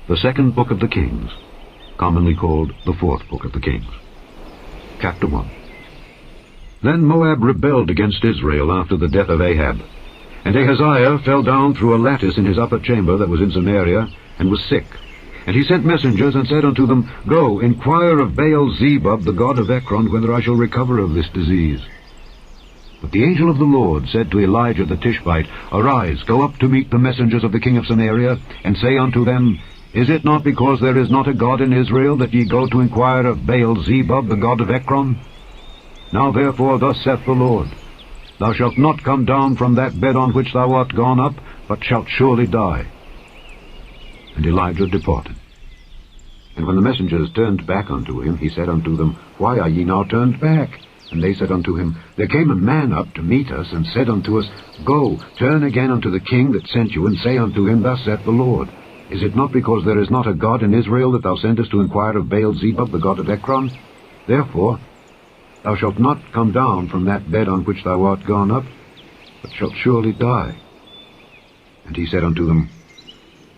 The second book of the Kings, commonly called the fourth book of the Kings. Chapter 1. Then Moab rebelled against Israel after the death of Ahab. And Ahaziah fell down through a lattice in his upper chamber that was in Samaria, and was sick. And he sent messengers, and said unto them, Go, inquire of Baal-zebub, the god of Ekron, whether I shall recover of this disease. But the angel of the Lord said to Elijah the Tishbite, Arise, go up to meet the messengers of the king of Samaria, and say unto them, Is it not because there is not a God in Israel that ye go to inquire of Baal-zebub, the god of Ekron? Now therefore thus saith the Lord, Thou shalt not come down from that bed on which thou art gone up, but shalt surely die. And Elijah departed. And when the messengers turned back unto him, he said unto them, Why are ye now turned back? And they said unto him, There came a man up to meet us, and said unto us, Go, turn again unto the king that sent you, and say unto him, Thus saith the Lord, Is it not because there is not a God in Israel that thou sendest to inquire of Baal-zebub, the god of Ekron? Therefore thou shalt not come down from that bed on which thou art gone up, but shalt surely die. And he said unto them,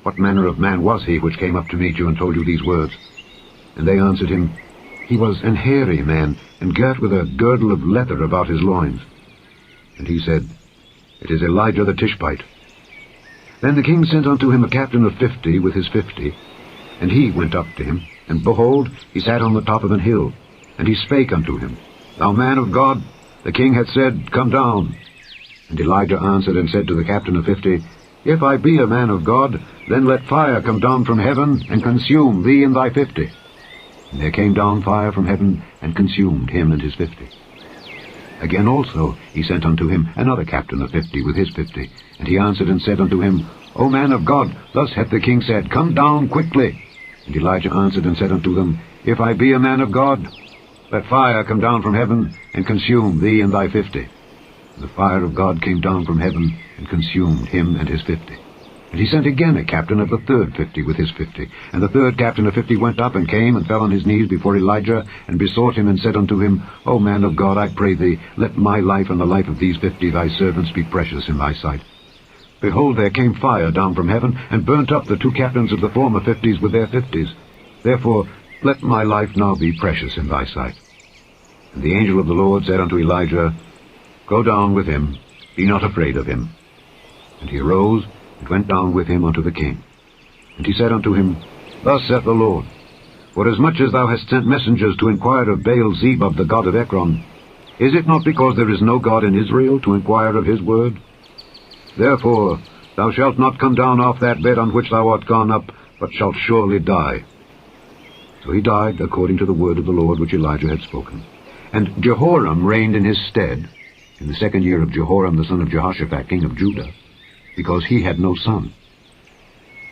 What manner of man was he which came up to meet you, and told you these words? And they answered him, He was an hairy man, and girt with a girdle of leather about his loins. And he said, It is Elijah the Tishbite. Then the king sent unto him a captain of 50 with his 50, and he went up to him, and behold, he sat on the top of an hill. And he spake unto him, Thou man of God, the king hath said, Come down. And Elijah answered and said to the captain of 50, If I be a man of God, then let fire come down from heaven, and consume thee and thy 50. And there came down fire from heaven, and consumed him and his 50. Again also he sent unto him another captain of 50 with his 50. And he answered and said unto him, O man of God, thus hath the king said, Come down quickly. And Elijah answered and said unto them, If I be a man of God, let fire come down from heaven, and consume thee and thy 50. And the fire of God came down from heaven, and consumed him and his 50. And he sent again a captain of the third 50 with his 50. And the third captain of 50 went up, and came, and fell on his knees before Elijah, and besought him, and said unto him, O man of God, I pray thee, let my life and the life of these 50 thy servants be precious in thy sight. Behold, there came fire down from heaven, and burnt up the two captains of the former 50s with their 50s. Therefore let my life now be precious in thy sight. And the angel of the Lord said unto Elijah, Go down with him, be not afraid of him. And he arose, and went down with him unto the king. And he said unto him, Thus saith the Lord, Forasmuch as thou hast sent messengers to inquire of Baal-zebub, the god of Ekron, is it not because there is no God in Israel to inquire of his word? Therefore thou shalt not come down off that bed on which thou art gone up, but shalt surely die. So he died according to the word of the Lord which Elijah had spoken. And Jehoram reigned in his stead, in the 2nd year of Jehoram the son of Jehoshaphat, king of Judah, because he had no son.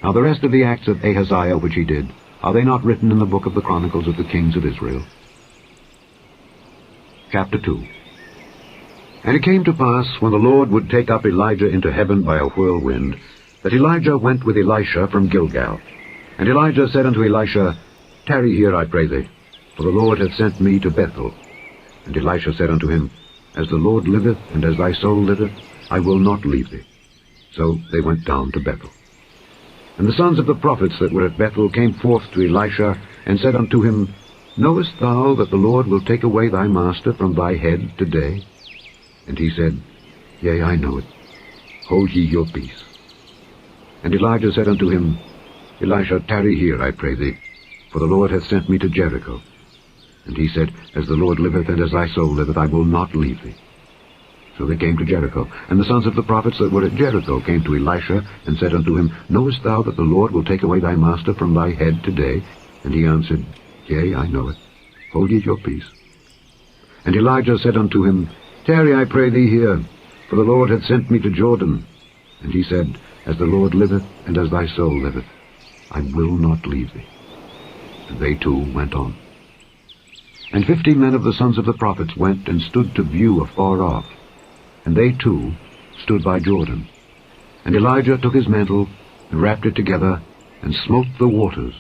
Now the rest of the acts of Ahaziah which he did, are they not written in the book of the Chronicles of the kings of Israel? Chapter 2. And it came to pass, when the Lord would take up Elijah into heaven by a whirlwind, that Elijah went with Elisha from Gilgal. And Elijah said unto Elisha, Tarry here, I pray thee, for the Lord hath sent me to Bethel. And Elisha said unto him, As the Lord liveth, and as thy soul liveth, I will not leave thee. So they went down to Bethel. And the sons of the prophets that were at Bethel came forth to Elisha, and said unto him, Knowest thou that the Lord will take away thy master from thy head today? And he said, Yea, I know it. Hold ye your peace. And Elijah said unto him, Elisha, tarry here, I pray thee, for the Lord hath sent me to Jericho. And he said, As the Lord liveth, and as thy soul liveth, I will not leave thee. So they came to Jericho. And the sons of the prophets that were at Jericho came to Elisha, and said unto him, Knowest thou that the Lord will take away thy master from thy head today? And he answered, Yea, I know it. Hold ye your peace. And Elijah said unto him, Tarry, I pray thee here, for the Lord hath sent me to Jordan. And he said, As the Lord liveth, and as thy soul liveth, I will not leave thee. And they too went on. And 50 men of the sons of the prophets went and stood to view afar off. And they too stood by Jordan. And Elijah took his mantle, and wrapped it together, and smote the waters.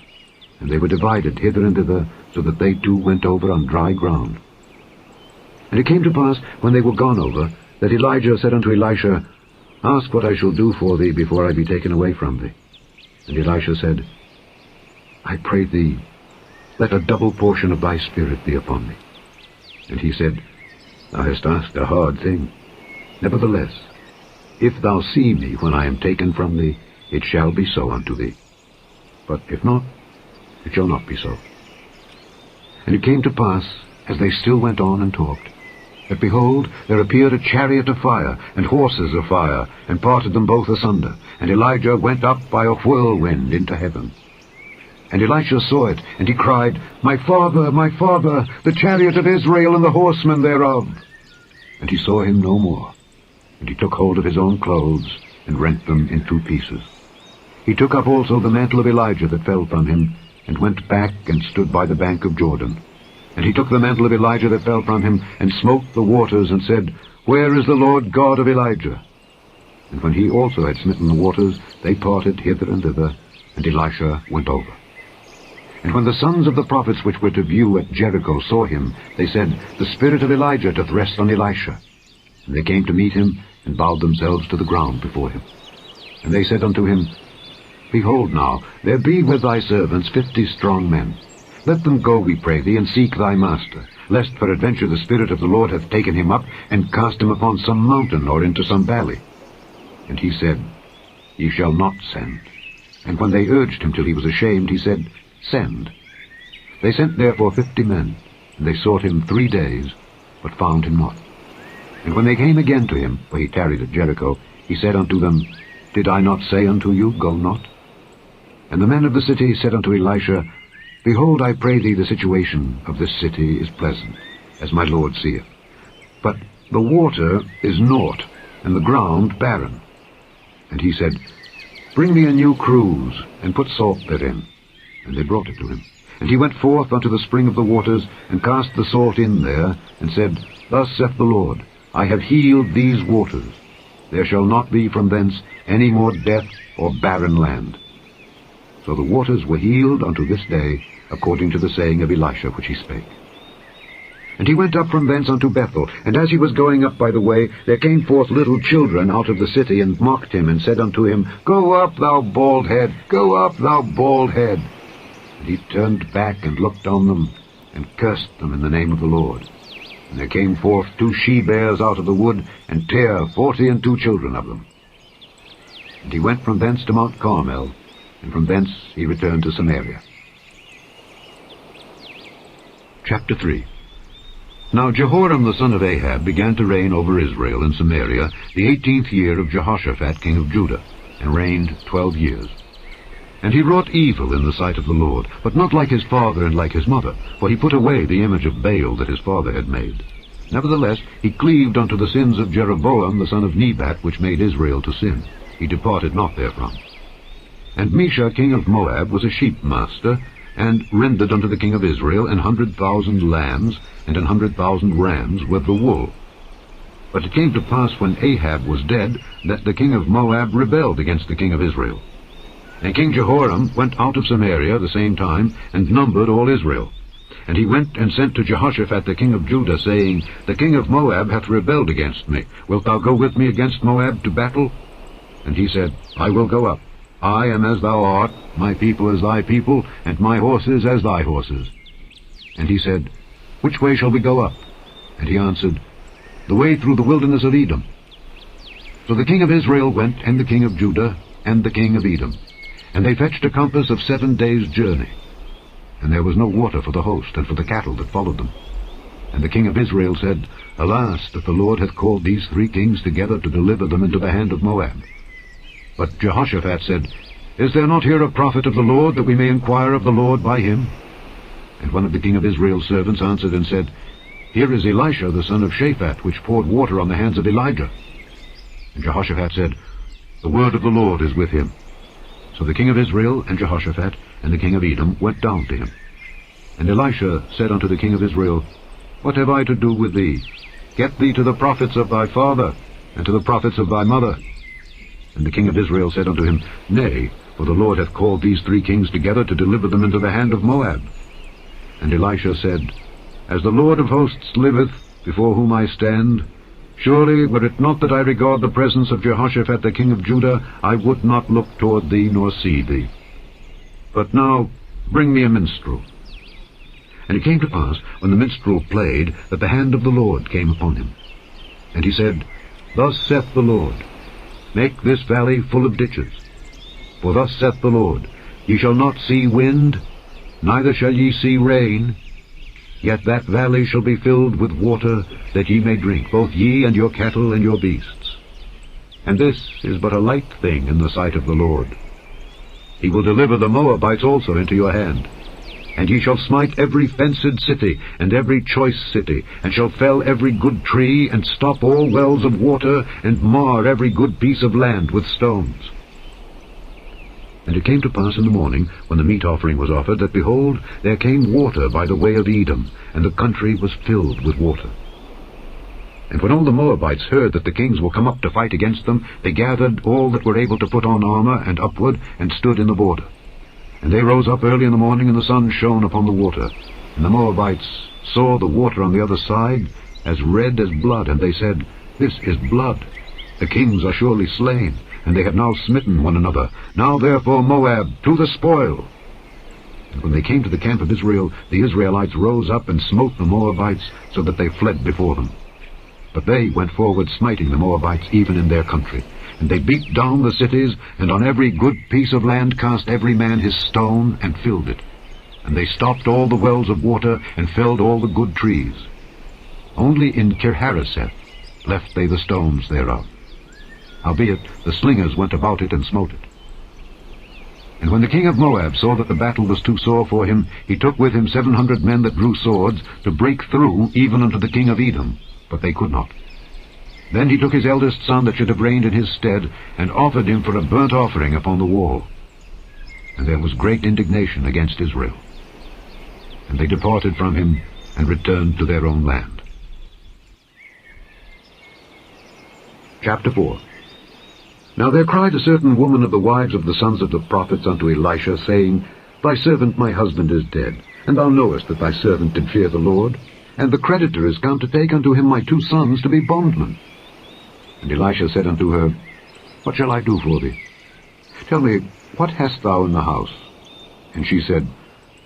And they were divided hither and thither, so that they too went over on dry ground. And it came to pass, when they were gone over, that Elijah said unto Elisha, Ask what I shall do for thee before I be taken away from thee. And Elisha said, I pray thee, let a double portion of thy Spirit be upon me. And he said, Thou hast asked a hard thing. Nevertheless, if thou see me when I am taken from thee, it shall be so unto thee. But if not, it shall not be so. And it came to pass, as they still went on and talked, that behold, there appeared a chariot of fire, and horses of fire, and parted them both asunder. And Elijah went up by a whirlwind into heaven. And Elisha saw it, and he cried, my father, the chariot of Israel and the horsemen thereof. And he saw him no more. And he took hold of his own clothes, and rent them in 2 pieces. He took up also the mantle of Elijah that fell from him, and went back and stood by the bank of Jordan. And he took the mantle of Elijah that fell from him, and smote the waters, and said, Where is the Lord God of Elijah? And when he also had smitten the waters, they parted hither and thither, and Elisha went over. And when the sons of the prophets which were to view at Jericho saw him, they said, The spirit of Elijah doth rest on Elisha. And they came to meet him, and bowed themselves to the ground before him. And they said unto him, Behold now, there be with thy servants 50 strong men. Let them go, we pray thee, and seek thy master, lest peradventure the Spirit of the Lord hath taken him up, and cast him upon some mountain, or into some valley. And he said, Ye shall not send. And when they urged him till he was ashamed, he said, Send. They sent therefore 50 men, and they sought him 3 days, but found him not. And when they came again to him, for he tarried at Jericho, he said unto them, Did I not say unto you, Go not? And the men of the city said unto Elisha, Behold, I pray thee, the situation of this city is pleasant, as my Lord seeth. But the water is naught, and the ground barren. And he said, Bring me a new cruse, and put salt therein. And they brought it to him. And he went forth unto the spring of the waters, and cast the salt in there, and said, Thus saith the Lord, I have healed these waters. There shall not be from thence any more death or barren land. So the waters were healed unto this day, according to the saying of Elisha which he spake. And he went up from thence unto Bethel, and as he was going up by the way, there came forth little children out of the city, and mocked him, and said unto him, Go up, thou bald head, go up, thou bald head. And he turned back and looked on them, and cursed them in the name of the Lord. And there came forth 2 she-bears out of the wood, and tare 42 children of them. And he went from thence to Mount Carmel, and from thence he returned to Samaria. Chapter 3. Now Jehoram the son of Ahab began to reign over Israel in Samaria the 18th year of Jehoshaphat king of Judah, and reigned 12 years. And he wrought evil in the sight of the Lord, but not like his father and like his mother, for he put away the image of Baal that his father had made. Nevertheless he cleaved unto the sins of Jeroboam the son of Nebat, which made Israel to sin. He departed not therefrom. And Mesha king of Moab was a sheep master, and rendered unto the king of Israel 100,000 lambs, and 100,000 rams with the wool. But it came to pass when Ahab was dead, that the king of Moab rebelled against the king of Israel. And King Jehoram went out of Samaria the same time, and numbered all Israel. And he went and sent to Jehoshaphat the king of Judah, saying, The king of Moab hath rebelled against me. Wilt thou go with me against Moab to battle? And he said, I will go up. I am as thou art, my people as thy people, and my horses as thy horses. And he said, Which way shall we go up? And he answered, The way through the wilderness of Edom. So the king of Israel went, and the king of Judah, and the king of Edom. And they fetched a compass of 7 days' journey. And there was no water for the host, and for the cattle that followed them. And the king of Israel said, Alas, that the Lord hath called these 3 kings together to deliver them into the hand of Moab. But Jehoshaphat said, Is there not here a prophet of the Lord, that we may inquire of the Lord by him? And one of the king of Israel's servants answered and said, Here is Elisha the son of Shaphat, which poured water on the hands of Elijah. And Jehoshaphat said, The word of the Lord is with him. So the king of Israel and Jehoshaphat and the king of Edom went down to him. And Elisha said unto the king of Israel, What have I to do with thee? Get thee to the prophets of thy father, and to the prophets of thy mother. And the king of Israel said unto him, Nay, for the Lord hath called these 3 kings together to deliver them into the hand of Moab. And Elisha said, As the Lord of hosts liveth, before whom I stand, surely, were it not that I regard the presence of Jehoshaphat the king of Judah, I would not look toward thee nor see thee. But now Bring me a minstrel. And it came to pass, when the minstrel played, that the hand of the Lord came upon him. And he said, Thus saith the Lord, Make this valley full of ditches. For thus saith the Lord, Ye shall not see wind, neither shall ye see rain, yet that valley shall be filled with water, that ye may drink, both ye and your cattle and your beasts. And this is but a light thing in the sight of the Lord. He will deliver the Moabites also into your hand. And ye shall smite every fenced city, and every choice city, and shall fell every good tree, and stop all wells of water, and mar every good piece of land with stones. And it came to pass in the morning, when the meat offering was offered, that, behold, there came water by the way of Edom, and the country was filled with water. And when all the Moabites heard that the kings were come up to fight against them, they gathered all that were able to put on armor, and upward, and stood in the border. And they rose up early in the morning, and the sun shone upon the water. And the Moabites saw the water on the other side, as red as blood, and they said, This is blood. The kings are surely slain, and they have now smitten one another. Now therefore, Moab, to the spoil. And when they came to the camp of Israel, the Israelites rose up and smote the Moabites, so that they fled before them. But they went forward, smiting the Moabites even in their country. And they beat down the cities, and on every good piece of land cast every man his stone, and filled it. And they stopped all the wells of water, and felled all the good trees. Only in Kirharaseth left they the stones thereof. Howbeit the slingers went about it, and smote it. And when the king of Moab saw that the battle was too sore for him, he took with him 700 men that drew swords, to break through even unto the king of Edom, but they could not. Then he took his eldest son that should have reigned in his stead, and offered him for a burnt offering upon the wall. And there was great indignation against Israel. And they departed from him, and returned to their own land. Chapter 4. Now there cried a certain woman of the wives of the sons of the prophets unto Elisha, saying, Thy servant my husband is dead, and thou knowest that thy servant did fear the Lord, and the creditor is come to take unto him my 2 sons to be bondmen. And Elisha said unto her, What shall I do for thee? Tell me, what hast thou in the house? And she said,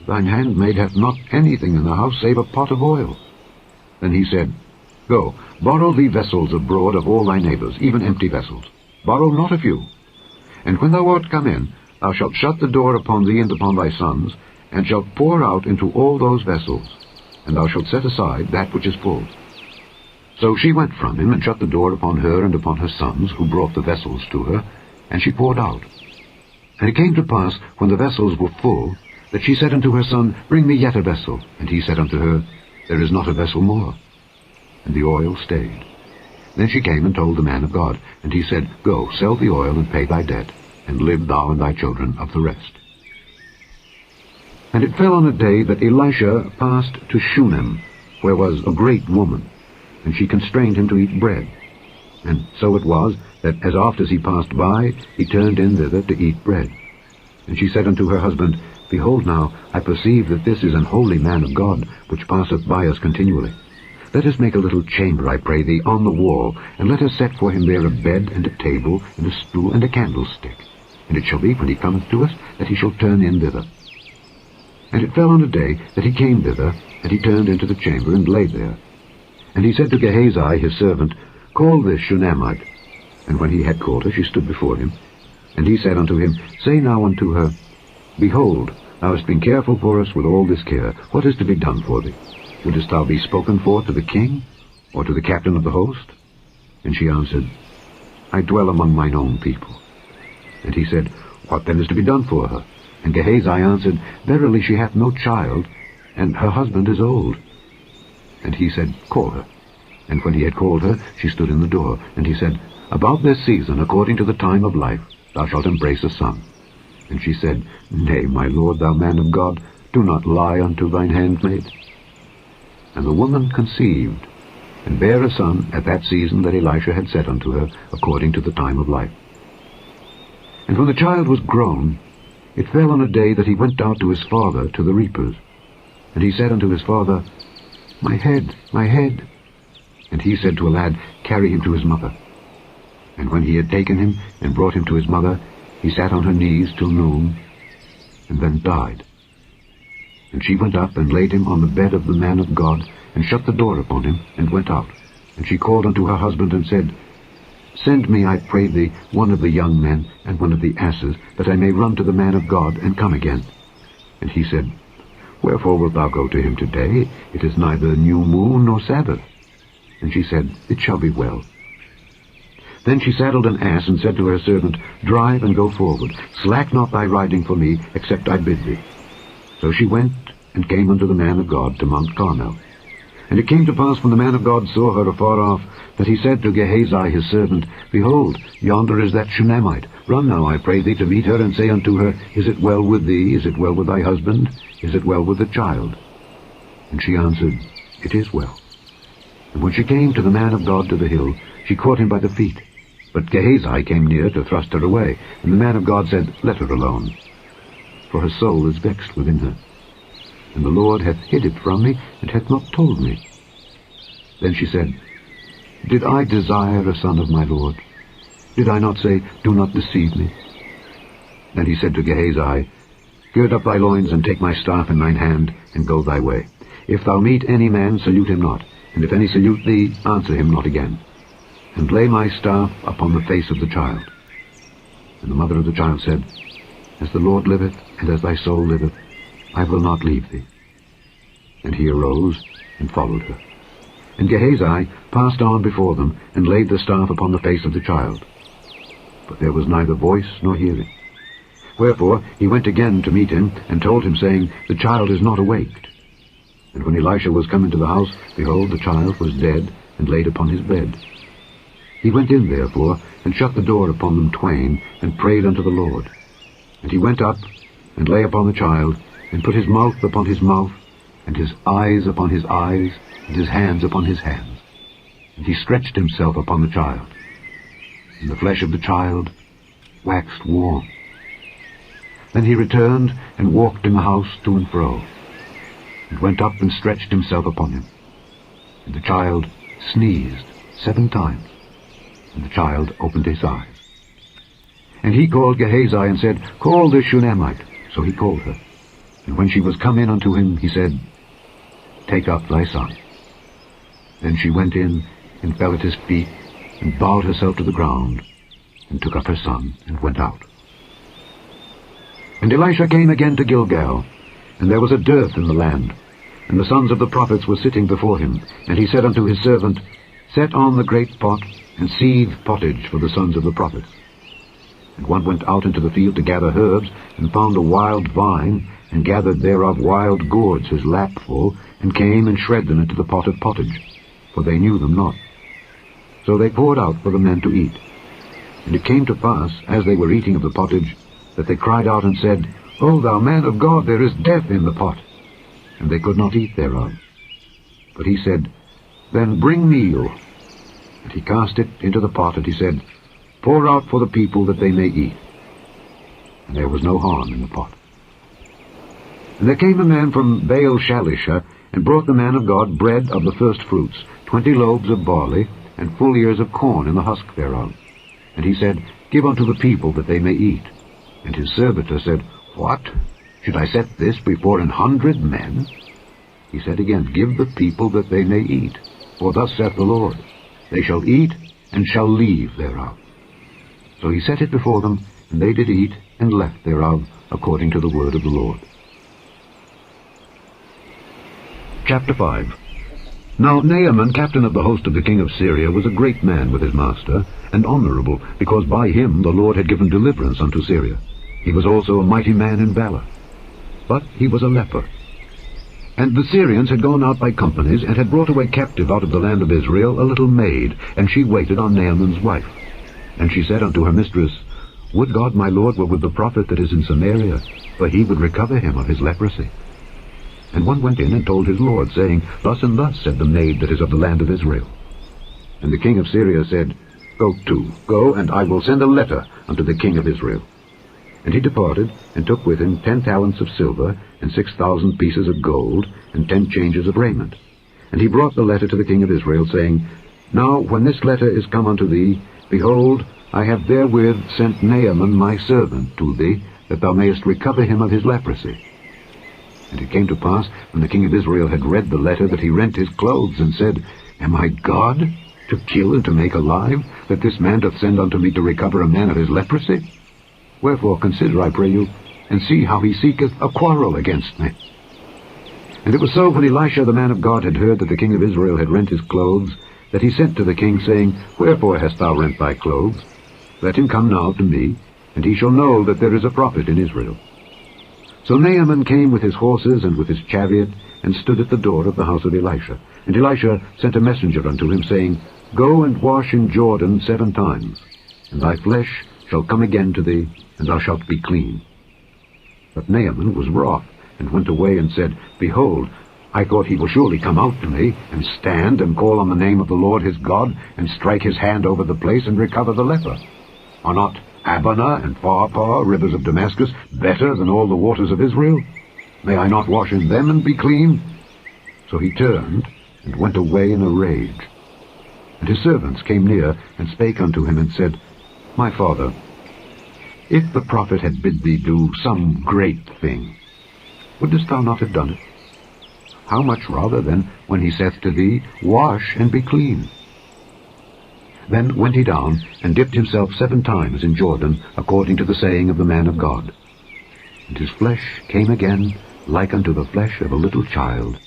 Thine handmaid hath not anything in the house save a pot of oil. Then he said, Go, borrow thee vessels abroad of all thy neighbors, even empty vessels. Borrow not a few. And when thou art come in, thou shalt shut the door upon thee and upon thy sons, and shalt pour out into all those vessels, and thou shalt set aside that which is full. So she went from him, and shut the door upon her and upon her sons, who brought the vessels to her, and she poured out. And it came to pass, when the vessels were full, that she said unto her son, Bring me yet a vessel. And he said unto her, There is not a vessel more. And the oil stayed. Then she came and told the man of God, and he said, Go, sell the oil, and pay thy debt, and live thou and thy children of the rest. And it fell on a day that Elisha passed to Shunem, where was a great woman, and she constrained him to eat bread. And so it was, that as oft as he passed by, he turned in thither to eat bread. And she said unto her husband, Behold now, I perceive that this is an holy man of God, which passeth by us continually. Let us make a little chamber, I pray thee, on the wall, and let us set for him there a bed, and a table, and a stool, and a candlestick. And it shall be, when he cometh to us, that he shall turn in thither. And it fell on a day that he came thither, and he turned into the chamber, and lay there. And he said to Gehazi his servant, Call this Shunammite. And when he had called her, she stood before him. And he said unto him, Say now unto her, Behold, thou hast been careful for us with all this care. What is to be done for thee? Wouldest thou be spoken for to the king, or to the captain of the host? And she answered, I dwell among mine own people. And he said, What then is to be done for her? And Gehazi answered, Verily she hath no child, and her husband is old. And he said, Call her. And when he had called her, she stood in the door. And he said, About this season, according to the time of life, thou shalt embrace a son. And she said, Nay, my lord, thou man of God, do not lie unto thine handmaid. And the woman conceived, and bare a son at that season that Elisha had set unto her, according to the time of life. And when the child was grown, it fell on a day that he went out to his father to the reapers. And he said unto his father, My head, my head. And he said to a lad, Carry him to his mother. And when he had taken him and brought him to his mother, he sat on her knees till noon, and then died. And she went up and laid him on the bed of the man of God, and shut the door upon him, and went out. And she called unto her husband, and said, Send me, I pray thee, one of the young men, and one of the asses, that I may run to the man of God, and come again. And he said, Wherefore wilt thou go to him today? It is neither new moon nor Sabbath. And she said, It shall be well. Then she saddled an ass, and said to her servant, Drive and go forward. Slack not thy riding for me, except I bid thee. So she went, and came unto the man of God to Mount Carmel. And it came to pass, when the man of God saw her afar off, that he said to Gehazi his servant, Behold, yonder is that Shunammite. Run now, I pray thee, to meet her, and say unto her, Is it well with thee? Is it well with thy husband? Is it well with the child? And she answered, It is well. And when she came to the man of God to the hill, she caught him by the feet. But Gehazi came near to thrust her away. And the man of God said, Let her alone, for her soul is vexed within her. And the Lord hath hid it from me, and hath not told me. Then she said, Did I desire a son of my Lord? Did I not say, Do not deceive me? Then he said to Gehazi, Gird up thy loins, and take my staff in thine hand, and go thy way. If thou meet any man, salute him not, and if any salute thee, answer him not again. And lay my staff upon the face of the child. And the mother of the child said, As the Lord liveth, and as thy soul liveth, I will not leave thee. And he arose, and followed her. And Gehazi passed on before them, and laid the staff upon the face of the child. But there was neither voice nor hearing. Wherefore he went again to meet him, and told him, saying, The child is not awaked. And when Elisha was come into the house, behold, the child was dead, and laid upon his bed. He went in therefore, and shut the door upon them twain, and prayed unto the Lord. And he went up, and lay upon the child, and put his mouth upon his mouth, and his eyes upon his eyes, and his hands upon his hands. And he stretched himself upon the child. And the flesh of the child waxed warm. Then he returned, and walked in the house to and fro, and went up and stretched himself upon him. And the child sneezed 7 times. And the child opened his eyes. And he called Gehazi, and said, Call this Shunammite. So he called her. And when she was come in unto him, he said, Take up thy son. Then she went in, and fell at his feet, and bowed herself to the ground, and took up her son, and went out. And Elisha came again to Gilgal, and there was a dearth in the land, and the sons of the prophets were sitting before him. And he said unto his servant, Set on the great pot, and seethe pottage for the sons of the prophets. And one went out into the field to gather herbs, and found a wild vine, and gathered thereof wild gourds his lapful, and came and shred them into the pot of pottage, for they knew them not. So they poured out for the men to eat. And it came to pass, as they were eating of the pottage, that they cried out and said, O thou man of God, there is death in the pot. And they could not eat thereof. But he said, Then bring meal. And he cast it into the pot, and he said, Pour out for the people that they may eat. And there was no harm in the pot. And there came a man from Baal-shalisha, and brought the man of God bread of the first fruits, 20 loaves of barley, and full ears of corn in the husk thereof. And he said, Give unto the people that they may eat. And his servitor said, What? Should I set this before 100 men? He said again, Give the people that they may eat. For thus saith the Lord, They shall eat, and shall leave thereof. So he set it before them, and they did eat, and left thereof, according to the word of the Lord. Chapter 5. Now Naaman, captain of the host of the king of Syria, was a great man with his master, and honorable, because by him the Lord had given deliverance unto Syria. He was also a mighty man in valor. But he was a leper. And the Syrians had gone out by companies, and had brought away captive out of the land of Israel a little maid, and she waited on Naaman's wife. And she said unto her mistress, Would God my Lord were with the prophet that is in Samaria, for he would recover him of his leprosy. And one went in and told his lord, saying, Thus and thus said the maid that is of the land of Israel. And the king of Syria said, Go, and I will send a letter unto the king of Israel. And he departed, and took with him 10 talents of silver, and 6,000 pieces of gold, and 10 changes of raiment. And he brought the letter to the king of Israel, saying, Now when this letter is come unto thee, behold, I have therewith sent Naaman my servant to thee, that thou mayest recover him of his leprosy. And it came to pass, when the king of Israel had read the letter, that he rent his clothes, and said, Am I God, to kill and to make alive, that this man doth send unto me to recover a man of his leprosy? Wherefore consider, I pray you, and see how he seeketh a quarrel against me. And it was so, when Elisha the man of God had heard that the king of Israel had rent his clothes, that he sent to the king, saying, Wherefore hast thou rent thy clothes? Let him come now to me, and he shall know that there is a prophet in Israel. So Naaman came with his horses and with his chariot, and stood at the door of the house of Elisha. And Elisha sent a messenger unto him, saying, Go and wash in Jordan 7 times, and thy flesh shall come again to thee, and thou shalt be clean. But Naaman was wroth, and went away and said, Behold, I thought he will surely come out to me, and stand and call on the name of the Lord his God, and strike his hand over the place, and recover the leper. Are not Abana and Pharpar, rivers of Damascus, better than all the waters of Israel? May I not wash in them and be clean? So he turned, and went away in a rage. And his servants came near, and spake unto him, and said, My father, if the prophet had bid thee do some great thing, wouldest thou not have done it? How much rather then, when he saith to thee, Wash and be clean? Then went he down, and dipped himself 7 times in Jordan, according to the saying of the man of God. And his flesh came again, like unto the flesh of a little child,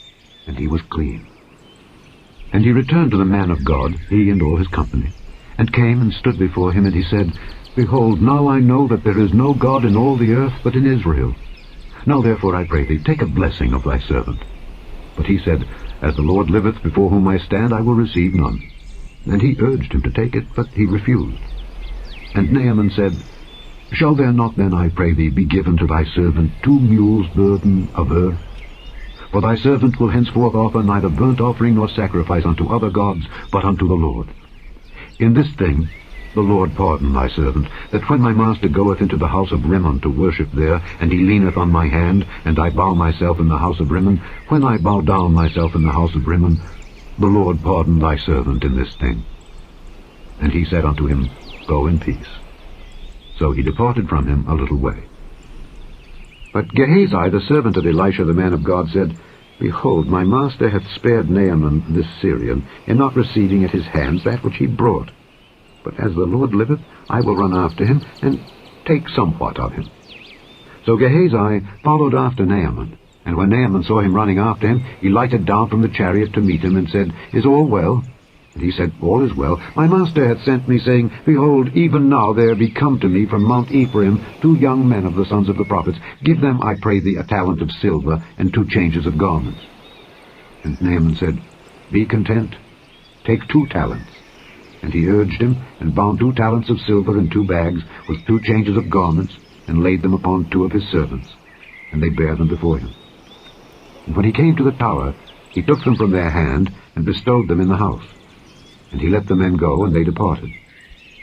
and he was clean. And he returned to the man of God, he and all his company, and came and stood before him, and he said, Behold, now I know that there is no God in all the earth but in Israel. Now therefore, I pray thee, take a blessing of thy servant. But he said, As the Lord liveth, before whom I stand, I will receive none. And he urged him to take it, but he refused. And Naaman said, Shall there not then, I pray thee, be given to thy servant 2 mules' burden of earth? For thy servant will henceforth offer neither burnt offering nor sacrifice unto other gods, but unto the Lord. In this thing the Lord pardon thy servant, that when my master goeth into the house of Rimmon to worship there, and he leaneth on my hand, and I bow myself in the house of Rimmon, when I bow down myself in the house of Rimmon, the Lord pardon thy servant in this thing. And he said unto him, Go in peace. So he departed from him a little way. But Gehazi, the servant of Elisha the man of God, said, Behold, my master hath spared Naaman this Syrian, in not receiving at his hands that which he brought. But as the Lord liveth, I will run after him, and take somewhat of him. So Gehazi followed after Naaman. And when Naaman saw him running after him, he lighted down from the chariot to meet him, and said, Is all well? And he said, All is well. My master hath sent me, saying, Behold, even now there be come to me from Mount Ephraim 2 young men of the sons of the prophets. Give them, I pray thee, a talent of silver, and 2 changes of garments. And Naaman said, Be content, take 2 talents. And he urged him, and bound 2 talents of silver in 2 bags, with 2 changes of garments, and laid them upon 2 of his servants. And they bare them before him. And when he came to the tower, he took them from their hand, and bestowed them in the house. And he let the men go, and they departed.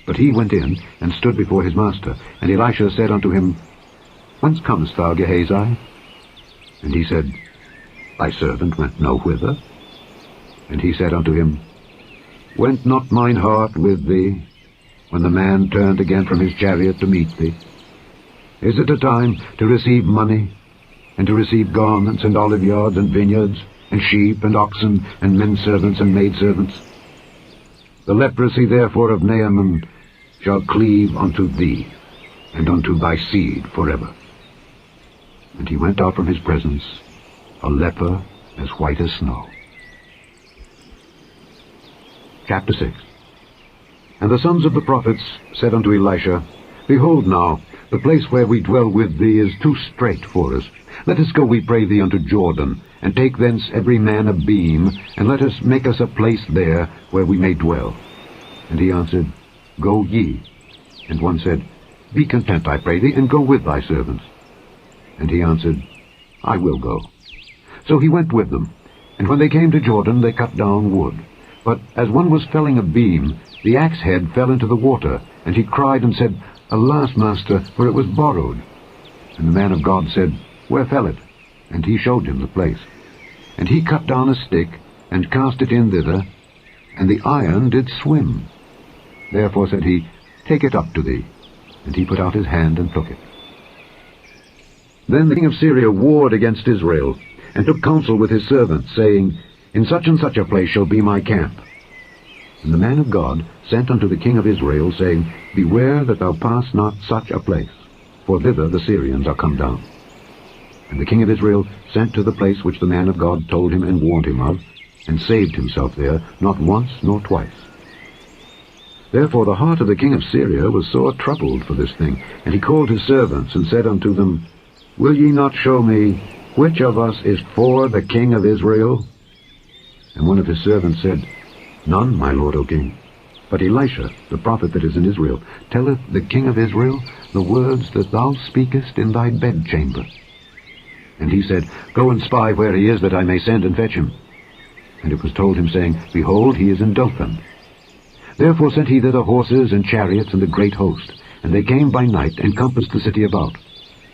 But he went in, and stood before his master. And Elisha said unto him, Whence comest thou, Gehazi? And he said, Thy servant went no whither. And he said unto him, Went not mine heart with thee, when the man turned again from his chariot to meet thee? Is it a time to receive money, and to receive garments, and oliveyards, and vineyards, and sheep, and oxen, and menservants, and maidservants? The leprosy therefore of Naaman shall cleave unto thee, and unto thy seed forever. And he went out from his presence, a leper as white as snow. Chapter 6. And the sons of the prophets said unto Elisha, Behold now, the place where we dwell with thee is too strait for us. Let us go, we pray thee, unto Jordan, and take thence every man a beam, and let us make us a place there where we may dwell. And he answered, Go ye. And one said, Be content, I pray thee, and go with thy servants. And he answered, I will go. So he went with them. And when they came to Jordan, they cut down wood. But as one was felling a beam, the axe head fell into the water, and he cried and said, Alas, master, for it was borrowed. And the man of God said, Where fell it? And he showed him the place. And he cut down a stick, and cast it in thither, and the iron did swim. Therefore said he, Take it up to thee. And he put out his hand and took it. Then the king of Syria warred against Israel, and took counsel with his servants, saying, In such and such a place shall be my camp. And the man of God sent unto the king of Israel, saying, Beware that thou pass not such a place, for thither the Syrians are come down. And the king of Israel sent to the place which the man of God told him and warned him of, and saved himself there, not once nor twice. Therefore the heart of the king of Syria was sore troubled for this thing, and he called his servants, and said unto them, Will ye not show me which of us is for the king of Israel? And one of his servants said, None, my lord, O king. But Elisha, the prophet that is in Israel, telleth the king of Israel the words that thou speakest in thy bedchamber. And he said, Go and spy where he is, that I may send and fetch him. And it was told him, saying, Behold, he is in Dothan. Therefore sent he thither horses and chariots and a great host. And they came by night, and compassed the city about.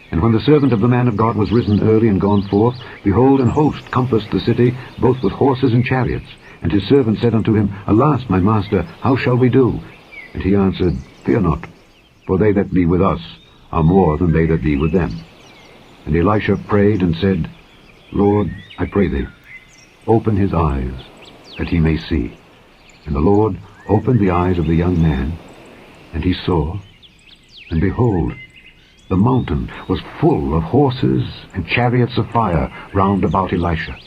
And when the servant of the man of God was risen early and gone forth, behold, an host compassed the city, both with horses and chariots. And his servant said unto him, Alas, my master, how shall we do? And he answered, Fear not, for they that be with us are more than they that be with them. And Elisha prayed and said, Lord, I pray thee, open his eyes, that he may see. And the Lord opened the eyes of the young man, and he saw, and behold, the mountain was full of horses and chariots of fire round about Elisha.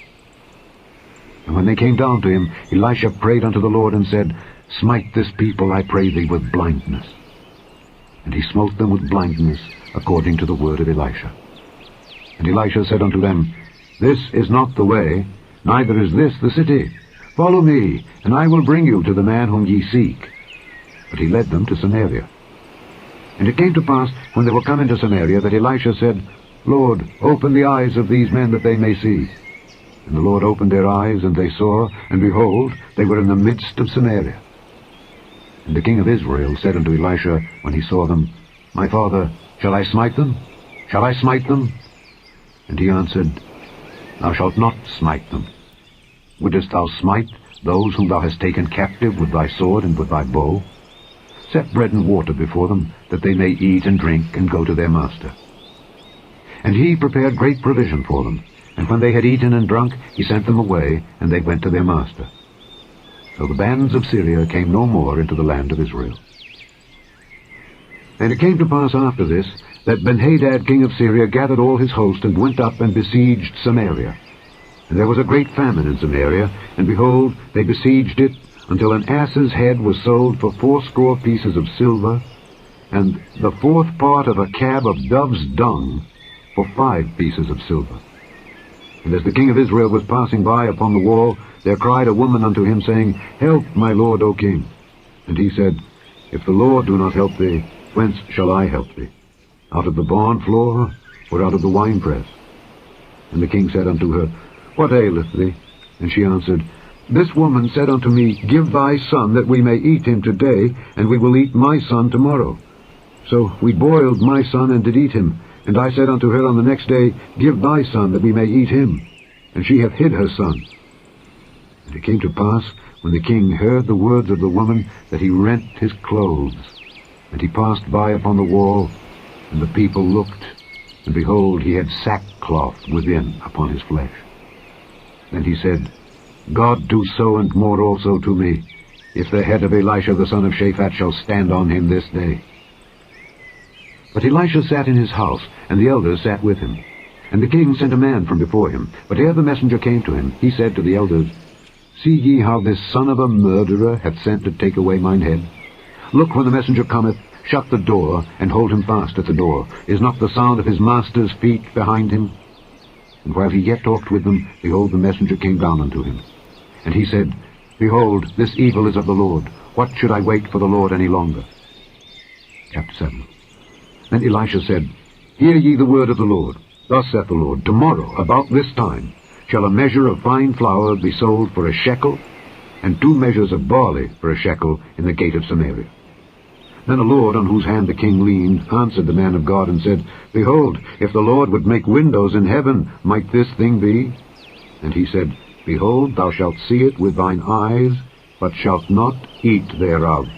And when they came down to him, Elisha prayed unto the Lord, and said, Smite this people, I pray thee, with blindness. And he smote them with blindness, according to the word of Elisha. And Elisha said unto them, This is not the way, neither is this the city. Follow me, and I will bring you to the man whom ye seek. But he led them to Samaria. And it came to pass, when they were come into Samaria, that Elisha said, Lord, open the eyes of these men, that they may see. And the Lord opened their eyes, and they saw, and behold, they were in the midst of Samaria. And the king of Israel said unto Elisha, when he saw them, My father, shall I smite them? Shall I smite them? And he answered, Thou shalt not smite them. Wouldest thou smite those whom thou hast taken captive with thy sword and with thy bow? Set bread and water before them, that they may eat and drink, and go to their master. And he prepared great provision for them. And when they had eaten and drunk, he sent them away, and they went to their master. So the bands of Syria came no more into the land of Israel. And it came to pass after this, that Benhadad king of Syria gathered all his host, and went up and besieged Samaria. And there was a great famine in Samaria, and behold, they besieged it, until an ass's head was sold for 80 pieces of silver, and the 4th part of a cab of dove's dung for 5 pieces of silver. And as the king of Israel was passing by upon the wall, there cried a woman unto him, saying, Help, my lord, O king. And he said, If the Lord do not help thee, whence shall I help thee? Out of the barn floor, or out of the winepress? And the king said unto her, What aileth thee? And she answered, This woman said unto me, Give thy son, that we may eat him today, and we will eat my son tomorrow. So we boiled my son, and did eat him. And I said unto her on the next day, Give thy son, that we may eat him. And she hath hid her son. And it came to pass, when the king heard the words of the woman, that he rent his clothes. And he passed by upon the wall, and the people looked, and behold, he had sackcloth within upon his flesh. Then he said, God do so and more also to me, if the head of Elisha the son of Shaphat shall stand on him this day. But Elisha sat in his house, and the elders sat with him. And the king sent a man from before him. But ere the messenger came to him, he said to the elders, See ye how this son of a murderer hath sent to take away mine head? Look, when the messenger cometh, shut the door, and hold him fast at the door. Is not the sound of his master's feet behind him? And while he yet talked with them, behold, the messenger came down unto him. And he said, Behold, this evil is of the Lord. What should I wait for the Lord any longer? Chapter 7. Then Elisha said, Hear ye the word of the Lord. Thus saith the Lord, Tomorrow, about this time, shall a measure of fine flour be sold for a shekel, and 2 measures of barley for a shekel in the gate of Samaria. Then the Lord, on whose hand the king leaned, answered the man of God, and said, Behold, if the Lord would make windows in heaven, might this thing be? And he said, Behold, thou shalt see it with thine eyes, but shalt not eat thereof.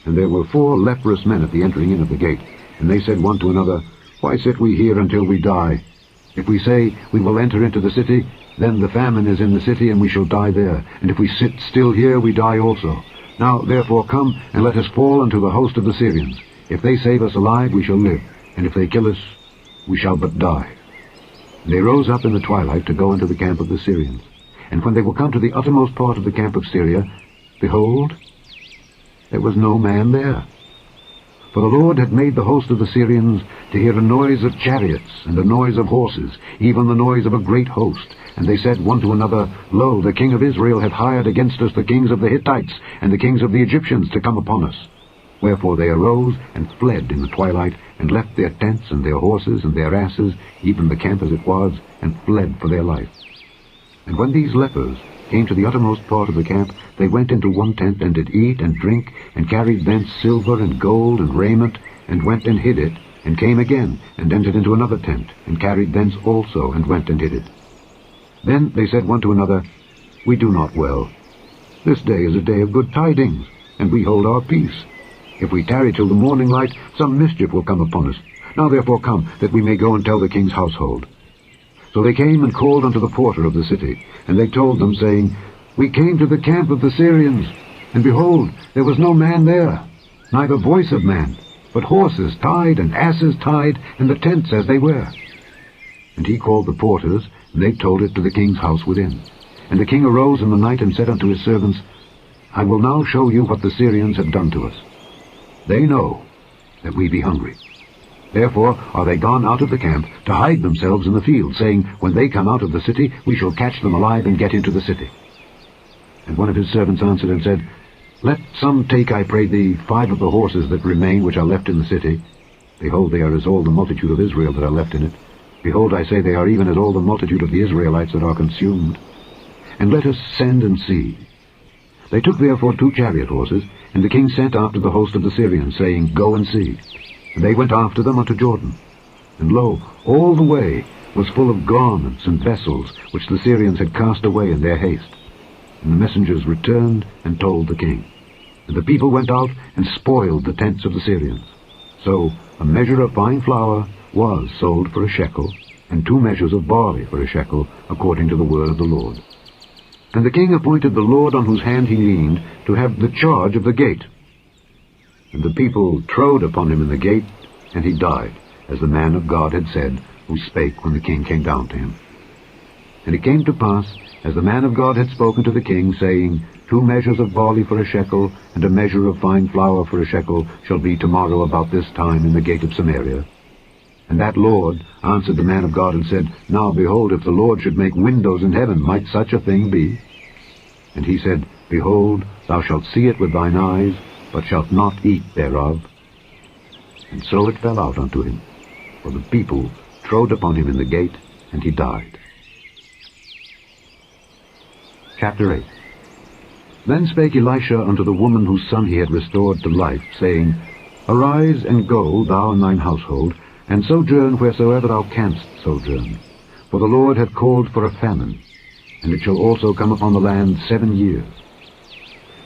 And there were 4 leprous men at the entering in of the gate, and they said one to another, Why sit we here until we die? If we say, we will enter into the city, then the famine is in the city, and we shall die there. And if we sit still here, we die also. Now therefore come, and let us fall unto the host of the Syrians. If they save us alive, we shall live, and if they kill us, we shall but die. And they rose up in the twilight to go into the camp of the Syrians. And when they were come to the uttermost part of the camp of Syria, behold, there was no man there. For the Lord had made the host of the Syrians to hear a noise of chariots, and a noise of horses, even the noise of a great host. And they said one to another, Lo, the king of Israel hath hired against us the kings of the Hittites, and the kings of the Egyptians to come upon us. Wherefore they arose, and fled in the twilight, and left their tents, and their horses, and their asses, even the camp as it was, and fled for their life. And when these lepers came to the uttermost part of the camp, they went into one tent, and did eat and drink, and carried thence silver and gold and raiment, and went and hid it, and came again, and entered into another tent, and carried thence also, and went and hid it. Then they said one to another, We do not well. This day is a day of good tidings, and we hold our peace. If we tarry till the morning light, some mischief will come upon us. Now therefore come, that we may go and tell the king's household. So they came and called unto the porter of the city, and they told them, saying, We came to the camp of the Syrians, and behold, there was no man there, neither voice of man, but horses tied, and asses tied, and the tents as they were. And he called the porters, and they told it to the king's house within. And the king arose in the night, and said unto his servants, I will now show you what the Syrians have done to us. They know that we be hungry. Therefore are they gone out of the camp to hide themselves in the field, saying, When they come out of the city, we shall catch them alive and get into the city. And one of his servants answered and said, Let some take, I pray thee, 5 of the horses that remain which are left in the city. Behold, they are as all the multitude of Israel that are left in it. Behold, I say, they are even as all the multitude of the Israelites that are consumed. And let us send and see. They took therefore 2 chariot horses, and the king sent after the host of the Syrians, saying, Go and see. And they went after them unto Jordan. And lo, all the way was full of garments and vessels, which the Syrians had cast away in their haste. And the messengers returned and told the king. And the people went out and spoiled the tents of the Syrians. So a measure of fine flour was sold for a shekel, and 2 measures of barley for a shekel, according to the word of the Lord. And the king appointed the Lord on whose hand he leaned to have the charge of the gate. And the people trode upon him in the gate, and he died, as the man of God had said, who spake when the king came down to him. And it came to pass, as the man of God had spoken to the king, saying, 2 measures of barley for a shekel, and a measure of fine flour for a shekel, shall be tomorrow about this time in the gate of Samaria. And that Lord answered the man of God and said, Now behold, if the Lord should make windows in heaven, might such a thing be? And he said, Behold, thou shalt see it with thine eyes, but shalt not eat thereof. And so it fell out unto him, for the people trode upon him in the gate, and he died. Chapter 8. Then spake Elisha unto the woman whose son he had restored to life, saying, Arise and go, thou and thine household, and sojourn wheresoever thou canst sojourn. For the Lord hath called for a famine, and it shall also come upon the land 7 years.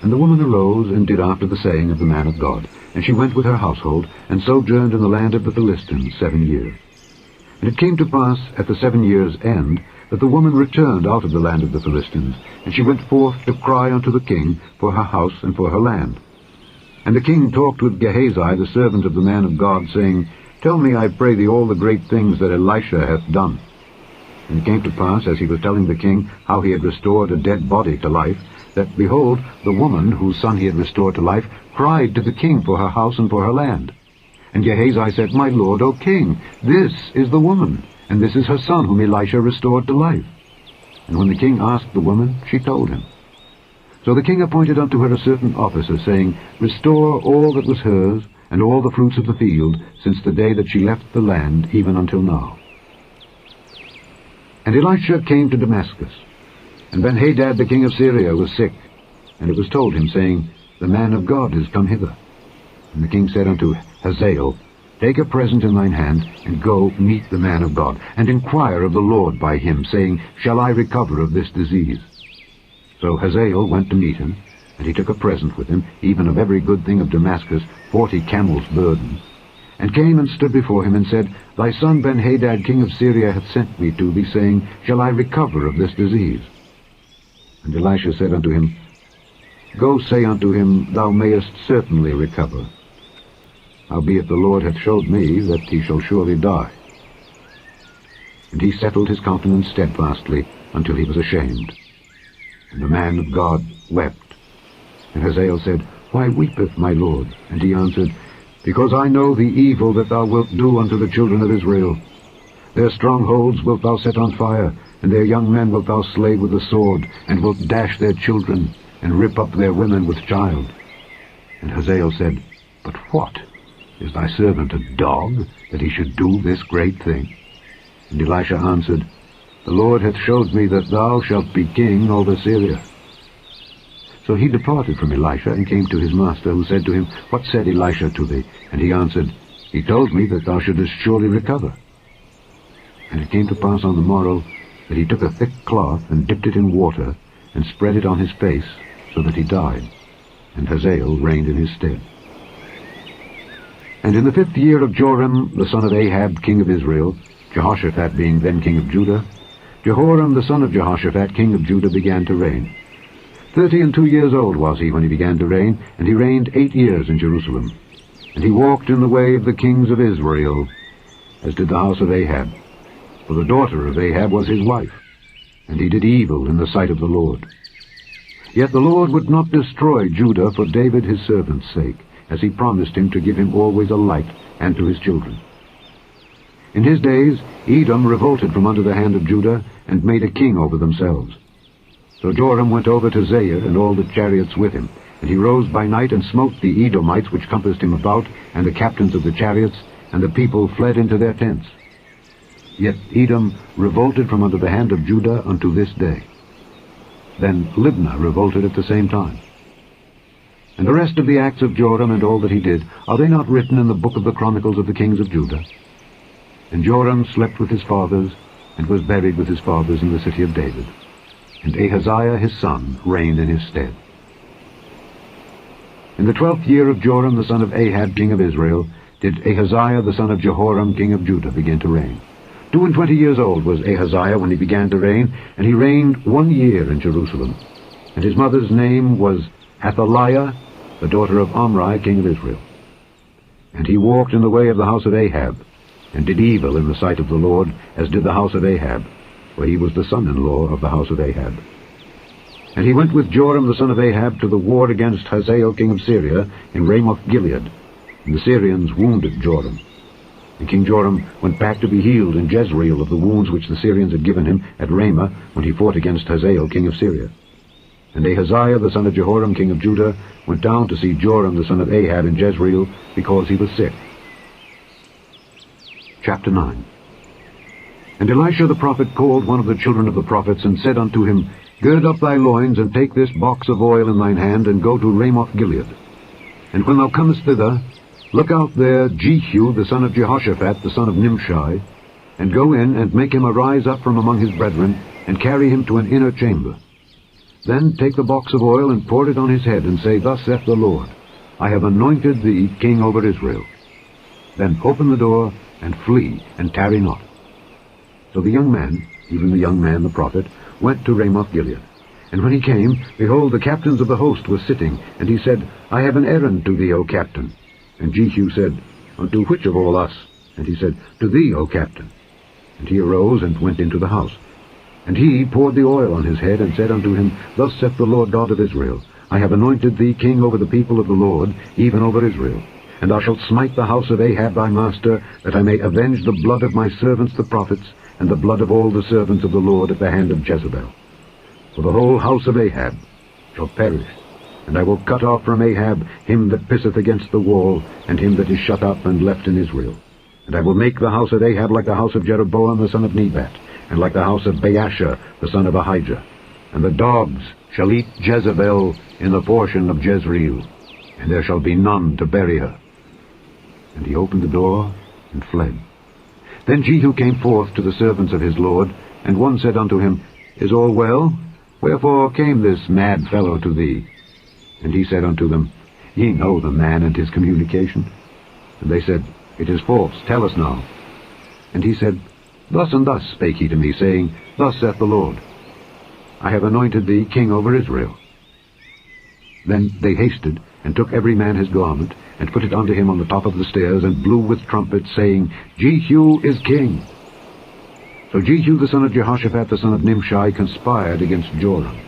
And the woman arose, and did after the saying of the man of God. And she went with her household, and sojourned in the land of the Philistines 7 years. And it came to pass at the 7 years' end, that the woman returned out of the land of the Philistines, and she went forth to cry unto the king for her house and for her land. And the king talked with Gehazi, the servant of the man of God, saying, Tell me, I pray thee, all the great things that Elisha hath done. And it came to pass, as he was telling the king how he had restored a dead body to life, that, behold, the woman whose son he had restored to life cried to the king for her house and for her land. And Gehazi said, My lord, O king, this is the woman, and this is her son whom Elisha restored to life. And when the king asked the woman, she told him. So the king appointed unto her a certain officer, saying, Restore all that was hers, and all the fruits of the field, since the day that she left the land, even until now. And Elisha came to Damascus. And Ben-Hadad the king of Syria was sick, and it was told him, saying, The man of God is come hither. And the king said unto Hazael, Take a present in thine hand, and go meet the man of God, and inquire of the Lord by him, saying, Shall I recover of this disease? So Hazael went to meet him, and he took a present with him, even of every good thing of Damascus, 40 camels' burden. and came and stood before him, and said, Thy son Ben-Hadad, king of Syria, hath sent me to thee, saying, Shall I recover of this disease? And Elisha said unto him, Go say unto him, Thou mayest certainly recover. Howbeit the Lord hath showed me that he shall surely die. And he settled his countenance steadfastly until he was ashamed. And the man of God wept. And Hazael said, Why weepeth my Lord? And he answered, Because I know the evil that thou wilt do unto the children of Israel. Their strongholds wilt thou set on fire, and their young men wilt thou slay with the sword, and wilt dash their children, and rip up their women with child. And Hazael said, But what? Is thy servant a dog, that he should do this great thing? And Elisha answered, The Lord hath showed me that thou shalt be king over Syria. So he departed from Elisha, and came to his master, who said to him, What said Elisha to thee? And he answered, He told me that thou shouldest surely recover. And it came to pass on the morrow, that he took a thick cloth, and dipped it in water, and spread it on his face, so that he died. And Hazael reigned in his stead. And in the 5th year of Joram, the son of Ahab, king of Israel, Jehoshaphat being then king of Judah, Jehoram, the son of Jehoshaphat, king of Judah, began to reign. 32 years old was he when he began to reign, and he reigned 8 years in Jerusalem. And he walked in the way of the kings of Israel, as did the house of Ahab. For the daughter of Ahab was his wife, and he did evil in the sight of the Lord. Yet the Lord would not destroy Judah for David his servant's sake, as he promised him to give him always a light, and to his children. In his days Edom revolted from under the hand of Judah, and made a king over themselves. So Joram went over to Zair, and all the chariots with him. And he rose by night, and smote the Edomites which compassed him about, and the captains of the chariots, and the people fled into their tents. Yet Edom revolted from under the hand of Judah unto this day. Then Libnah revolted at the same time. And the rest of the acts of Joram, and all that he did, are they not written in the book of the Chronicles of the kings of Judah? And Joram slept with his fathers, and was buried with his fathers in the city of David. And Ahaziah his son reigned in his stead. In the 12th year of Joram the son of Ahab king of Israel did Ahaziah the son of Jehoram king of Judah begin to reign. 22 years old was Ahaziah when he began to reign, and he reigned 1 year in Jerusalem. And his mother's name was Athaliah, the daughter of Omri king of Israel. And he walked in the way of the house of Ahab, and did evil in the sight of the Lord, as did the house of Ahab, for he was the son-in-law of the house of Ahab. And he went with Joram the son of Ahab to the war against Hazael king of Syria in Ramoth-Gilead, and the Syrians wounded Joram. And King Joram went back to be healed in Jezreel of the wounds which the Syrians had given him at Ramah when he fought against Hazael king of Syria. And Ahaziah the son of Jehoram king of Judah went down to see Joram the son of Ahab in Jezreel, because he was sick. Chapter 9. And Elisha the prophet called one of the children of the prophets, and said unto him, Gird up thy loins, and take this box of oil in thine hand, and go to Ramoth-Gilead. And when thou comest thither, look out there Jehu the son of Jehoshaphat the son of Nimshi, and go in, and make him arise up from among his brethren, and carry him to an inner chamber. Then take the box of oil, and pour it on his head, and say, Thus saith the Lord, I have anointed thee king over Israel. Then open the door, and flee, and tarry not. So the young man, even the young man the prophet, went to Ramoth-Gilead. And when he came, behold, the captains of the host were sitting. And he said, I have an errand to thee, O captain. And Jehu said, Unto which of all us? And he said, To thee, O captain. And he arose and went into the house. And he poured the oil on his head, and said unto him, Thus saith the Lord God of Israel, I have anointed thee king over the people of the Lord, even over Israel. And thou shalt smite the house of Ahab thy master, that I may avenge the blood of my servants the prophets, and the blood of all the servants of the Lord at the hand of Jezebel. For the whole house of Ahab shall perish, and I will cut off from Ahab him that pisseth against the wall, and him that is shut up and left in Israel. And I will make the house of Ahab like the house of Jeroboam the son of Nebat, and like the house of Baasha the son of Ahijah. And the dogs shall eat Jezebel in the portion of Jezreel, and there shall be none to bury her. And he opened the door, and fled. Then Jehu came forth to the servants of his lord, and one said unto him, Is all well? Wherefore came this mad fellow to thee? And he said unto them, Ye know the man and his communication. And they said, It is false, tell us now. And he said, Thus and thus spake he to me, saying, Thus saith the Lord, I have anointed thee king over Israel. Then they hasted, and took every man his garment, and put it unto him on the top of the stairs, and blew with trumpets, saying, Jehu is king. So Jehu the son of Jehoshaphat the son of Nimshi conspired against Joram.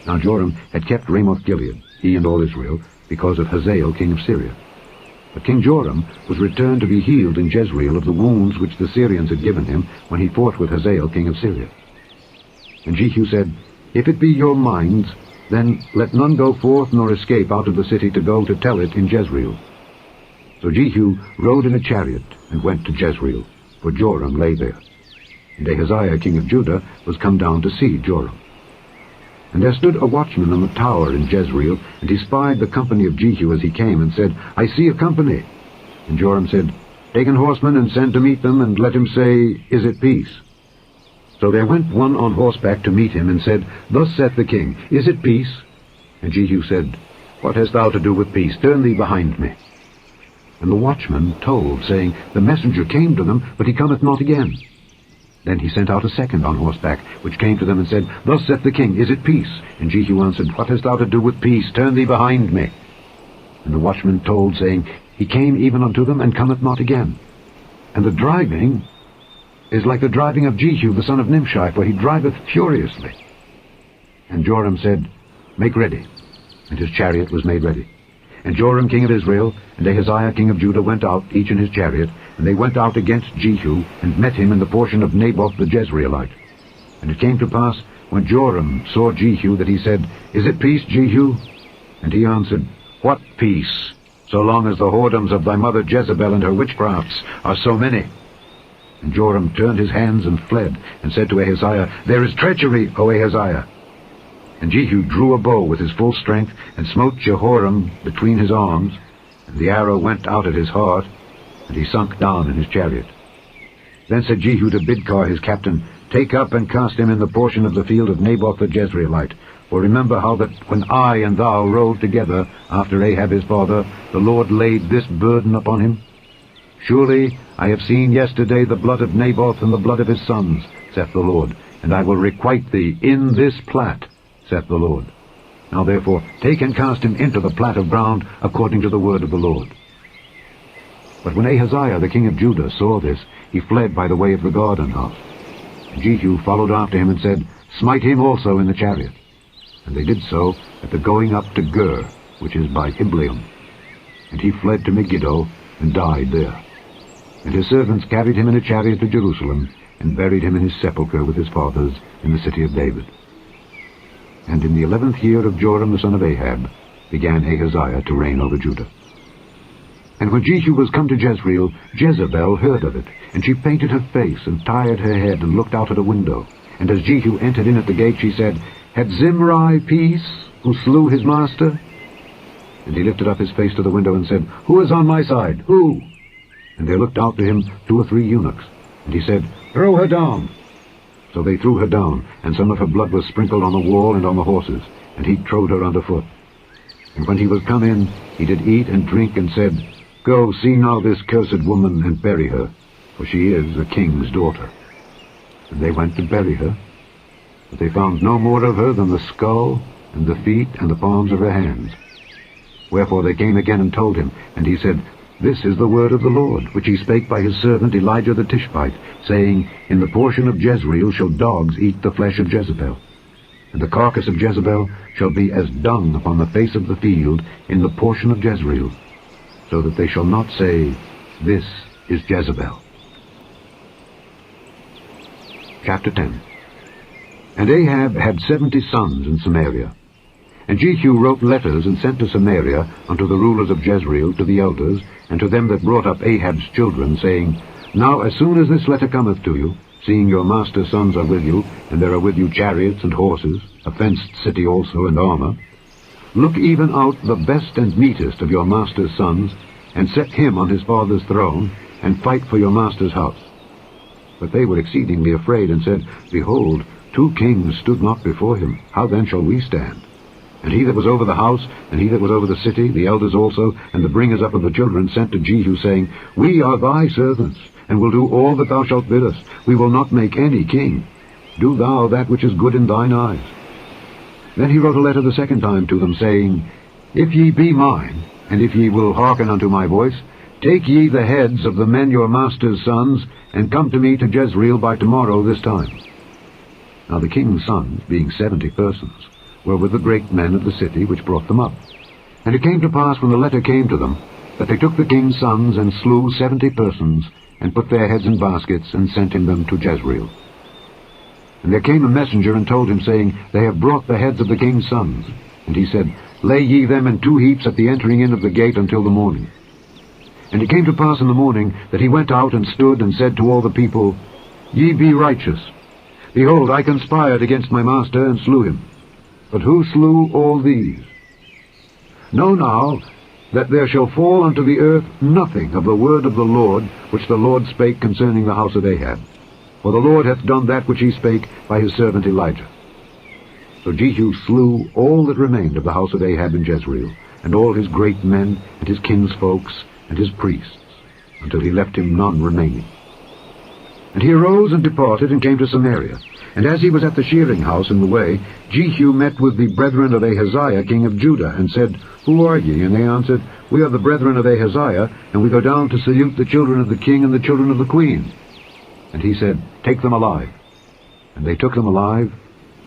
Now Joram had kept Ramoth-Gilead, he and all Israel, because of Hazael king of Syria. But King Joram was returned to be healed in Jezreel of the wounds which the Syrians had given him when he fought with Hazael king of Syria. And Jehu said, If it be your minds, then let none go forth nor escape out of the city to go to tell it in Jezreel. So Jehu rode in a chariot and went to Jezreel, for Joram lay there. And Ahaziah king of Judah was come down to see Joram. And there stood a watchman on the tower in Jezreel, and he spied the company of Jehu as he came, and said, I see a company. And Joram said, Take an horseman, and send to meet them, and let him say, Is it peace? So there went one on horseback to meet him, and said, Thus saith the king, Is it peace? And Jehu said, What hast thou to do with peace? Turn thee behind me. And the watchman told, saying, The messenger came to them, but he cometh not again. Then he sent out a second on horseback, which came to them and said, Thus saith the king, Is it peace? And Jehu answered, What hast thou to do with peace? Turn thee behind me. And the watchman told, saying, He came even unto them, and cometh not again. And the driving is like the driving of Jehu the son of Nimshi, for he driveth furiously. And Joram said, Make ready. And his chariot was made ready. And Joram king of Israel and Ahaziah king of Judah went out, each in his chariot, and they went out against Jehu, and met him in the portion of Naboth the Jezreelite. And it came to pass, when Joram saw Jehu, that he said, Is it peace, Jehu? And he answered, What peace, so long as the whoredoms of thy mother Jezebel and her witchcrafts are so many? And Joram turned his hands and fled, and said to Ahaziah, There is treachery, O Ahaziah. And Jehu drew a bow with his full strength, and smote Jehoram between his arms, and the arrow went out at his heart, and he sunk down in his chariot. Then said Jehu to Bidkar his captain, Take up and cast him in the portion of the field of Naboth the Jezreelite. For remember how that when I and thou rode together after Ahab his father, the Lord laid this burden upon him. Surely I have seen yesterday the blood of Naboth and the blood of his sons, saith the Lord, and I will requite thee in this plat, saith the Lord. Now therefore take and cast him into the plat of ground according to the word of the Lord. But when Ahaziah the king of Judah saw this, he fled by the way of the garden house. And Jehu followed after him and said, Smite him also in the chariot. And they did so at the going up to Gur, which is by Ibleam. And he fled to Megiddo, and died there. And his servants carried him in a chariot to Jerusalem, and buried him in his sepulchre with his fathers in the city of David. And in the 11th year of Joram the son of Ahab began Ahaziah to reign over Judah. And when Jehu was come to Jezreel, Jezebel heard of it, and she painted her face, and tired her head, and looked out at a window. And as Jehu entered in at the gate, she said, Had Zimri peace, who slew his master? And he lifted up his face to the window, and said, Who is on my side? Who? And there looked out to him 2 or 3 eunuchs. And he said, Throw her down. So they threw her down, and some of her blood was sprinkled on the wall and on the horses, and he trode her under foot. And when he was come in, he did eat and drink, and said, Go, see now this cursed woman, and bury her, for she is a king's daughter. And they went to bury her, but they found no more of her than the skull, and the feet, and the palms of her hands. Wherefore they came again and told him, and he said, This is the word of the Lord, which he spake by his servant Elijah the Tishbite, saying, In the portion of Jezreel shall dogs eat the flesh of Jezebel, and the carcass of Jezebel shall be as dung upon the face of the field in the portion of Jezreel, so that they shall not say, This is Jezebel. Chapter 10. And Ahab had 70 sons in Samaria. And Jehu wrote letters and sent to Samaria unto the rulers of Jezreel, to the elders, and to them that brought up Ahab's children, saying, Now as soon as this letter cometh to you, seeing your master's sons are with you, and there are with you chariots and horses, a fenced city also, and armor, look even out the best and meetest of your master's sons, and set him on his father's throne, and fight for your master's house. But they were exceedingly afraid, and said, Behold, 2 kings stood not before him. How then shall we stand? And he that was over the house, and he that was over the city, the elders also, and the bringers up of the children, sent to Jehu, saying, We are thy servants, and will do all that thou shalt bid us. We will not make any king. Do thou that which is good in thine eyes. Then he wrote a letter the second time to them, saying, If ye be mine, and if ye will hearken unto my voice, take ye the heads of the men your master's sons, and come to me to Jezreel by tomorrow this time. Now the king's sons, being 70 persons, were with the great men of the city which brought them up. And it came to pass, when the letter came to them, that they took the king's sons, and slew 70 persons, and put their heads in baskets, and sent him them to Jezreel. And there came a messenger, and told him, saying, They have brought the heads of the king's sons. And he said, Lay ye them in 2 heaps at the entering in of the gate until the morning. And it came to pass in the morning, that he went out and stood, and said to all the people, Ye be righteous. Behold, I conspired against my master, and slew him. But who slew all these? Know now that there shall fall unto the earth nothing of the word of the Lord, which the Lord spake concerning the house of Ahab. For the Lord hath done that which he spake by his servant Elijah. So Jehu slew all that remained of the house of Ahab in Jezreel, and all his great men, and his kinsfolks, and his priests, until he left him none remaining. And he arose and departed, and came to Samaria. And as he was at the shearing house in the way, Jehu met with the brethren of Ahaziah king of Judah, and said, Who are ye? And they answered, We are the brethren of Ahaziah, and we go down to salute the children of the king and the children of the queen. And he said, Take them alive. And they took them alive,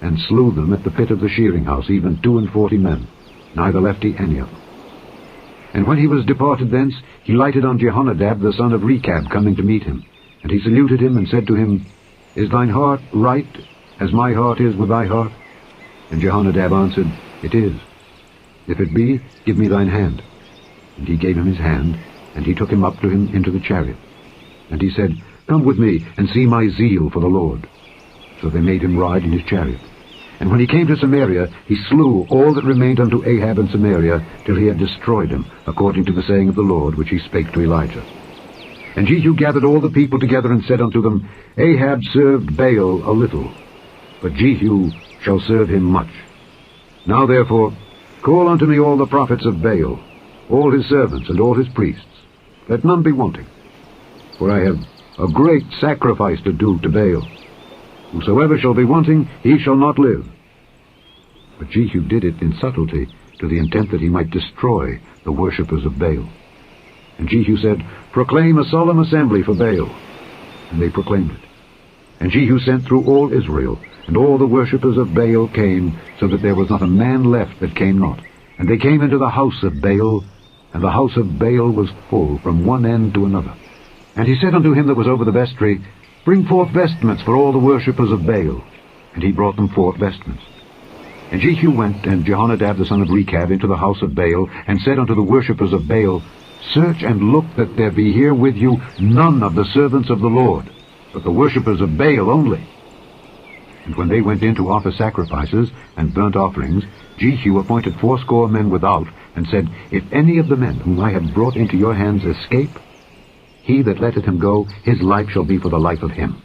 and slew them at the pit of the shearing house, even 42 men, neither left he any of them. And when he was departed thence, he lighted on Jehonadab the son of Rechab, coming to meet him. And he saluted him, and said to him, Is thine heart right, as my heart is with thy heart? And Jehonadab answered, It is. If it be, give me thine hand. And he gave him his hand, and he took him up to him into the chariot. And he said, Come with me, and see my zeal for the Lord. So they made him ride in his chariot. And when he came to Samaria, he slew all that remained unto Ahab in Samaria, till he had destroyed him, according to the saying of the Lord, which he spake to Elijah. And Jehu gathered all the people together, and said unto them, Ahab served Baal a little, but Jehu shall serve him much. Now therefore, call unto me all the prophets of Baal, all his servants, and all his priests. Let none be wanting. For I have a great sacrifice to do to Baal. Whosoever shall be wanting, he shall not live. But Jehu did it in subtlety, to the intent that he might destroy the worshippers of Baal. And Jehu said, Proclaim a solemn assembly for Baal. And they proclaimed it. And Jehu sent through all Israel, and all the worshippers of Baal came, so that there was not a man left that came not. And they came into the house of Baal, and the house of Baal was full from one end to another. And he said unto him that was over the vestry, Bring forth vestments for all the worshippers of Baal. And he brought them forth vestments. And Jehu went, and Jehonadab the son of Rechab, into the house of Baal, and said unto the worshippers of Baal, Search and look that there be here with you none of the servants of the Lord, but the worshippers of Baal only. And when they went in to offer sacrifices and burnt offerings, Jehu appointed 80 men without, and said, If any of the men whom I have brought into your hands escape, he that letteth him go, his life shall be for the life of him.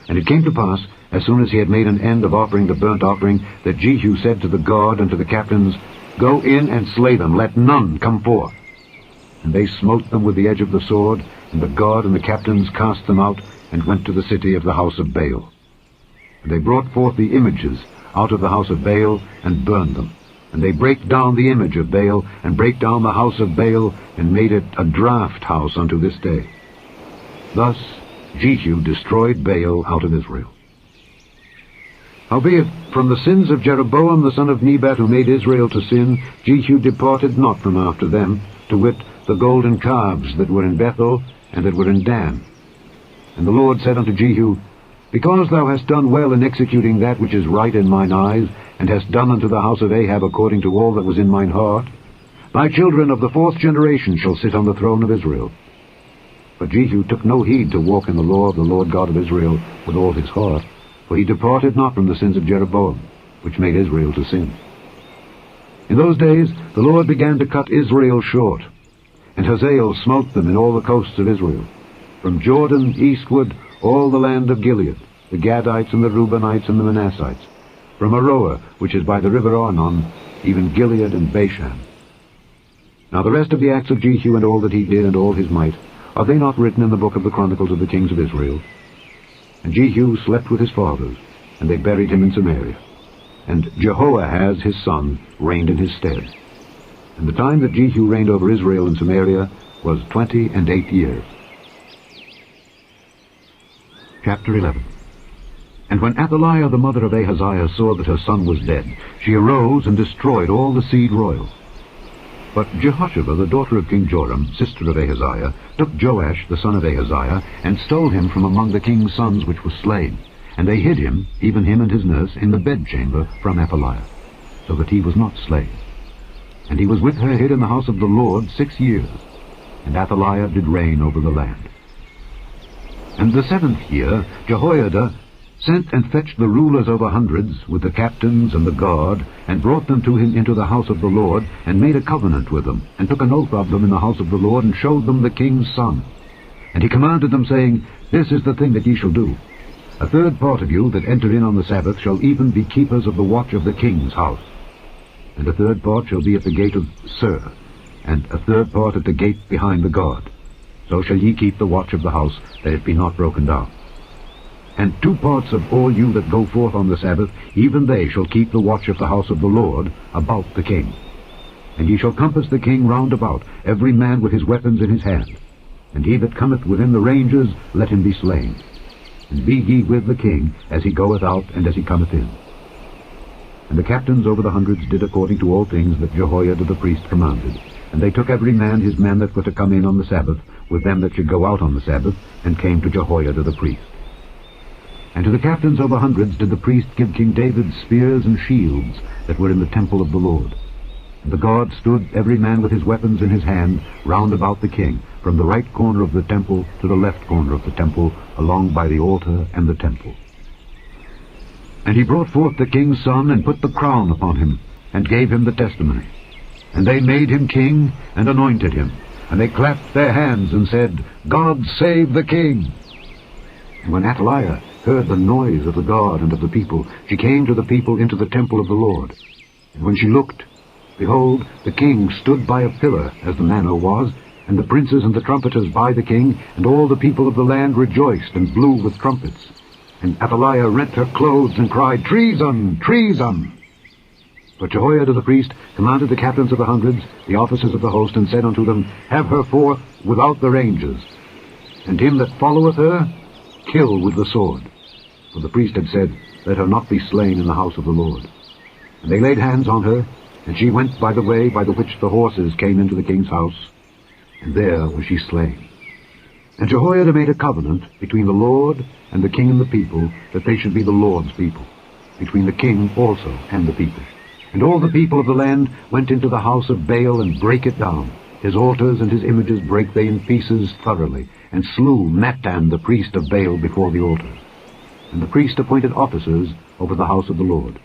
And it came to pass, as soon as he had made an end of offering the burnt offering, that Jehu said to the guard and to the captains, Go in and slay them, let none come forth. And they smote them with the edge of the sword, and the guard and the captains cast them out, and went to the city of the house of Baal. And they brought forth the images out of the house of Baal, and burned them. And they brake down the image of Baal, and brake down the house of Baal, and made it a draught house unto this day. Thus Jehu destroyed Baal out of Israel. Howbeit, from the sins of Jeroboam the son of Nebat, who made Israel to sin, Jehu departed not from after them, to wit, the golden calves that were in Bethel, and that were in Dan. And the Lord said unto Jehu, Because thou hast done well in executing that which is right in mine eyes, and hast done unto the house of Ahab according to all that was in mine heart, thy children of the 4th generation shall sit on the throne of Israel. But Jehu took no heed to walk in the law of the Lord God of Israel with all his heart, for he departed not from the sins of Jeroboam, which made Israel to sin. In those days the Lord began to cut Israel short, and Hazael smote them in all the coasts of Israel, from Jordan eastward all the land of Gilead, the Gadites and the Reubenites and the Manassites, from Aroer, which is by the river Arnon, even Gilead and Bashan. Now the rest of the acts of Jehu and all that he did and all his might, are they not written in the book of the Chronicles of the kings of Israel? And Jehu slept with his fathers, and they buried him in Samaria. And Jehoahaz his son reigned in his stead. And the time that Jehu reigned over Israel in Samaria was 28 years. Chapter 11. And when Athaliah the mother of Ahaziah saw that her son was dead, she arose and destroyed all the seed royal. But Jehosheba, the daughter of King Joram, sister of Ahaziah, took Joash the son of Ahaziah, and stole him from among the king's sons which was slain. And they hid him, even him and his nurse, in the bedchamber from Athaliah, so that he was not slain. And he was with her hid in the house of the Lord 6 years. And Athaliah did reign over the land. And the 7th year Jehoiada sent and fetched the rulers over hundreds, with the captains and the guard, and brought them to him into the house of the Lord, and made a covenant with them, and took an oath of them in the house of the Lord, and showed them the king's son. And he commanded them, saying, This is the thing that ye shall do. A third part of you that enter in on the Sabbath shall even be keepers of the watch of the king's house. And a third part shall be at the gate of Sur, and a third part at the gate behind the guard. So shall ye keep the watch of the house, that it be not broken down. And 2 parts of all you that go forth on the Sabbath, even they shall keep the watch of the house of the Lord about the king. And ye shall compass the king round about, every man with his weapons in his hand. And he that cometh within the ranges, let him be slain. And be ye with the king, as he goeth out and as he cometh in. And the captains over the hundreds did according to all things that Jehoiada the priest commanded. And they took every man his men that were to come in on the Sabbath, with them that should go out on the Sabbath, and came to Jehoiada the priest. And to the captains over hundreds did the priest give King David spears and shields that were in the temple of the Lord. And the guard stood every man with his weapons in his hand round about the king, from the right corner of the temple to the left corner of the temple, along by the altar and the temple. And he brought forth the king's son, and put the crown upon him, and gave him the testimony. And they made him king, and anointed him. And they clapped their hands, and said, God save the king! And when Athaliah heard the noise of the guard and of the people, she came to the people into the temple of the Lord. And when she looked, behold, the king stood by a pillar, as the manner was, and the princes and the trumpeters by the king, and all the people of the land rejoiced and blew with trumpets. And Athaliah rent her clothes and cried, Treason! Treason! But Jehoiada the priest commanded the captains of the hundreds, the officers of the host, and said unto them, Have her forth without the ranges, and him that followeth her kill with the sword. For the priest had said, Let her not be slain in the house of the Lord. And they laid hands on her, and she went by the way by the which the horses came into the king's house, and there was she slain. And Jehoiada made a covenant between the Lord and the king and the people, that they should be the Lord's people, between the king also and the people. And all the people of the land went into the house of Baal, and brake it down. His altars and his images brake they in pieces thoroughly, and slew Mattan the priest of Baal before the altar. And the priest appointed officers over the house of the Lord.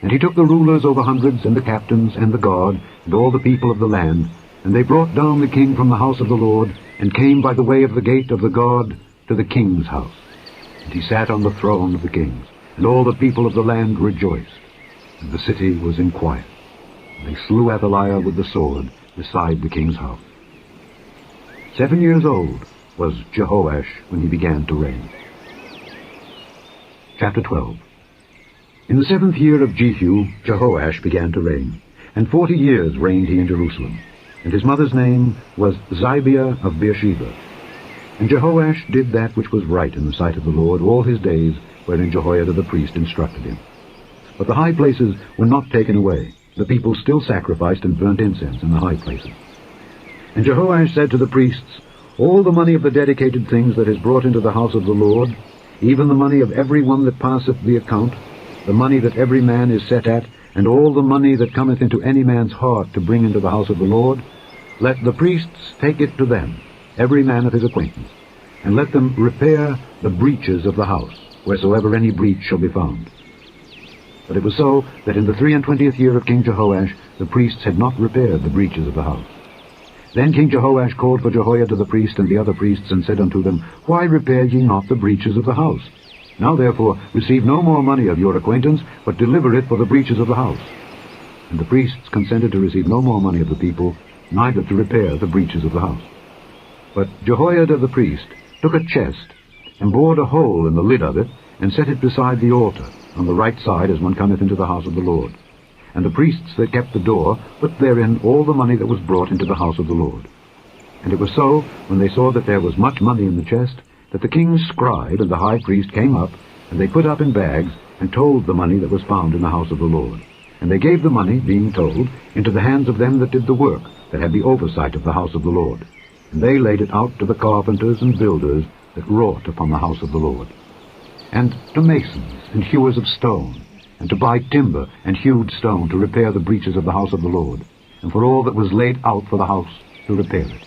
And he took the rulers over hundreds, and the captains, and the guard, and all the people of the land, and they brought down the king from the house of the Lord, and came by the way of the gate of the guard to the king's house. And he sat on the throne of the kings, and all the people of the land rejoiced, and the city was in quiet. And they slew Athaliah with the sword beside the king's house. 7 years old was Jehoash when he began to reign. Chapter 12. In the 7th year of Jehu, Jehoash began to reign, and 40 years reigned he in Jerusalem. And his mother's name was Zibiah of Beersheba. And Jehoash did that which was right in the sight of the Lord all his days, wherein Jehoiada the priest instructed him. But the high places were not taken away. The people still sacrificed and burnt incense in the high places. And Jehoash said to the priests, All the money of the dedicated things that is brought into the house of the Lord, even the money of every one that passeth the account, the money that every man is set at, and all the money that cometh into any man's heart to bring into the house of the Lord, let the priests take it to them, every man of his acquaintance, and let them repair the breaches of the house, wheresoever any breach shall be found. But it was so that in the 23rd year of King Jehoash the priests had not repaired the breaches of the house. Then King Jehoash called for Jehoiada the priest and the other priests, and said unto them, Why repair ye not the breaches of the house? Now therefore receive no more money of your acquaintance, but deliver it for the breaches of the house. And the priests consented to receive no more money of the people, neither to repair the breaches of the house. But Jehoiada the priest took a chest, and bored a hole in the lid of it, and set it beside the altar, on the right side as one cometh into the house of the Lord. And the priests that kept the door put therein all the money that was brought into the house of the Lord. And it was so, when they saw that there was much money in the chest, that the king's scribe and the high priest came up, and they put up in bags, and told the money that was found in the house of the Lord. And they gave the money, being told, into the hands of them that did the work, that had the oversight of the house of the Lord. And they laid it out to the carpenters and builders that wrought upon the house of the Lord, and to masons and hewers of stone, and to buy timber and hewed stone to repair the breaches of the house of the Lord, and for all that was laid out for the house to repair it.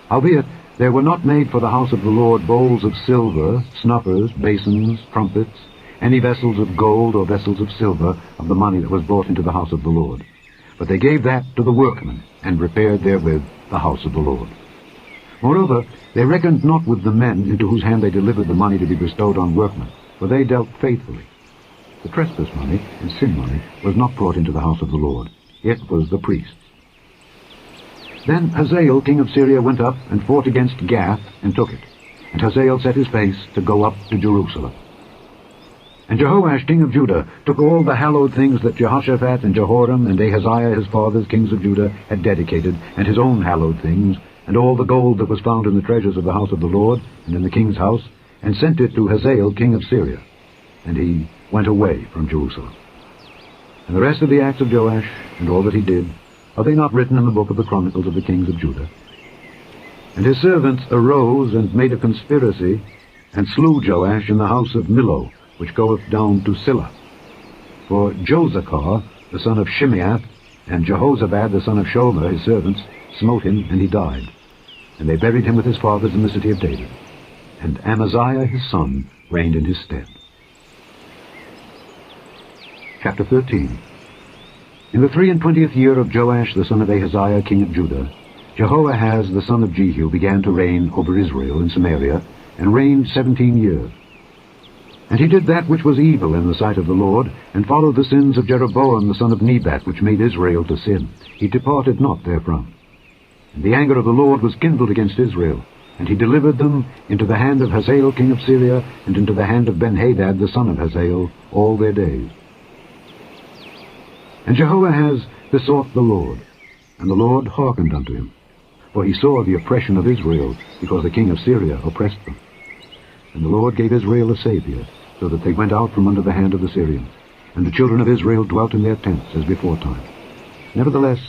Howbeit there were not made for the house of the Lord bowls of silver, snuffers, basins, trumpets, any vessels of gold or vessels of silver of the money that was brought into the house of the Lord. But they gave that to the workmen, and repaired therewith the house of the Lord. Moreover, they reckoned not with the men into whose hand they delivered the money to be bestowed on workmen, for they dealt faithfully. The trespass money and sin money was not brought into the house of the Lord. It was the priests. Then Hazael king of Syria went up and fought against Gath, and took it. And Hazael set his face to go up to Jerusalem. And Jehoash king of Judah took all the hallowed things that Jehoshaphat and Jehoram and Ahaziah his fathers, kings of Judah, had dedicated, and his own hallowed things, and all the gold that was found in the treasures of the house of the Lord, and in the king's house, and sent it to Hazael king of Syria. And he went away from Jerusalem. And the rest of the acts of Joash, and all that he did, are they not written in the book of the Chronicles of the kings of Judah? And his servants arose and made a conspiracy, and slew Joash in the house of Millo, which goeth down to Silla. For Josachar, the son of Shimeath, and Jehozabad, the son of Shomer, his servants, smote him, and he died. And they buried him with his fathers in the city of David. And Amaziah his son reigned in his stead. Chapter 13. In the 23rd year of Joash the son of Ahaziah king of Judah, Jehoahaz the son of Jehu began to reign over Israel in Samaria, and reigned 17 years. And he did that which was evil in the sight of the Lord, and followed the sins of Jeroboam the son of Nebat, which made Israel to sin. He departed not therefrom. And the anger of the Lord was kindled against Israel, and he delivered them into the hand of Hazael king of Syria, and into the hand of Benhadad the son of Hazael, all their days. And Jehoahaz besought the Lord, and the Lord hearkened unto him. For he saw the oppression of Israel, because the king of Syria oppressed them. And the Lord gave Israel a Saviour, so that they went out from under the hand of the Syrians. And the children of Israel dwelt in their tents as beforetime. Nevertheless,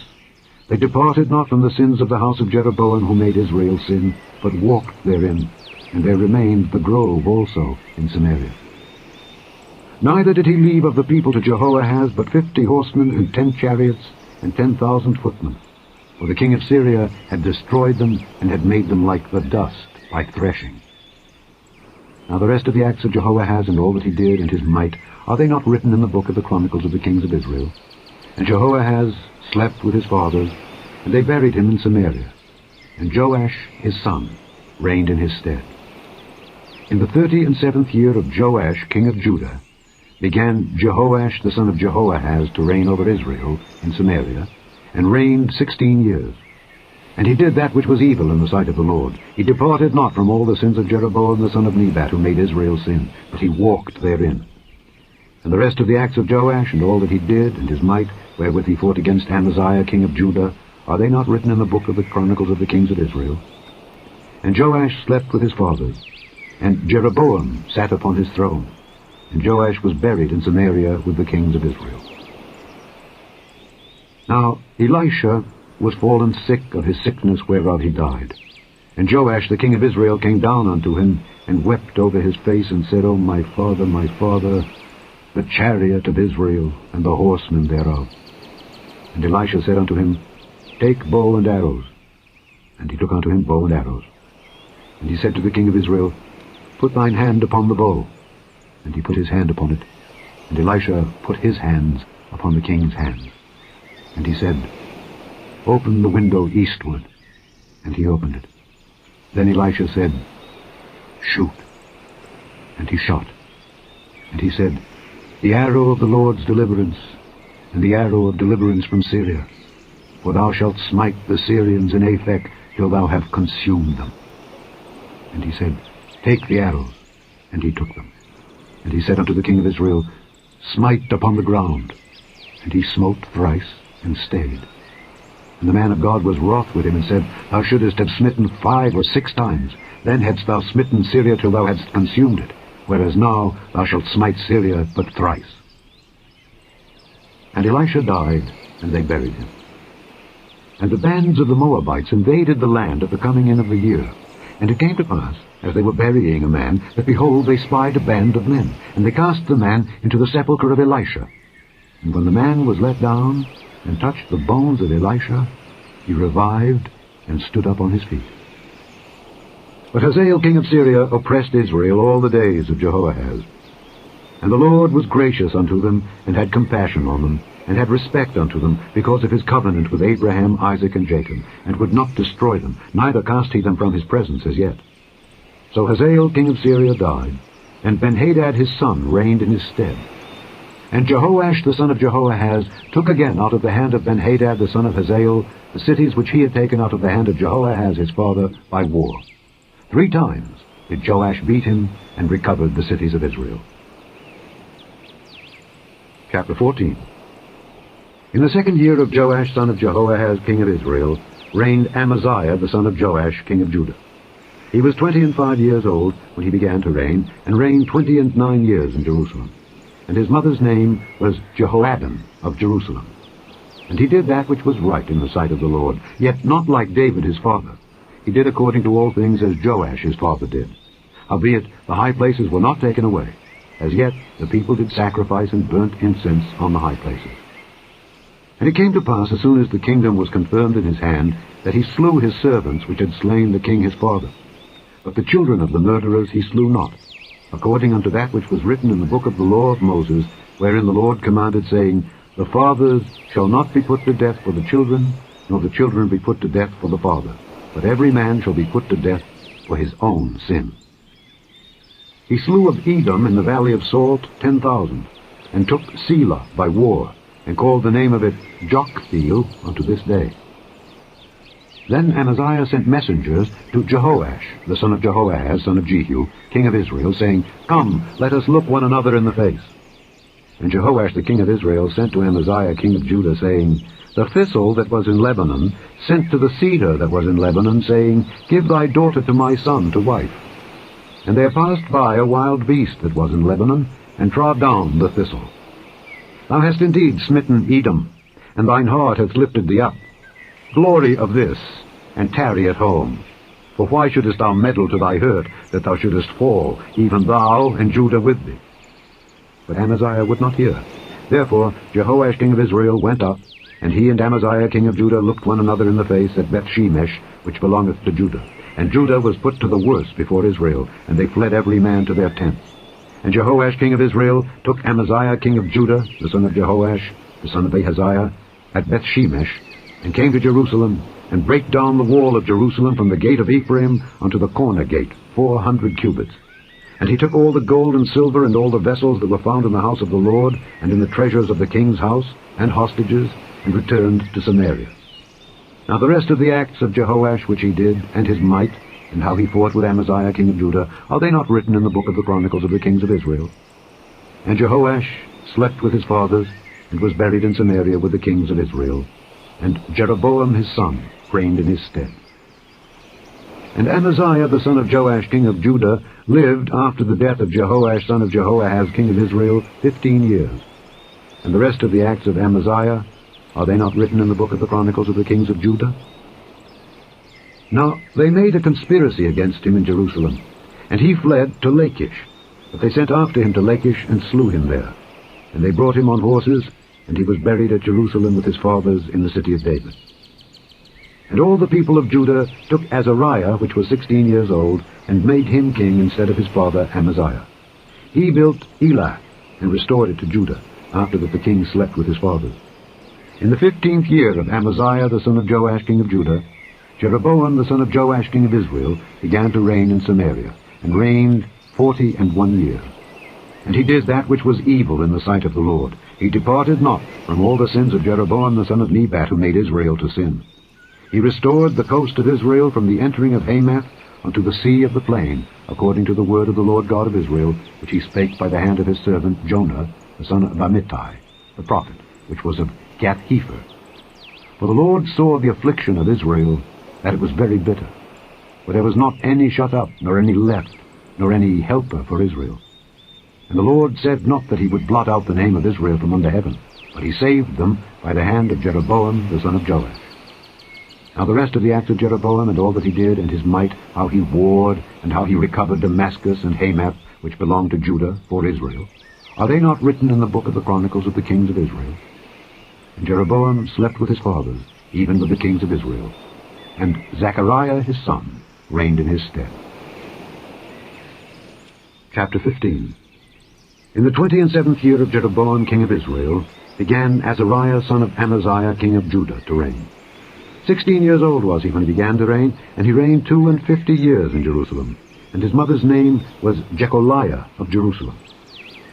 they departed not from the sins of the house of Jeroboam, who made Israel sin, but walked therein. And there remained the grove also in Samaria. Neither did he leave of the people to Jehoahaz but 50 horsemen, and 10 chariots, and 10,000 footmen. For the king of Syria had destroyed them, and had made them like the dust by threshing. Now the rest of the acts of Jehoahaz, and all that he did, and his might, are they not written in the book of the Chronicles of the kings of Israel? And Jehoahaz slept with his fathers, and they buried him in Samaria. And Joash his son reigned in his stead. In the 37th year of Joash king of Judah began Jehoash the son of Jehoahaz to reign over Israel in Samaria, and reigned 16 years. And he did that which was evil in the sight of the Lord. He departed not from all the sins of Jeroboam the son of Nebat, who made Israel sin, but he walked therein. And the rest of the acts of Joash, and all that he did, and his might, wherewith he fought against Amaziah king of Judah, are they not written in the book of the Chronicles of the kings of Israel? And Joash slept with his fathers, and Jeroboam sat upon his throne. And Joash was buried in Samaria with the kings of Israel. Now Elisha was fallen sick of his sickness whereof he died. And Joash the king of Israel came down unto him, and wept over his face, and said, O my father, the chariot of Israel, and the horsemen thereof. And Elisha said unto him, Take bow and arrows. And he took unto him bow and arrows. And he said to the king of Israel, Put thine hand upon the bow. And he put his hand upon it. And Elisha put his hands upon the king's hands. And he said, Open the window eastward. And he opened it. Then Elisha said, Shoot. And and he shot. And he said, The arrow of the Lord's deliverance, and the arrow of deliverance from Syria. For thou shalt smite the Syrians in Aphek till thou have consumed them. And he said, Take the arrows. And he took them. And he said unto the king of Israel, Smite upon the ground. And he smote thrice, and stayed. And the man of God was wroth with him, and said, Thou shouldest have smitten 5 or 6 times. Then hadst thou smitten Syria till thou hadst consumed it, whereas now thou shalt smite Syria but thrice. And Elisha died, and they buried him. And the bands of the Moabites invaded the land at the coming in of the year. And it came to pass, as they were burying a man, that behold, they spied a band of men, and they cast the man into the sepulchre of Elisha. And when the man was let down, and touched the bones of Elisha, he revived, and stood up on his feet. But Hazael king of Syria oppressed Israel all the days of Jehoahaz. And the Lord was gracious unto them, and had compassion on them, and had respect unto them, because of his covenant with Abraham, Isaac, and Jacob, and would not destroy them, neither cast he them from his presence as yet. So Hazael king of Syria died, and Benhadad his son reigned in his stead. And Jehoash the son of Jehoahaz took again out of the hand of Benhadad the son of Hazael the cities which he had taken out of the hand of Jehoahaz his father by war. 3 times did Joash beat him, and recovered the cities of Israel. Chapter 14. In the 2nd year of Joash son of Jehoahaz king of Israel reigned Amaziah the son of Joash king of Judah. He was 25 years old when he began to reign, and reigned 29 years in Jerusalem. And his mother's name was Jehoaddin of Jerusalem. And he did that which was right in the sight of the Lord, yet not like David his father. He did according to all things as Joash his father did. Howbeit the high places were not taken away. As yet the people did sacrifice and burnt incense on the high places. And it came to pass, as soon as the kingdom was confirmed in his hand, that he slew his servants which had slain the king his father. But the children of the murderers he slew not, according unto that which was written in the book of the law of Moses, wherein the Lord commanded, saying, The fathers shall not be put to death for the children, nor the children be put to death for the father, but every man shall be put to death for his own sin. He slew of Edom in the valley of Salt 10,000, and took Selah by war, and called the name of it Joktheel unto this day. Then Amaziah sent messengers to Jehoash, the son of Jehoahaz, son of Jehu, king of Israel, saying, Come, let us look one another in the face. And Jehoash the king of Israel sent to Amaziah king of Judah, saying, The thistle that was in Lebanon sent to the cedar that was in Lebanon, saying, Give thy daughter to my son to wife. And there passed by a wild beast that was in Lebanon, and trod down the thistle. Thou hast indeed smitten Edom, and thine heart hath lifted thee up. Glory of this, and tarry at home. For why shouldest thou meddle to thy hurt, that thou shouldest fall, even thou and Judah with thee? But Amaziah would not hear. Therefore Jehoash king of Israel went up, and he and Amaziah king of Judah looked one another in the face at Bethshemesh, which belongeth to Judah. And Judah was put to the worse before Israel, and they fled every man to their tents. And Jehoash king of Israel took Amaziah king of Judah, the son of Jehoash, the son of Ahaziah, at Bethshemesh, and came to Jerusalem, and brake down the wall of Jerusalem from the gate of Ephraim unto the corner gate, 400 cubits. And he took all the gold and silver, and all the vessels that were found in the house of the Lord, and in the treasures of the king's house, and hostages, and returned to Samaria. Now the rest of the acts of Jehoash which he did, and his might, and how he fought with Amaziah king of Judah, are they not written in the book of the Chronicles of the kings of Israel? And Jehoash slept with his fathers, and was buried in Samaria with the kings of Israel. And Jeroboam his son reigned in his stead. And Amaziah the son of Joash king of Judah lived after the death of Jehoash son of Jehoahaz king of Israel 15 years. And the rest of the acts of Amaziah, are they not written in the book of the Chronicles of the kings of Judah? Now they made a conspiracy against him in Jerusalem, and he fled to Lachish. But they sent after him to Lachish, and slew him there. And they brought him on horses, and he was buried at Jerusalem with his fathers in the city of David. And all the people of Judah took Azariah, which was 16 years old, and made him king instead of his father Amaziah. He built Elath, and restored it to Judah, after that the king slept with his fathers. In the 15th year of Amaziah the son of Joash king of Judah, Jeroboam the son of Joash king of Israel began to reign in Samaria, and reigned 41 years. And he did that which was evil in the sight of the Lord. He departed not from all the sins of Jeroboam the son of Nebat, who made Israel to sin. He restored the coast of Israel from the entering of Hamath unto the sea of the plain, according to the word of the Lord God of Israel, which he spake by the hand of his servant Jonah, the son of Amittai, the prophet, which was of Gath-hepher. For the Lord saw the affliction of Israel, that it was very bitter. For there was not any shut up, nor any left, nor any helper for Israel. And the Lord said not that he would blot out the name of Israel from under heaven, but he saved them by the hand of Jeroboam the son of Joash. Now the rest of the acts of Jeroboam, and all that he did, and his might, how he warred, and how he recovered Damascus and Hamath, which belonged to Judah, for Israel, are they not written in the book of the Chronicles of the kings of Israel? And Jeroboam slept with his fathers, even with the kings of Israel. And Zechariah his son reigned in his stead. Chapter 15. In the 27th year of Jeroboam king of Israel began Azariah son of Amaziah king of Judah to reign. 16 years old was he when he began to reign, and he reigned 52 years in Jerusalem. And his mother's name was Jecholiah of Jerusalem.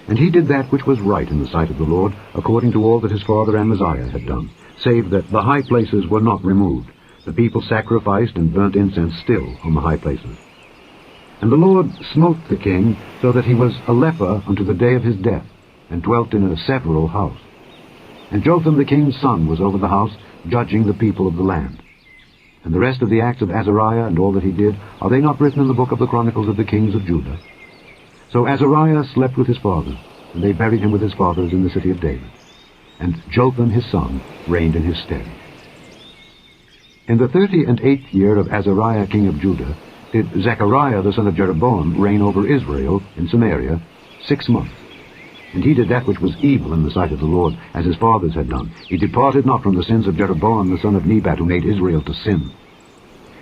And he did that which was right in the sight of the Lord, according to all that his father Amaziah had done, save that the high places were not removed. The people sacrificed and burnt incense still on the high places. And the Lord smote the king, so that he was a leper unto the day of his death, and dwelt in a several house. And Jotham the king's son was over the house, judging the people of the land. And the rest of the acts of Azariah, and all that he did, are they not written in the book of the Chronicles of the kings of Judah? So Azariah slept with his fathers, and they buried him with his fathers in the city of David. And Jotham his son reigned in his stead. In the 38th year of Azariah king of Judah did Zechariah the son of Jeroboam reign over Israel in Samaria 6 months. And he did that which was evil in the sight of the Lord, as his fathers had done. He departed not from the sins of Jeroboam the son of Nebat, who made Israel to sin.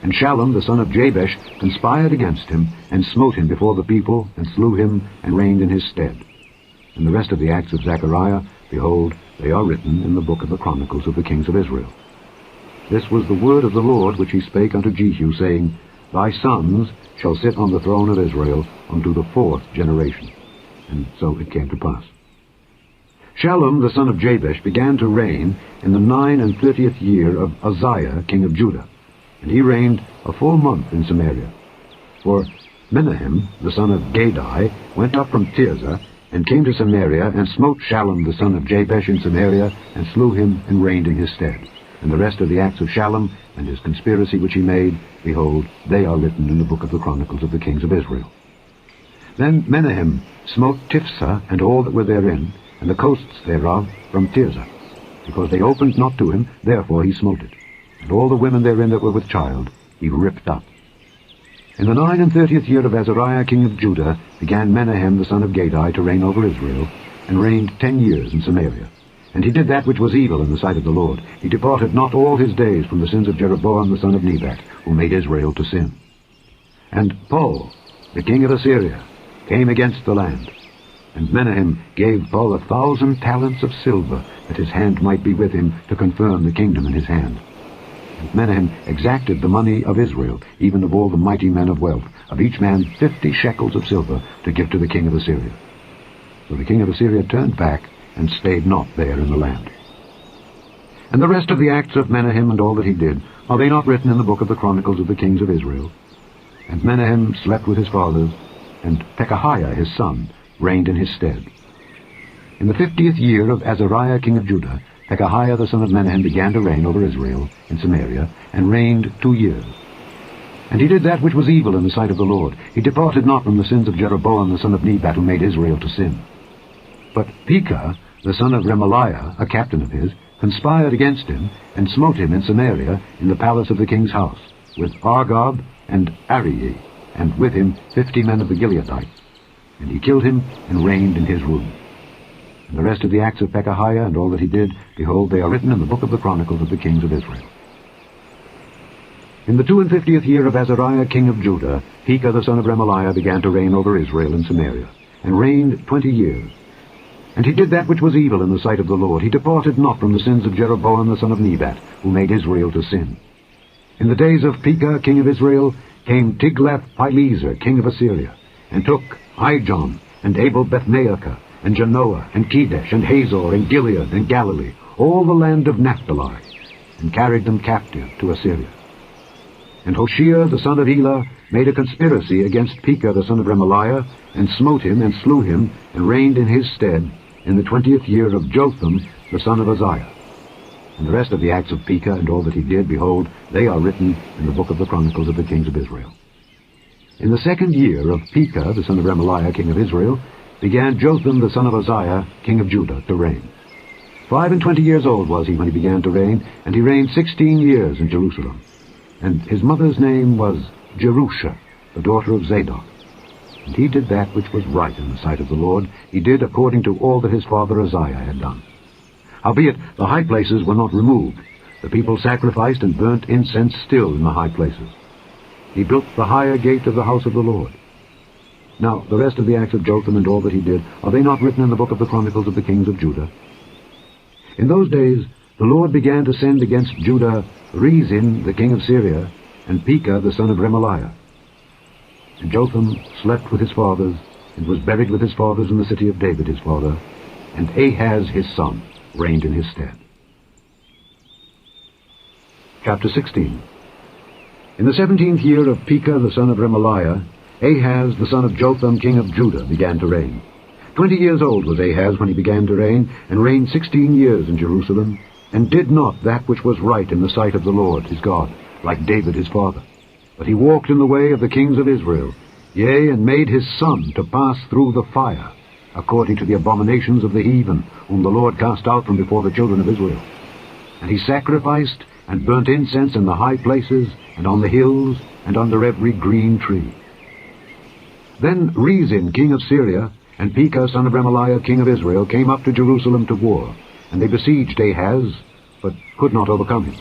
And Shallum the son of Jabesh conspired against him, and smote him before the people, and slew him, and reigned in his stead. And the rest of the acts of Zechariah, behold, they are written in the book of the Chronicles of the kings of Israel. This was the word of the Lord which he spake unto Jehu, saying, Thy sons shall sit on the throne of Israel unto the 4th generation. And so it came to pass. Shallum the son of Jabesh began to reign in the 39th year of Uzziah king of Judah, and he reigned a full month in Samaria. For Menahem the son of Gadai went up from Tirzah, and came to Samaria, and smote Shallum the son of Jabesh in Samaria, and slew him, and reigned in his stead. And the rest of the acts of Shallum, and his conspiracy which he made, behold, they are written in the book of the Chronicles of the kings of Israel. Then Menahem smote Tiphsah and all that were therein, and the coasts thereof from Tirzah. Because they opened not to him, therefore he smote it. And all the women therein that were with child he ripped up. In the 39th year of Azariah king of Judah began Menahem the son of Gadai to reign over Israel, and reigned 10 years in Samaria. And he did that which was evil in the sight of the Lord. He departed not all his days from the sins of Jeroboam the son of Nebat, who made Israel to sin. And Pul, the king of Assyria, came against the land. And Menahem gave Pul 1,000 talents of silver, that his hand might be with him to confirm the kingdom in his hand. And Menahem exacted the money of Israel, even of all the mighty men of wealth, of each man 50 shekels of silver, to give to the king of Assyria. So the king of Assyria turned back, and stayed not there in the land. And the rest of the acts of Menahem and all that he did, are they not written in the book of the Chronicles of the kings of Israel? And Menahem slept with his fathers, and Pekahiah his son reigned in his stead. In the 50th year of Azariah king of Judah, Pekahiah the son of Menahem began to reign over Israel in Samaria, and reigned 2 years. And he did that which was evil in the sight of the Lord. He departed not from the sins of Jeroboam the son of Nebat, who made Israel to sin. But Pekah, the son of Remaliah, a captain of his, conspired against him, and smote him in Samaria, in the palace of the king's house, with Argob and Arieh, and with him 50 men of the Gileadites. And he killed him, and reigned in his room. And the rest of the acts of Pekahiah, and all that he did, behold, they are written in the book of the Chronicles of the kings of Israel. In the 52nd year of Azariah king of Judah, Pekah the son of Remaliah began to reign over Israel in Samaria, and reigned 20 years. And he did that which was evil in the sight of the Lord. He departed not from the sins of Jeroboam the son of Nebat, who made Israel to sin. In the days of Pekah king of Israel came Tiglath-Pileser king of Assyria, and took Ijon, and Abel-Beth-maachah, and Janoah, and Kedesh, and Hazor, and Gilead, and Galilee, all the land of Naphtali, and carried them captive to Assyria. And Hoshea the son of Elah made a conspiracy against Pekah the son of Remaliah, and smote him, and slew him, and reigned in his stead, in the 20th year of Jotham the son of Uzziah. And the rest of the acts of Pekah, and all that he did, behold, they are written in the book of the Chronicles of the kings of Israel. In the 2nd year of Pekah the son of Remaliah king of Israel, began Jotham the son of Uzziah king of Judah to reign. 25 years old was he when he began to reign, and he reigned 16 years in Jerusalem. And his mother's name was Jerusha, the daughter of Zadok. And he did that which was right in the sight of the Lord. He did according to all that his father Uzziah had done. Howbeit the high places were not removed. The people sacrificed and burnt incense still in the high places. He built the higher gate of the house of the Lord. Now the rest of the acts of Jotham and all that he did, are they not written in the book of the Chronicles of the kings of Judah? In those days the Lord began to send against Judah Rezin the king of Syria, and Pekah the son of Remaliah. And Jotham slept with his fathers, and was buried with his fathers in the city of David his father, and Ahaz his son reigned in his stead. Chapter 16. In the 17th year of Pekah the son of Remaliah, Ahaz the son of Jotham king of Judah began to reign. 20 years old was Ahaz when he began to reign, and reigned 16 years in Jerusalem, and did not that which was right in the sight of the Lord his God, like David his father. But he walked in the way of the kings of Israel, yea, and made his son to pass through the fire, according to the abominations of the heathen, whom the Lord cast out from before the children of Israel. And he sacrificed and burnt incense in the high places, and on the hills, and under every green tree. Then Rezin king of Syria, and Pekah son of Remaliah king of Israel, came up to Jerusalem to war, and they besieged Ahaz, but could not overcome him.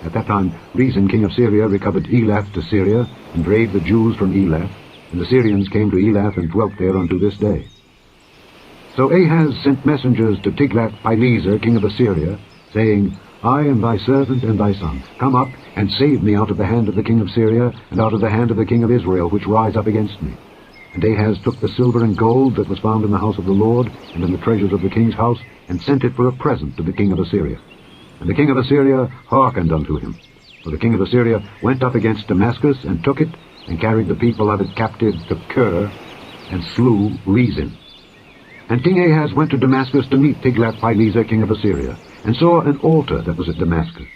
At that time Rezin king of Syria recovered Elath to Syria, and drave the Jews from Elath, and the Syrians came to Elath and dwelt there unto this day. So Ahaz sent messengers to Tiglath-Pileser king of Assyria, saying, I am thy servant and thy son. Come up, and save me out of the hand of the king of Syria, and out of the hand of the king of Israel, which rise up against me. And Ahaz took the silver and gold that was found in the house of the Lord, and in the treasures of the king's house, and sent it for a present to the king of Assyria. And the king of Assyria hearkened unto him. For the king of Assyria went up against Damascus, and took it, and carried the people of it captive to Kir, and slew Rezin. And King Ahaz went to Damascus to meet Tiglath-Pileser king of Assyria, and saw an altar that was at Damascus.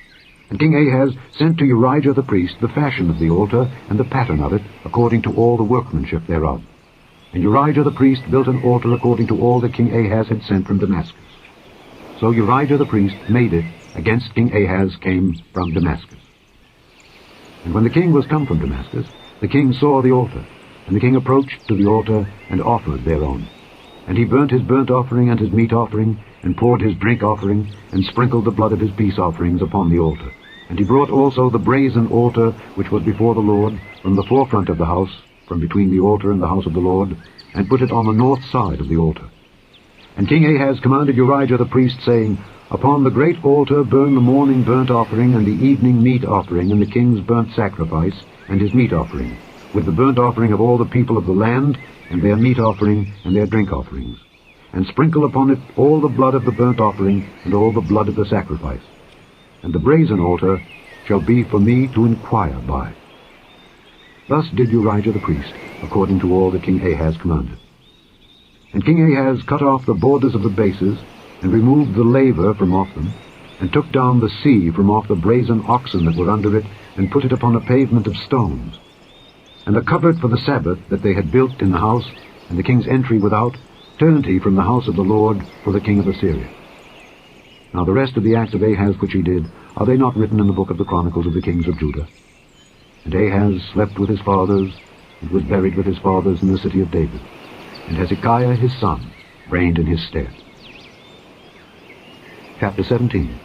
And King Ahaz sent to Urijah the priest the fashion of the altar, and the pattern of it, according to all the workmanship thereof. And Urijah the priest built an altar according to all that King Ahaz had sent from Damascus. So Urijah the priest made it against King Ahaz came from Damascus. And when the king was come from Damascus, the king saw the altar, and the king approached to the altar, and offered thereon. And he burnt his burnt offering and his meat offering, and poured his drink offering, and sprinkled the blood of his peace offerings upon the altar. And he brought also the brazen altar which was before the Lord, from the forefront of the house, from between the altar and the house of the Lord, and put it on the north side of the altar. And King Ahaz commanded Urijah the priest, saying, Upon the great altar burn the morning burnt offering, and the evening meat offering, and the king's burnt sacrifice, and his meat offering, with the burnt offering of all the people of the land, and their meat offering, and their drink offerings. And sprinkle upon it all the blood of the burnt offering, and all the blood of the sacrifice. And the brazen altar shall be for me to inquire by. Thus did Urijah the priest, according to all that King Ahaz commanded. And King Ahaz cut off the borders of the bases, and removed the laver from off them, and took down the sea from off the brazen oxen that were under it, and put it upon a pavement of stones. And the cupboard for the Sabbath that they had built in the house, and the king's entry without, turned he from the house of the Lord for the king of Assyria. Now the rest of the acts of Ahaz which he did, are they not written in the book of the Chronicles of the kings of Judah? And Ahaz slept with his fathers, and was buried with his fathers in the city of David. And Hezekiah his son reigned in his stead. Chapter 17.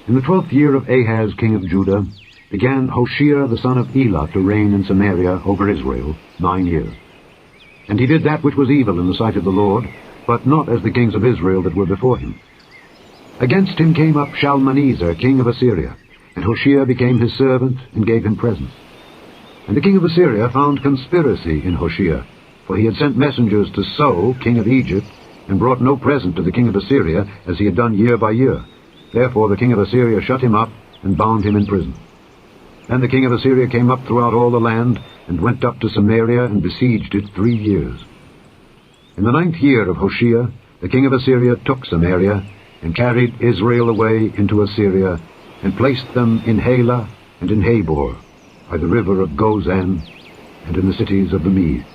In the 12th year of Ahaz king of Judah, began Hoshea the son of Elah to reign in Samaria over Israel 9 years. And he did that which was evil in the sight of the Lord, but not as the kings of Israel that were before him. Against him came up Shalmaneser king of Assyria, and Hoshea became his servant, and gave him presents. And the king of Assyria found conspiracy in Hoshea, For he had sent messengers to So, king of Egypt, and brought no present to the king of Assyria, as he had done year by year. Therefore the king of Assyria shut him up, and bound him in prison. Then the king of Assyria came up throughout all the land, and went up to Samaria, and besieged it 3 years. In the 9th year of Hoshea, the king of Assyria took Samaria, and carried Israel away into Assyria, and placed them in Halah and in Habor, by the river of Gozan, and in the cities of the Medes.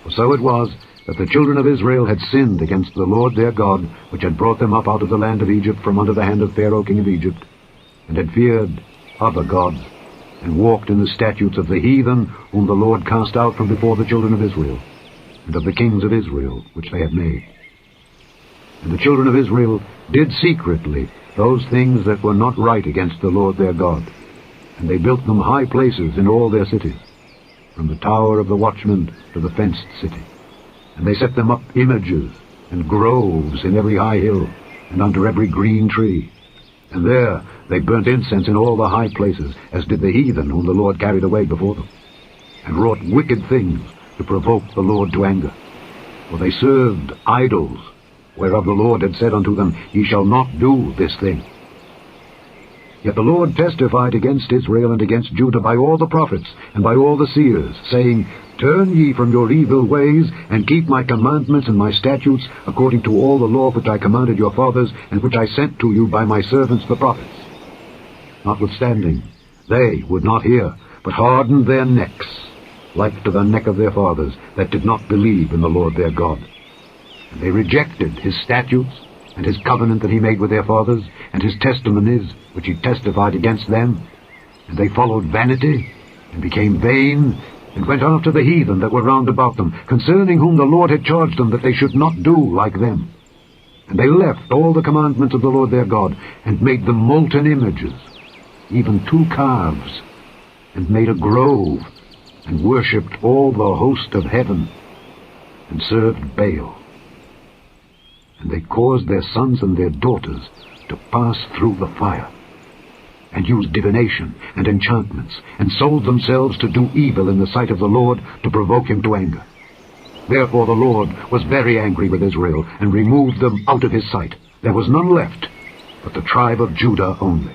For so it was, that the children of Israel had sinned against the Lord their God, which had brought them up out of the land of Egypt from under the hand of Pharaoh king of Egypt, and had feared other gods, and walked in the statutes of the heathen, whom the Lord cast out from before the children of Israel, and of the kings of Israel, which they had made. And the children of Israel did secretly those things that were not right against the Lord their God, and they built them high places in all their cities, from the tower of the watchman to the fenced city. And they set them up images and groves in every high hill, and under every green tree. And there they burnt incense in all the high places, as did the heathen whom the Lord carried away before them, and wrought wicked things to provoke the Lord to anger. For they served idols, whereof the Lord had said unto them, Ye shall not do this thing. Yet the Lord testified against Israel and against Judah by all the prophets and by all the seers, saying, Turn ye from your evil ways, and keep my commandments and my statutes, according to all the law which I commanded your fathers, and which I sent to you by my servants the prophets. Notwithstanding, they would not hear, but hardened their necks, like to the neck of their fathers, that did not believe in the Lord their God. And they rejected his statutes, and his covenant that he made with their fathers, and his testimonies which he testified against them. And they followed vanity, and became vain, and went after the heathen that were round about them, concerning whom the Lord had charged them that they should not do like them. And they left all the commandments of the Lord their God, and made them molten images, even 2 calves, and made a grove, and worshipped all the host of heaven, and served Baal. And they caused their sons and their daughters to pass through the fire, and used divination and enchantments, and sold themselves to do evil in the sight of the Lord, to provoke him to anger. Therefore the Lord was very angry with Israel, and removed them out of his sight. There was none left, but the tribe of Judah only.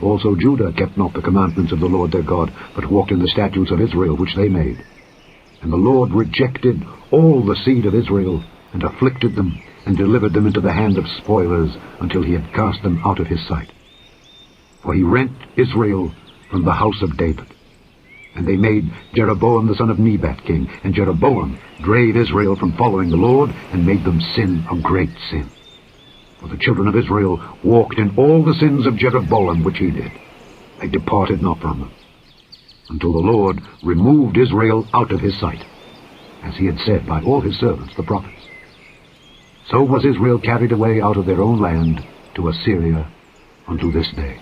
Also Judah kept not the commandments of the Lord their God, but walked in the statutes of Israel which they made. And the Lord rejected all the seed of Israel, and afflicted them, and delivered them into the hand of spoilers, until he had cast them out of his sight. For he rent Israel from the house of David. And they made Jeroboam the son of Nebat king, and Jeroboam drave Israel from following the Lord, and made them sin a great sin. For the children of Israel walked in all the sins of Jeroboam which he did. They departed not from them, until the Lord removed Israel out of his sight, as he had said by all his servants the prophets. So was Israel carried away out of their own land to Assyria unto this day.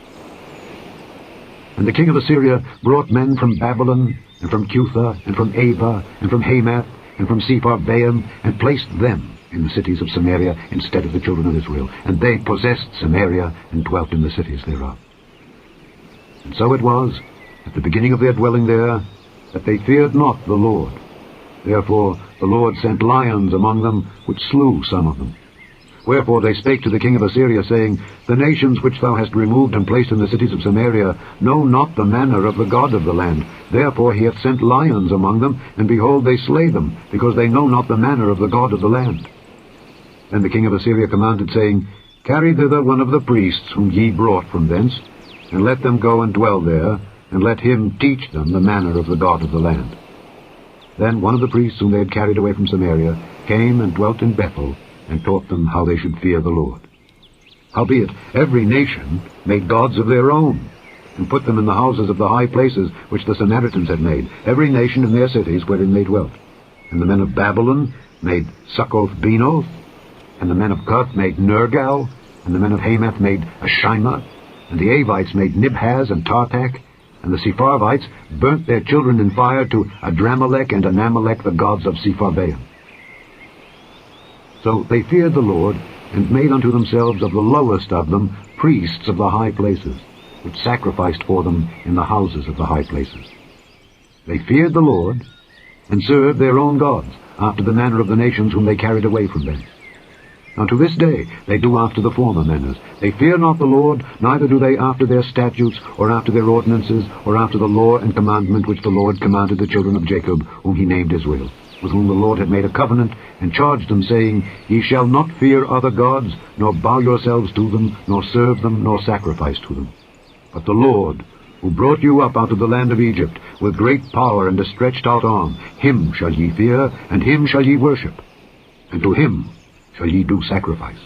And the king of Assyria brought men from Babylon, and from Cutha, and from Ava, and from Hamath, and from Sepharvaim, and placed them in the cities of Samaria instead of the children of Israel. And they possessed Samaria, and dwelt in the cities thereof. And so it was, at the beginning of their dwelling there, that they feared not the Lord. Therefore the Lord sent lions among them, which slew some of them. Wherefore they spake to the king of Assyria, saying, The nations which thou hast removed and placed in the cities of Samaria know not the manner of the God of the land. Therefore he hath sent lions among them, and behold, they slay them, because they know not the manner of the God of the land. Then the king of Assyria commanded, saying, Carry thither one of the priests whom ye brought from thence, and let them go and dwell there, and let him teach them the manner of the God of the land. Then one of the priests whom they had carried away from Samaria came and dwelt in Bethel, and taught them how they should fear the Lord. Howbeit every nation made gods of their own, and put them in the houses of the high places which the Samaritans had made, every nation in their cities wherein they dwelt. And the men of Babylon made Succoth-Benoth, and the men of Cuth made Nergal, and the men of Hamath made Ashima, and the Avites made Nibhaz and Tartak, and the Sepharvites burnt their children in fire to Adramelech and Anamelech, the gods of Sepharvaim. So they feared the Lord, and made unto themselves of the lowest of them priests of the high places, which sacrificed for them in the houses of the high places. They feared the Lord, and served their own gods, after the manner of the nations whom they carried away from them. Unto this day they do after the former manners. They fear not the Lord, neither do they after their statutes, or after their ordinances, or after the law and commandment which the Lord commanded the children of Jacob, whom he named Israel, with whom the Lord had made a covenant, and charged them, saying, Ye shall not fear other gods, nor bow yourselves to them, nor serve them, nor sacrifice to them. But the Lord, who brought you up out of the land of Egypt, with great power and a stretched out arm, him shall ye fear, and him shall ye worship, and to him shall ye do sacrifice.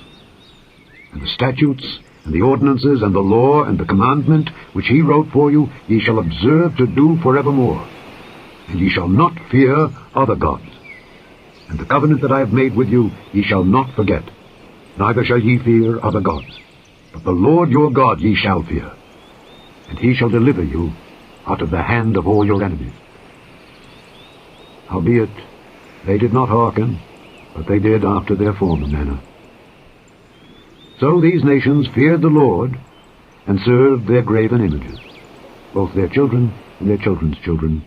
And the statutes, and the ordinances, and the law, and the commandment, which he wrote for you, ye shall observe to do forevermore. And ye shall not fear other gods. And the covenant that I have made with you ye shall not forget, neither shall ye fear other gods. But the Lord your God ye shall fear, and he shall deliver you out of the hand of all your enemies. Howbeit they did not hearken, but they did after their former manner. So these nations feared the Lord, and served their graven images, both their children and their children's children,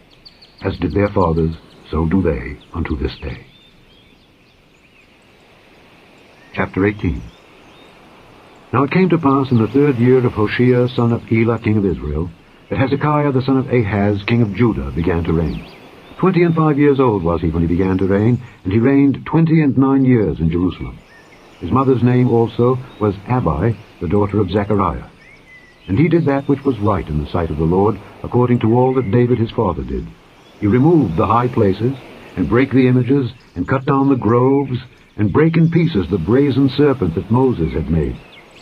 as did their fathers, so do they unto this day. Chapter 18. Now it came to pass in the 3rd year of Hoshea son of Elah king of Israel, that Hezekiah the son of Ahaz king of Judah began to reign. 25 years old was he when he began to reign, and he reigned 29 years in Jerusalem. His mother's name also was Abi, the daughter of Zechariah. And he did that which was right in the sight of the Lord, according to all that David his father did. He removed the high places, and brake the images, and cut down the groves, and brake in pieces the brazen serpent that Moses had made.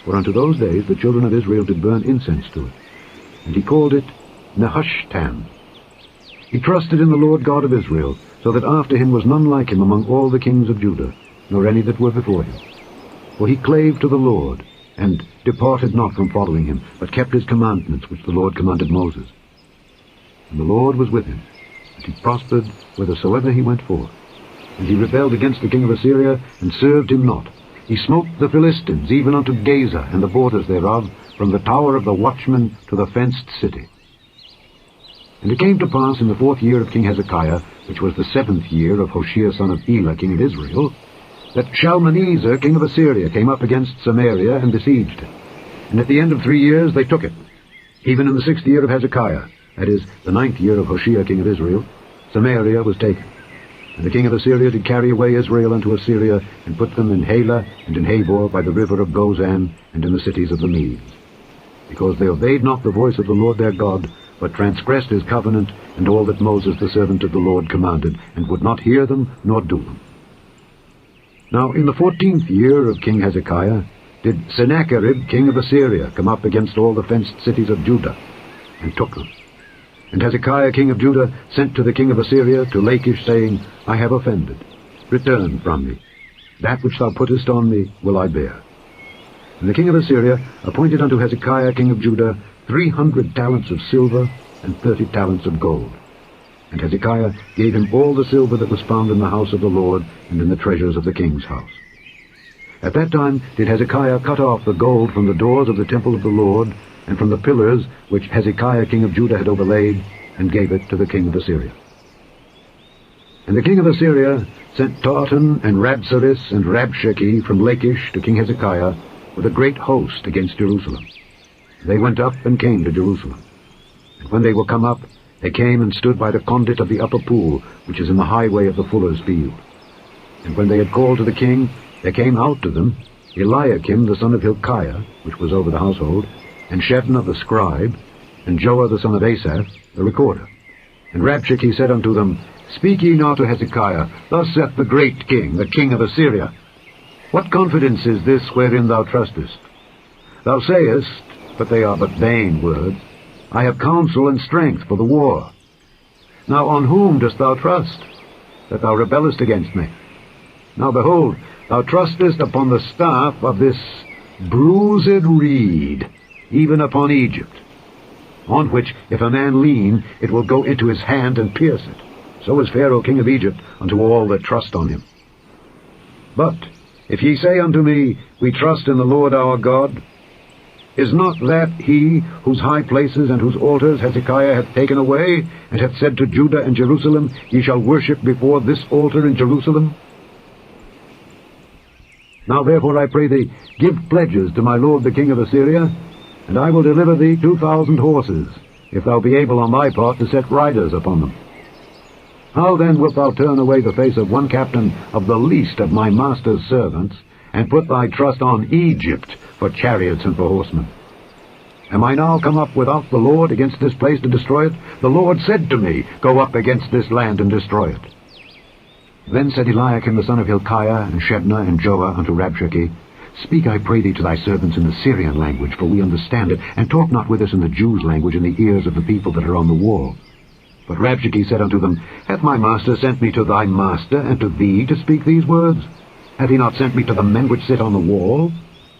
For unto those days the children of Israel did burn incense to it. And he called it Nehushtan. He trusted in the Lord God of Israel, so that after him was none like him among all the kings of Judah, nor any that were before him. For he clave to the Lord, and departed not from following him, but kept his commandments which the Lord commanded Moses. And the Lord was with him, and he prospered whithersoever he went forth. And he rebelled against the king of Assyria, and served him not. He smote the Philistines, even unto Gaza, and the borders thereof, from the tower of the watchman to the fenced city. And it came to pass in the 4th year of King Hezekiah, which was the 7th year of Hoshea son of Elah king of Israel, that Shalmaneser king of Assyria came up against Samaria and besieged it. And at the end of 3 years they took it. Even in the 6th year of Hezekiah, that is, the 9th year of Hoshea king of Israel, Samaria was taken. And the king of Assyria did carry away Israel unto Assyria, and put them in Halah and in Habor by the river of Gozan, and in the cities of the Medes. Because they obeyed not the voice of the Lord their God, but transgressed his covenant, and all that Moses the servant of the Lord commanded, and would not hear them, nor do them. Now in the 14th year of King Hezekiah did Sennacherib king of Assyria come up against all the fenced cities of Judah, and took them. And Hezekiah king of Judah sent to the king of Assyria to Lachish, saying, I have offended. Return from me. That which thou puttest on me will I bear. And the king of Assyria appointed unto Hezekiah king of Judah 300 talents of silver and 30 talents of gold. And Hezekiah gave him all the silver that was found in the house of the Lord, and in the treasures of the king's house. At that time did Hezekiah cut off the gold from the doors of the temple of the Lord, and from the pillars which Hezekiah king of Judah had overlaid, and gave it to the king of Assyria. And the king of Assyria sent Tartan and Rabsaris and Rabshakeh from Lachish to King Hezekiah with a great host against Jerusalem. They went up and came to Jerusalem. And when they were come up, they came and stood by the conduit of the upper pool, which is in the highway of the fuller's field. And when they had called to the king, there came out to them Eliakim the son of Hilkiah, which was over the household, and Shebna the scribe, and Joah the son of Asaph, the recorder. And Rabshakeh said unto them, Speak ye now to Hezekiah, Thus saith the great king, the king of Assyria, What confidence is this wherein thou trustest? Thou sayest, but they are but vain words, I have counsel and strength for the war. Now on whom dost thou trust, that thou rebellest against me? Now behold, thou trustest upon the staff of this bruised reed, even upon Egypt, on which if a man lean, it will go into his hand and pierce it. So is Pharaoh king of Egypt unto all that trust on him. But if ye say unto me, We trust in the Lord our God, Is not that he whose high places and whose altars Hezekiah hath taken away, and hath said to Judah and Jerusalem, Ye shall worship before this altar in Jerusalem? Now therefore I pray thee, give pledges to my lord the king of Assyria, and I will deliver thee 2,000 horses, if thou be able on thy part to set riders upon them. How then wilt thou turn away the face of one captain of the least of my master's servants, and put thy trust on Egypt for chariots and for horsemen? Am I now come up without the Lord against this place to destroy it? The Lord said to me, Go up against this land and destroy it. Then said Eliakim the son of Hilkiah, and Shebna, and Joah unto Rabshakeh, Speak, I pray thee, to thy servants in the Syrian language, for we understand it, and talk not with us in the Jews' language in the ears of the people that are on the wall. But Rabshakeh said unto them, Hath my master sent me to thy master, and to thee, to speak these words? Hath he not sent me to the men which sit on the wall,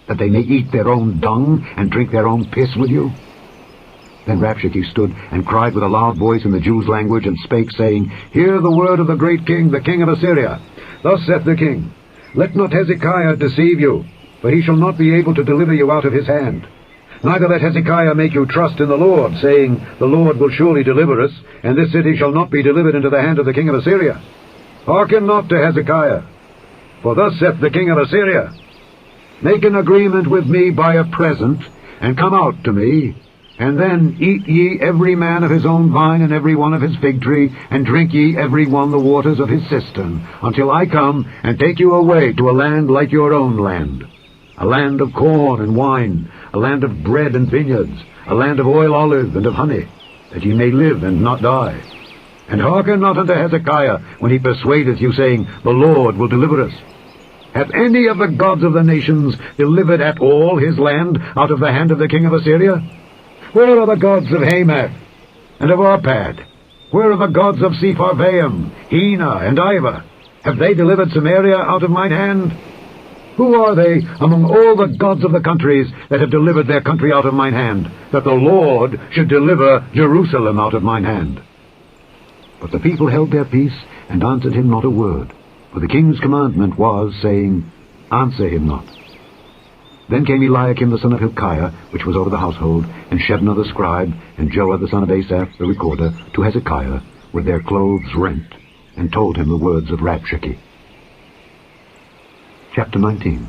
that they may eat their own dung, and drink their own piss with you? Then Rabshakeh stood, and cried with a loud voice in the Jews' language, and spake, saying, Hear the word of the great king, the king of Assyria. Thus saith the king, Let not Hezekiah deceive you, for he shall not be able to deliver you out of his hand. Neither let Hezekiah make you trust in the Lord, saying, The Lord will surely deliver us, and this city shall not be delivered into the hand of the king of Assyria. Hearken not to Hezekiah, for thus saith the king of Assyria, Make an agreement with me by a present, and come out to me, and then eat ye every man of his own vine, and every one of his fig tree, and drink ye every one the waters of his cistern, until I come and take you away to a land like your own land, a land of corn and wine, a land of bread and vineyards, a land of oil, olive, and of honey, that ye may live and not die. And hearken not unto Hezekiah when he persuadeth you, saying, The Lord will deliver us. Hath any of the gods of the nations delivered at all his land out of the hand of the king of Assyria? Where are the gods of Hamath and of Arpad? Where are the gods of Sepharvaim, Hena, and Ivah? Have they delivered Samaria out of mine hand? Who are they among all the gods of the countries that have delivered their country out of mine hand, that the Lord should deliver Jerusalem out of mine hand? But the people held their peace, and answered him not a word. For the king's commandment was, saying, Answer him not. Then came Eliakim the son of Hilkiah, which was over the household, and Shebna the scribe, and Joah the son of Asaph the recorder, to Hezekiah, with their clothes rent, and told him the words of Rabshakeh. Chapter 19.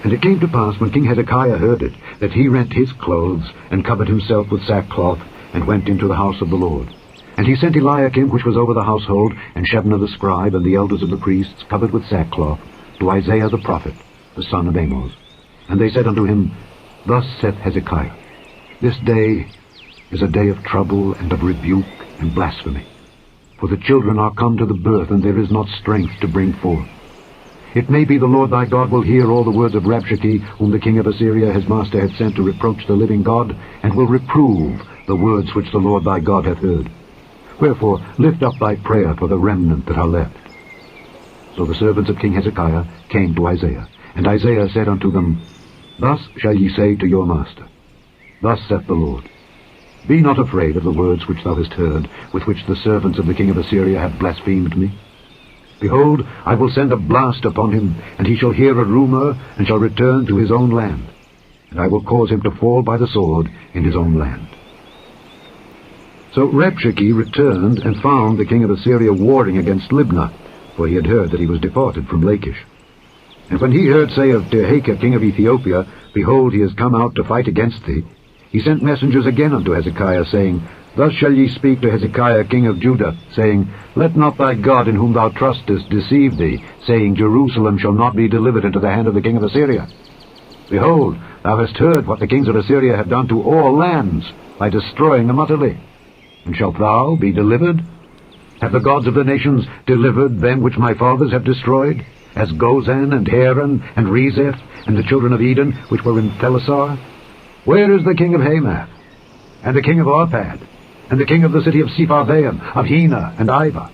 And it came to pass, when King Hezekiah heard it, that he rent his clothes, and covered himself with sackcloth, and went into the house of the Lord. And he sent Eliakim, which was over the household, and Shebna the scribe, and the elders of the priests, covered with sackcloth, to Isaiah the prophet, the son of Amoz. And they said unto him, Thus saith Hezekiah, This day is a day of trouble, and of rebuke, and blasphemy. For the children are come to the birth, and there is not strength to bring forth. It may be the Lord thy God will hear all the words of Rabshakeh, whom the king of Assyria his master hath sent to reproach the living God, and will reprove the words which the Lord thy God hath heard. Wherefore lift up thy prayer for the remnant that are left. So the servants of King Hezekiah came to Isaiah, and Isaiah said unto them, Thus shall ye say to your master, Thus saith the Lord, Be not afraid of the words which thou hast heard, with which the servants of the king of Assyria have blasphemed me. Behold, I will send a blast upon him, and he shall hear a rumor, and shall return to his own land, and I will cause him to fall by the sword in his own land. So Rabshakeh returned, and found the king of Assyria warring against Libnah, for he had heard that he was departed from Lachish. And when he heard say of Tirhakah king of Ethiopia, Behold, he is come out to fight against thee, he sent messengers again unto Hezekiah, saying, Thus shall ye speak to Hezekiah king of Judah, saying, Let not thy God in whom thou trustest deceive thee, saying, Jerusalem shall not be delivered into the hand of the king of Assyria. Behold, thou hast heard what the kings of Assyria have done to all lands, by destroying them utterly. And shalt thou be delivered? Have the gods of the nations delivered them which my fathers have destroyed, as Gozan and Haran and Rezeph and the children of Eden, which were in Thelasar? Where is the king of Hamath, and the king of Arpad, and the king of the city of Sepharvaim, of Hena and Ivah?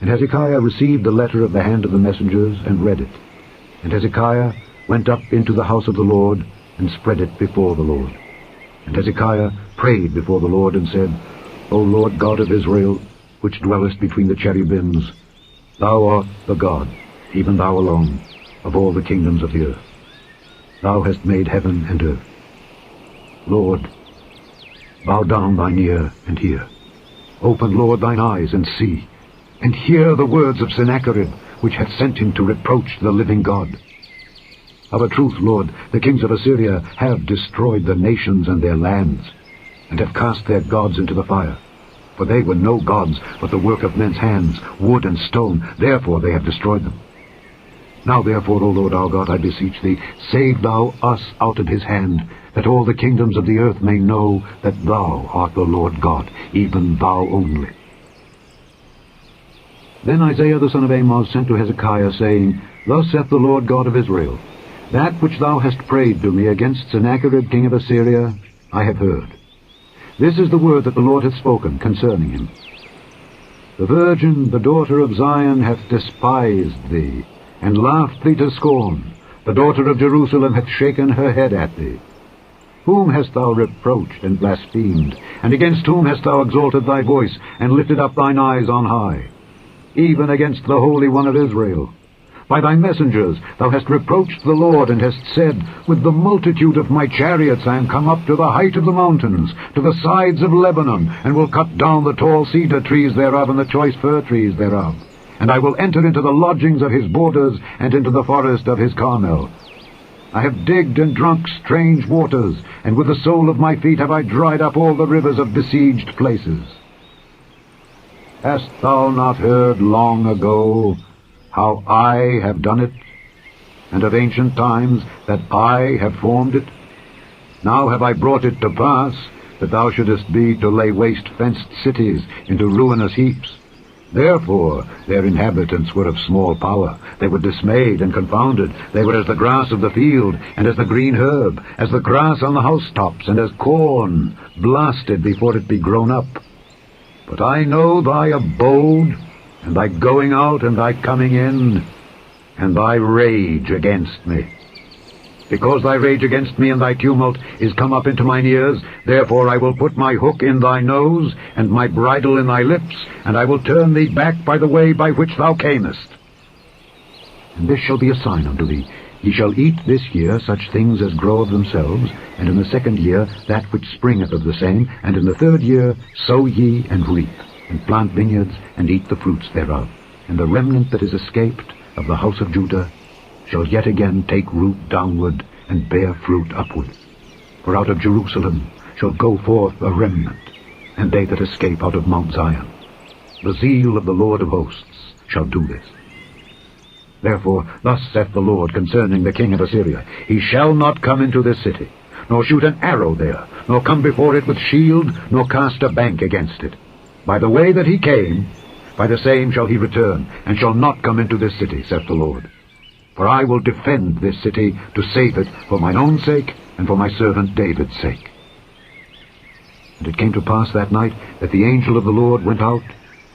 And Hezekiah received the letter of the hand of the messengers, and read it. And Hezekiah went up into the house of the Lord, and spread it before the Lord. And Hezekiah prayed before the Lord, and said, O Lord God of Israel, which dwellest between the cherubims, Thou art the God, even thou alone, of all the kingdoms of the earth. thou hast made heaven and earth. Lord, bow down thine ear and hear. Open, Lord, thine eyes and see, and hear the words of Sennacherib, which hath sent him to reproach the living God. Of a truth, Lord, the kings of Assyria have destroyed the nations and their lands, and have cast their gods into the fire. For they were no gods, but the work of men's hands, wood and stone. Therefore they have destroyed them. Now therefore, O Lord our God, I beseech thee, save thou us out of his hand, that all the kingdoms of the earth may know that thou art the Lord God, even thou only. Then Isaiah the son of Amoz sent to Hezekiah, saying, Thus saith the Lord God of Israel, That which thou hast prayed to me against Sennacherib king of Assyria, I have heard. This is the word that the Lord hath spoken concerning him. The virgin, the daughter of Zion, hath despised thee, and laughed thee to scorn. The daughter of Jerusalem hath shaken her head at thee. Whom hast thou reproached and blasphemed? And against whom hast thou exalted thy voice, and lifted up thine eyes on high? Even against the Holy One of Israel. By thy messengers thou hast reproached the Lord, and hast said, With the multitude of my chariots I am come up to the height of the mountains, to the sides of Lebanon, and will cut down the tall cedar trees thereof, and the choice fir trees thereof. And I will enter into the lodgings of his borders, and into the forest of his Carmel. I have digged and drunk strange waters, and with the sole of my feet have I dried up all the rivers of besieged places. Hast thou not heard long ago how I have done it, and of ancient times that I have formed it? Now have I brought it to pass, that thou shouldest be to lay waste fenced cities into ruinous heaps. Therefore their inhabitants were of small power. They were dismayed and confounded. They were as the grass of the field, and as the green herb, as the grass on the housetops, and as corn blasted before it be grown up. But I know thy abode, and thy going out and thy coming in, and thy rage against me. Because thy rage against me and thy tumult is come up into mine ears, therefore I will put my hook in thy nose, and my bridle in thy lips, and I will turn thee back by the way by which thou camest. And this shall be a sign unto thee. Ye shall eat this year such things as grow of themselves, and in the second year that which springeth of the same, and in the third year sow ye and reap, and plant vineyards, and eat the fruits thereof. And the remnant that is escaped of the house of Judah shall yet again take root downward, and bear fruit upward. For out of Jerusalem shall go forth a remnant, and they that escape out of Mount Zion. The zeal of the Lord of hosts shall do this. Therefore thus saith the Lord concerning the king of Assyria, He shall not come into this city, nor shoot an arrow there, nor come before it with shield, nor cast a bank against it. By the way that he came, by the same shall he return, and shall not come into this city, saith the Lord. For I will defend this city to save it for mine own sake, and for my servant David's sake. And it came to pass that night that the angel of the Lord went out,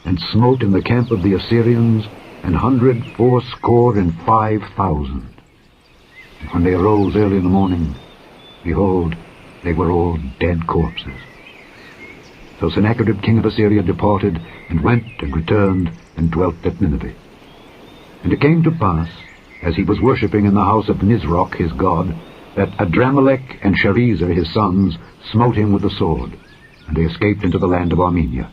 and smote in the camp of the Assyrians 185,000. And when they arose early in the morning, behold, they were all dead corpses. So Sennacherib king of Assyria departed, and went and returned, and dwelt at Nineveh. And it came to pass, as he was worshipping in the house of Nisroch his god, that Adramelech and Sharezer his sons smote him with the sword, and they escaped into the land of Armenia.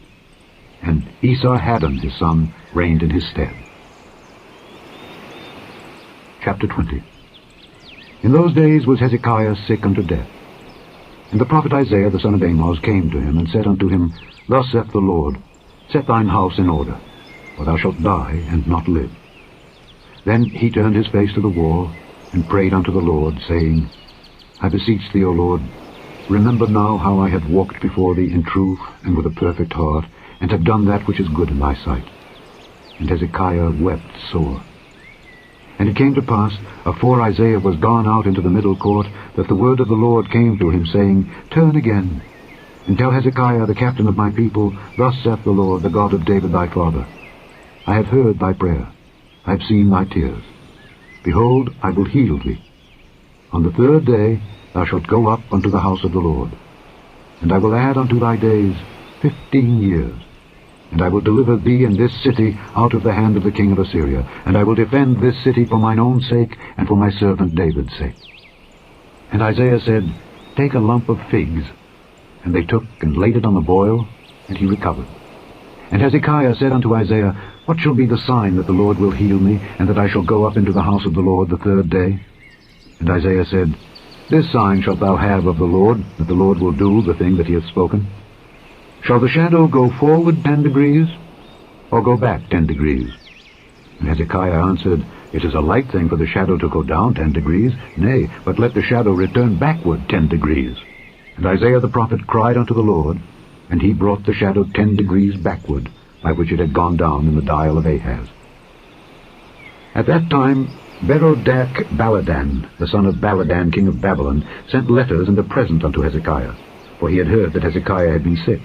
And Esarhaddon his son reigned in his stead. Chapter 20. In those days was Hezekiah sick unto death. And the prophet Isaiah the son of Amoz came to him, and said unto him, Thus saith the Lord, Set thine house in order, or thou shalt die and not live. Then he turned his face to the wall, and prayed unto the Lord, saying, I beseech thee, O Lord, remember now how I have walked before thee in truth and with a perfect heart, and have done that which is good in thy sight. And Hezekiah wept sore. And it came to pass, afore Isaiah was gone out into the middle court, that the word of the Lord came to him, saying, Turn again, and tell Hezekiah the captain of my people, Thus saith the Lord, the God of David thy father, I have heard thy prayer, I have seen thy tears. Behold, I will heal thee. On the third day thou shalt go up unto the house of the Lord. And I will add unto thy days 15 years. And I will deliver thee and this city out of the hand of the king of Assyria. And I will defend this city for mine own sake, and for my servant David's sake. And Isaiah said, "Take a lump of figs." And they took and laid it on the boil, and he recovered. And Hezekiah said unto Isaiah, "What shall be the sign that the Lord will heal me, and that I shall go up into the house of the Lord the third day?" And Isaiah said, "This sign shalt thou have of the Lord, that the Lord will do the thing that he hath spoken. Shall the shadow go forward 10 degrees, or go back 10 degrees? And Hezekiah answered, "It is a light thing for the shadow to go down 10 degrees, nay, but let the shadow return backward 10 degrees. And Isaiah the prophet cried unto the Lord, and he brought the shadow 10 degrees backward, by which it had gone down in the dial of Ahaz. At that time Berodach-Baladan, the son of Baladan king of Babylon, sent letters and a present unto Hezekiah, for he had heard that Hezekiah had been sick.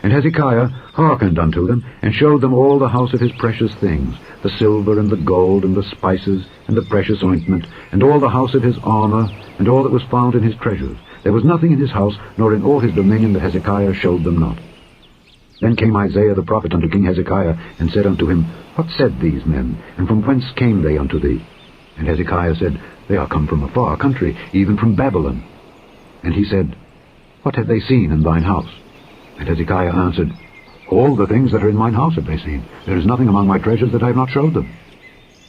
And Hezekiah hearkened unto them, and showed them all the house of his precious things, the silver and the gold and the spices and the precious ointment, and all the house of his armor, and all that was found in his treasures. There was nothing in his house, nor in all his dominion, that Hezekiah showed them not. Then came Isaiah the prophet unto King Hezekiah, and said unto him, What said these men, and from whence came they unto thee? And Hezekiah said, They are come from a far country, even from Babylon. And he said, What have they seen in thine house? And Hezekiah answered, All the things that are in mine house have they seen. There is nothing among my treasures that I have not showed them.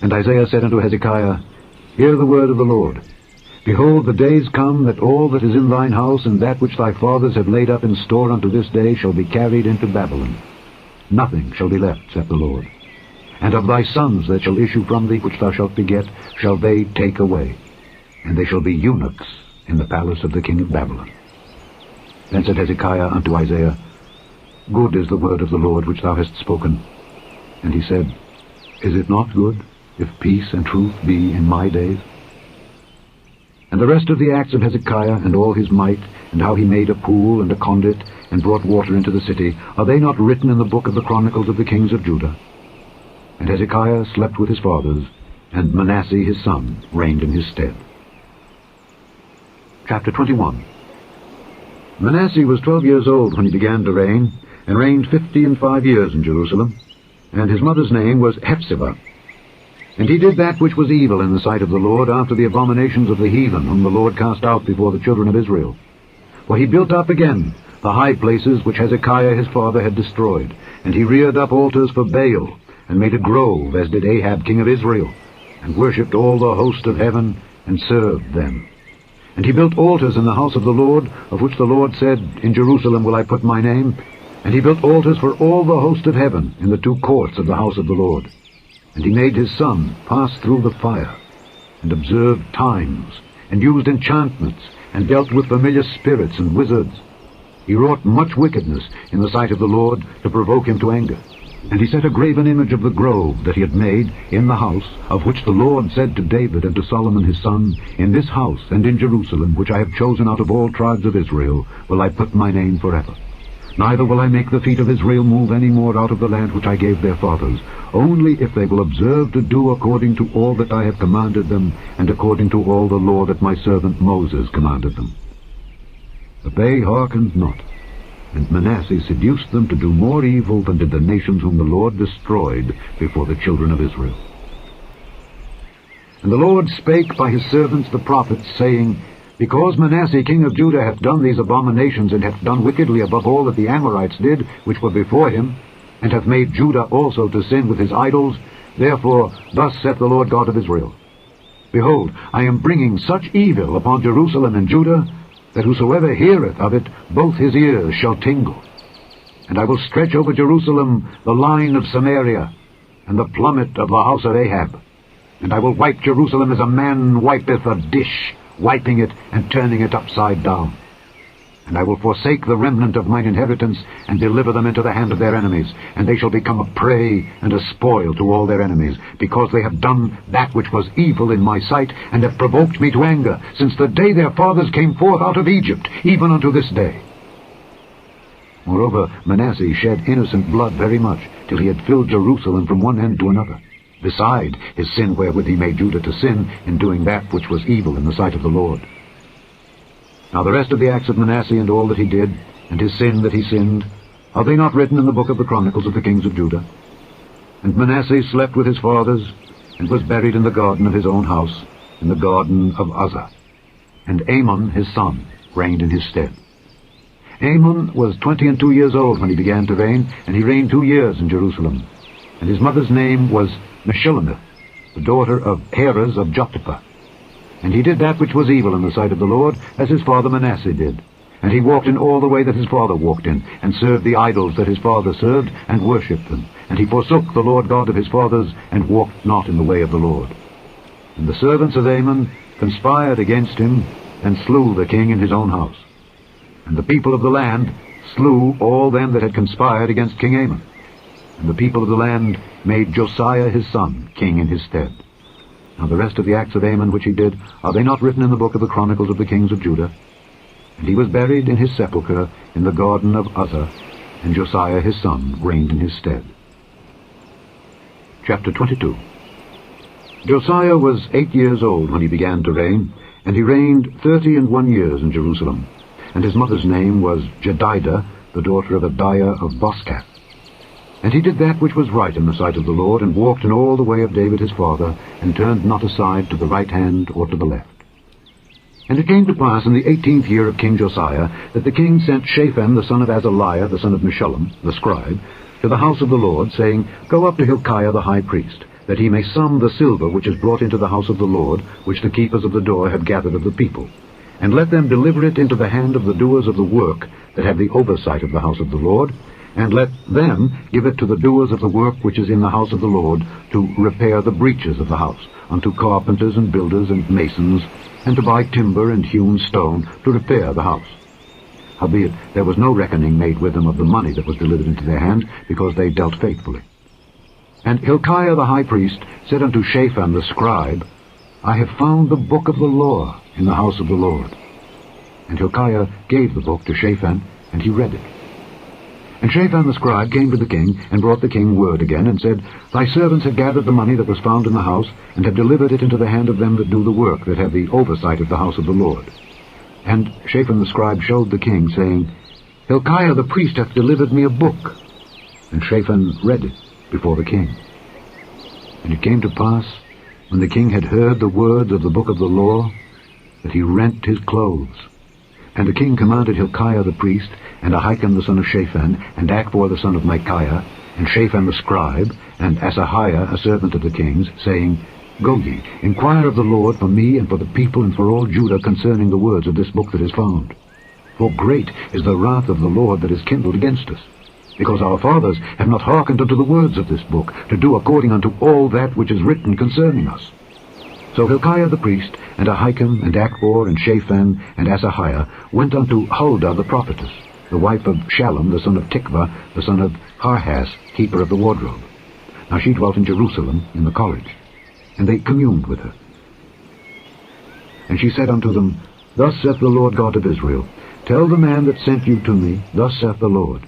And Isaiah said unto Hezekiah, Hear the word of the Lord. Behold, the days come that all that is in thine house, and that which thy fathers have laid up in store unto this day, shall be carried into Babylon. Nothing shall be left, saith the Lord. And of thy sons that shall issue from thee, which thou shalt beget, shall they take away, and they shall be eunuchs in the palace of the king of Babylon. Then said Hezekiah unto Isaiah, Good is the word of the Lord which thou hast spoken. And he said, Is it not good, if peace and truth be in my days? And the rest of the acts of Hezekiah, and all his might, and how he made a pool and a conduit, and brought water into the city, are they not written in the book of the Chronicles of the kings of Judah? And Hezekiah slept with his fathers, and Manasseh his son reigned in his stead. Chapter 21. Manasseh was 12 years old when he began to reign, and reigned 55 years in Jerusalem, and his mother's name was Hephzibah. And he did that which was evil in the sight of the Lord, after the abominations of the heathen, whom the Lord cast out before the children of Israel. For he built up again the high places which Hezekiah his father had destroyed, and he reared up altars for Baal, and made a grove, as did Ahab king of Israel, and worshipped all the host of heaven, and served them. And he built altars in the house of the Lord, of which the Lord said, In Jerusalem will I put my name. And he built altars for all the host of heaven in the 2 courts of the house of the Lord. And he made his son pass through the fire, and observed times, and used enchantments, and dealt with familiar spirits and wizards. He wrought much wickedness in the sight of the Lord, to provoke him to anger. And he set a graven image of the grove that he had made in the house, of which the Lord said to David and to Solomon his son, In this house and in Jerusalem, which I have chosen out of all tribes of Israel, will I put my name forever. Neither will I make the feet of Israel move any more out of the land which I gave their fathers, only if they will observe to do according to all that I have commanded them, and according to all the law that my servant Moses commanded them. But they hearkened not, and Manasseh seduced them to do more evil than did the nations whom the Lord destroyed before the children of Israel. And the Lord spake by his servants the prophets, saying, Because Manasseh king of Judah hath done these abominations, and hath done wickedly above all that the Amorites did, which were before him, and hath made Judah also to sin with his idols, therefore thus saith the Lord God of Israel, Behold, I am bringing such evil upon Jerusalem and Judah, that whosoever heareth of it, both his ears shall tingle. And I will stretch over Jerusalem the line of Samaria, and the plummet of the house of Ahab. And I will wipe Jerusalem as a man wipeth a dish, wiping it and turning it upside down. And I will forsake the remnant of mine inheritance, and deliver them into the hand of their enemies, and they shall become a prey and a spoil to all their enemies, because they have done that which was evil in my sight, and have provoked me to anger, since the day their fathers came forth out of Egypt, even unto this day. Moreover, Manasseh shed innocent blood very much, till he had filled Jerusalem from one end to another, beside his sin wherewith he made Judah to sin, in doing that which was evil in the sight of the Lord. Now the rest of the acts of Manasseh, and all that he did, and his sin that he sinned, are they not written in the book of the Chronicles of the kings of Judah? And Manasseh slept with his fathers, and was buried in the garden of his own house, in the garden of Uzzah. and Amon his son reigned in his stead. Amon was 22 years old when he began to reign, and he reigned 2 years in Jerusalem. And his mother's name was Meshullemeth, the daughter of Heres of Jothapha. And he did that which was evil in the sight of the Lord, as his father Manasseh did. And he walked in all the way that his father walked in, and served the idols that his father served, and worshipped them. And he forsook the Lord God of his fathers, and walked not in the way of the Lord. And the servants of Amon conspired against him, and slew the king in his own house. And the people of the land slew all them that had conspired against King Amon. And the people of the land made Josiah his son king in his stead. Now the rest of the acts of Amon which he did, are they not written in the book of the Chronicles of the kings of Judah? And he was buried in his sepulchre in the garden of Uzzah, and Josiah his son reigned in his stead. Chapter 22. Josiah was 8 years old when he began to reign, and he reigned 31 years in Jerusalem. And his mother's name was Jedidah, the daughter of Adiah of Boscath. And he did that which was right in the sight of the Lord, and walked in all the way of David his father, and turned not aside to the right hand or to the left. And it came to pass in the 18th year of King Josiah, that the king sent Shaphan the son of Azaliah, the son of Meshullam, the scribe, to the house of the Lord, saying, Go up to Hilkiah the high priest, that he may sum the silver which is brought into the house of the Lord, which the keepers of the door have gathered of the people. And let them deliver it into the hand of the doers of the work that have the oversight of the house of the Lord, and let them give it to the doers of the work which is in the house of the Lord, to repair the breaches of the house, unto carpenters and builders and masons, and to buy timber and hewn stone to repair the house. Howbeit there was no reckoning made with them of the money that was delivered into their hand, because they dealt faithfully. And Hilkiah the high priest said unto Shaphan the scribe, I have found the book of the law in the house of the Lord. And Hilkiah gave the book to Shaphan, and he read it. And Shaphan the scribe came to the king, and brought the king word again, and said, Thy servants have gathered the money that was found in the house, and have delivered it into the hand of them that do the work, that have the oversight of the house of the Lord. And Shaphan the scribe showed the king, saying, Hilkiah the priest hath delivered me a book. And Shaphan read it before the king. And it came to pass, when the king had heard the words of the book of the law, that he rent his clothes. And the king commanded Hilkiah the priest, and Ahikam the son of Shaphan, and Achbor the son of Micaiah, and Shaphan the scribe, and Asahiah a servant of the king's, saying, Go ye, inquire of the Lord for me and for the people and for all Judah concerning the words of this book that is found. For great is the wrath of the Lord that is kindled against us, because our fathers have not hearkened unto the words of this book, to do according unto all that which is written concerning us. So Hilkiah the priest, and Ahikam, and Achbor, and Shaphan, and Asahiah went unto Huldah the prophetess, the wife of Shallum the son of Tikvah, the son of Harhas, keeper of the wardrobe. Now she dwelt in Jerusalem, in the college. And they communed with her. And she said unto them, Thus saith the Lord God of Israel, Tell the man that sent you to me, Thus saith the Lord,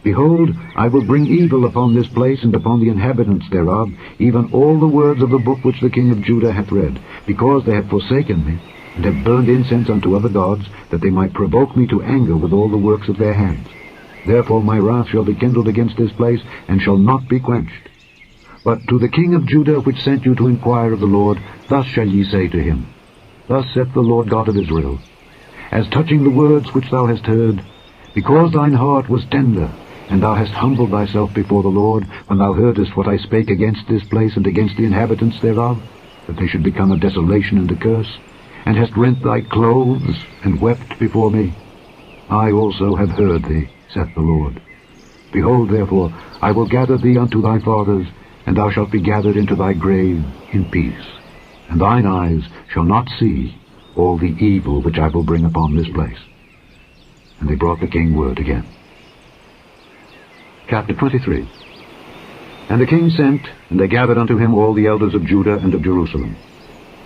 Behold, I will bring evil upon this place and upon the inhabitants thereof, even all the words of the book which the king of Judah hath read, because they have forsaken me, and have burned incense unto other gods, that they might provoke me to anger with all the works of their hands. Therefore my wrath shall be kindled against this place, and shall not be quenched. But to the king of Judah, which sent you to inquire of the Lord, thus shall ye say to him, Thus saith the Lord God of Israel, As touching the words which thou hast heard, because thine heart was tender, and thou hast humbled thyself before the Lord, when thou heardest what I spake against this place and against the inhabitants thereof, that they should become a desolation and a curse, and hast rent thy clothes, and wept before me, I also have heard thee, saith the Lord. Behold, therefore, I will gather thee unto thy fathers, and thou shalt be gathered into thy grave in peace, and thine eyes shall not see all the evil which I will bring upon this place. And they brought the king word again. Chapter 23. And the king sent, and they gathered unto him all the elders of Judah and of Jerusalem.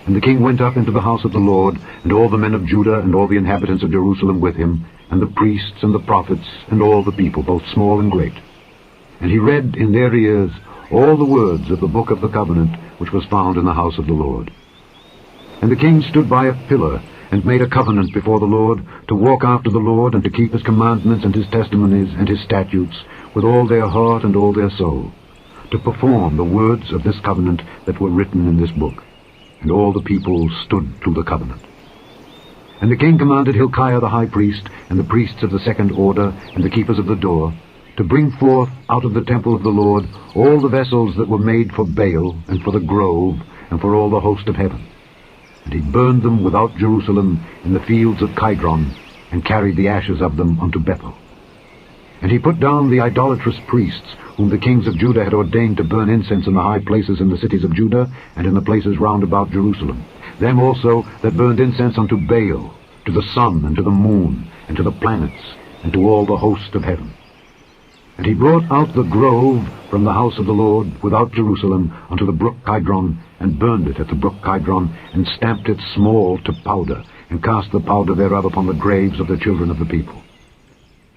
And the king went up into the house of the Lord, and all the men of Judah and all the inhabitants of Jerusalem with him, and the priests and the prophets, and all the people, both small and great. And he read in their ears all the words of the book of the covenant which was found in the house of the Lord. And the king stood by a pillar, and made a covenant before the Lord, to walk after the Lord, and to keep his commandments and his testimonies and his statutes, with all their heart and all their soul, to perform the words of this covenant that were written in this book. And all the people stood to the covenant. And the king commanded Hilkiah the high priest, and the priests of the second order, and the keepers of the door, to bring forth out of the temple of the Lord all the vessels that were made for Baal, and for the grove, and for all the host of heaven. And he burned them without Jerusalem in the fields of Kidron, and carried the ashes of them unto Bethel. And he put down the idolatrous priests, whom the kings of Judah had ordained to burn incense in the high places in the cities of Judah, and in the places round about Jerusalem. Them also that burned incense unto Baal, to the sun, and to the moon, and to the planets, and to all the host of heaven. And he brought out the grove from the house of the Lord without Jerusalem unto the brook Kidron, and burned it at the brook Kidron, and stamped it small to powder, and cast the powder thereof upon the graves of the children of the people.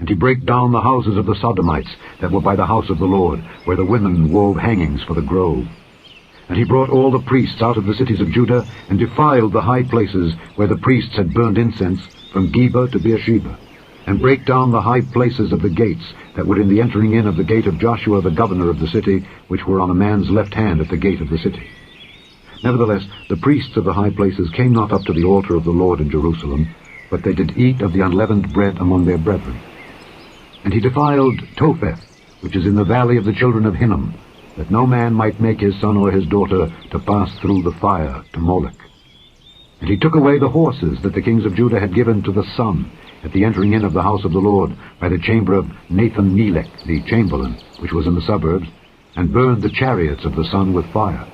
And he brake down the houses of the Sodomites that were by the house of the Lord, where the women wove hangings for the grove. And he brought all the priests out of the cities of Judah, and defiled the high places where the priests had burned incense, from Geba to Beersheba, and brake down the high places of the gates that were in the entering in of the gate of Joshua the governor of the city, which were on a man's left hand at the gate of the city. Nevertheless, the priests of the high places came not up to the altar of the Lord in Jerusalem, but they did eat of the unleavened bread among their brethren. And he defiled Topheth, which is in the valley of the children of Hinnom, that no man might make his son or his daughter to pass through the fire to Moloch. And he took away the horses that the kings of Judah had given to the sun, at the entering in of the house of the Lord, by the chamber of Nathan-Melech the chamberlain, which was in the suburbs, and burned the chariots of the sun with fire.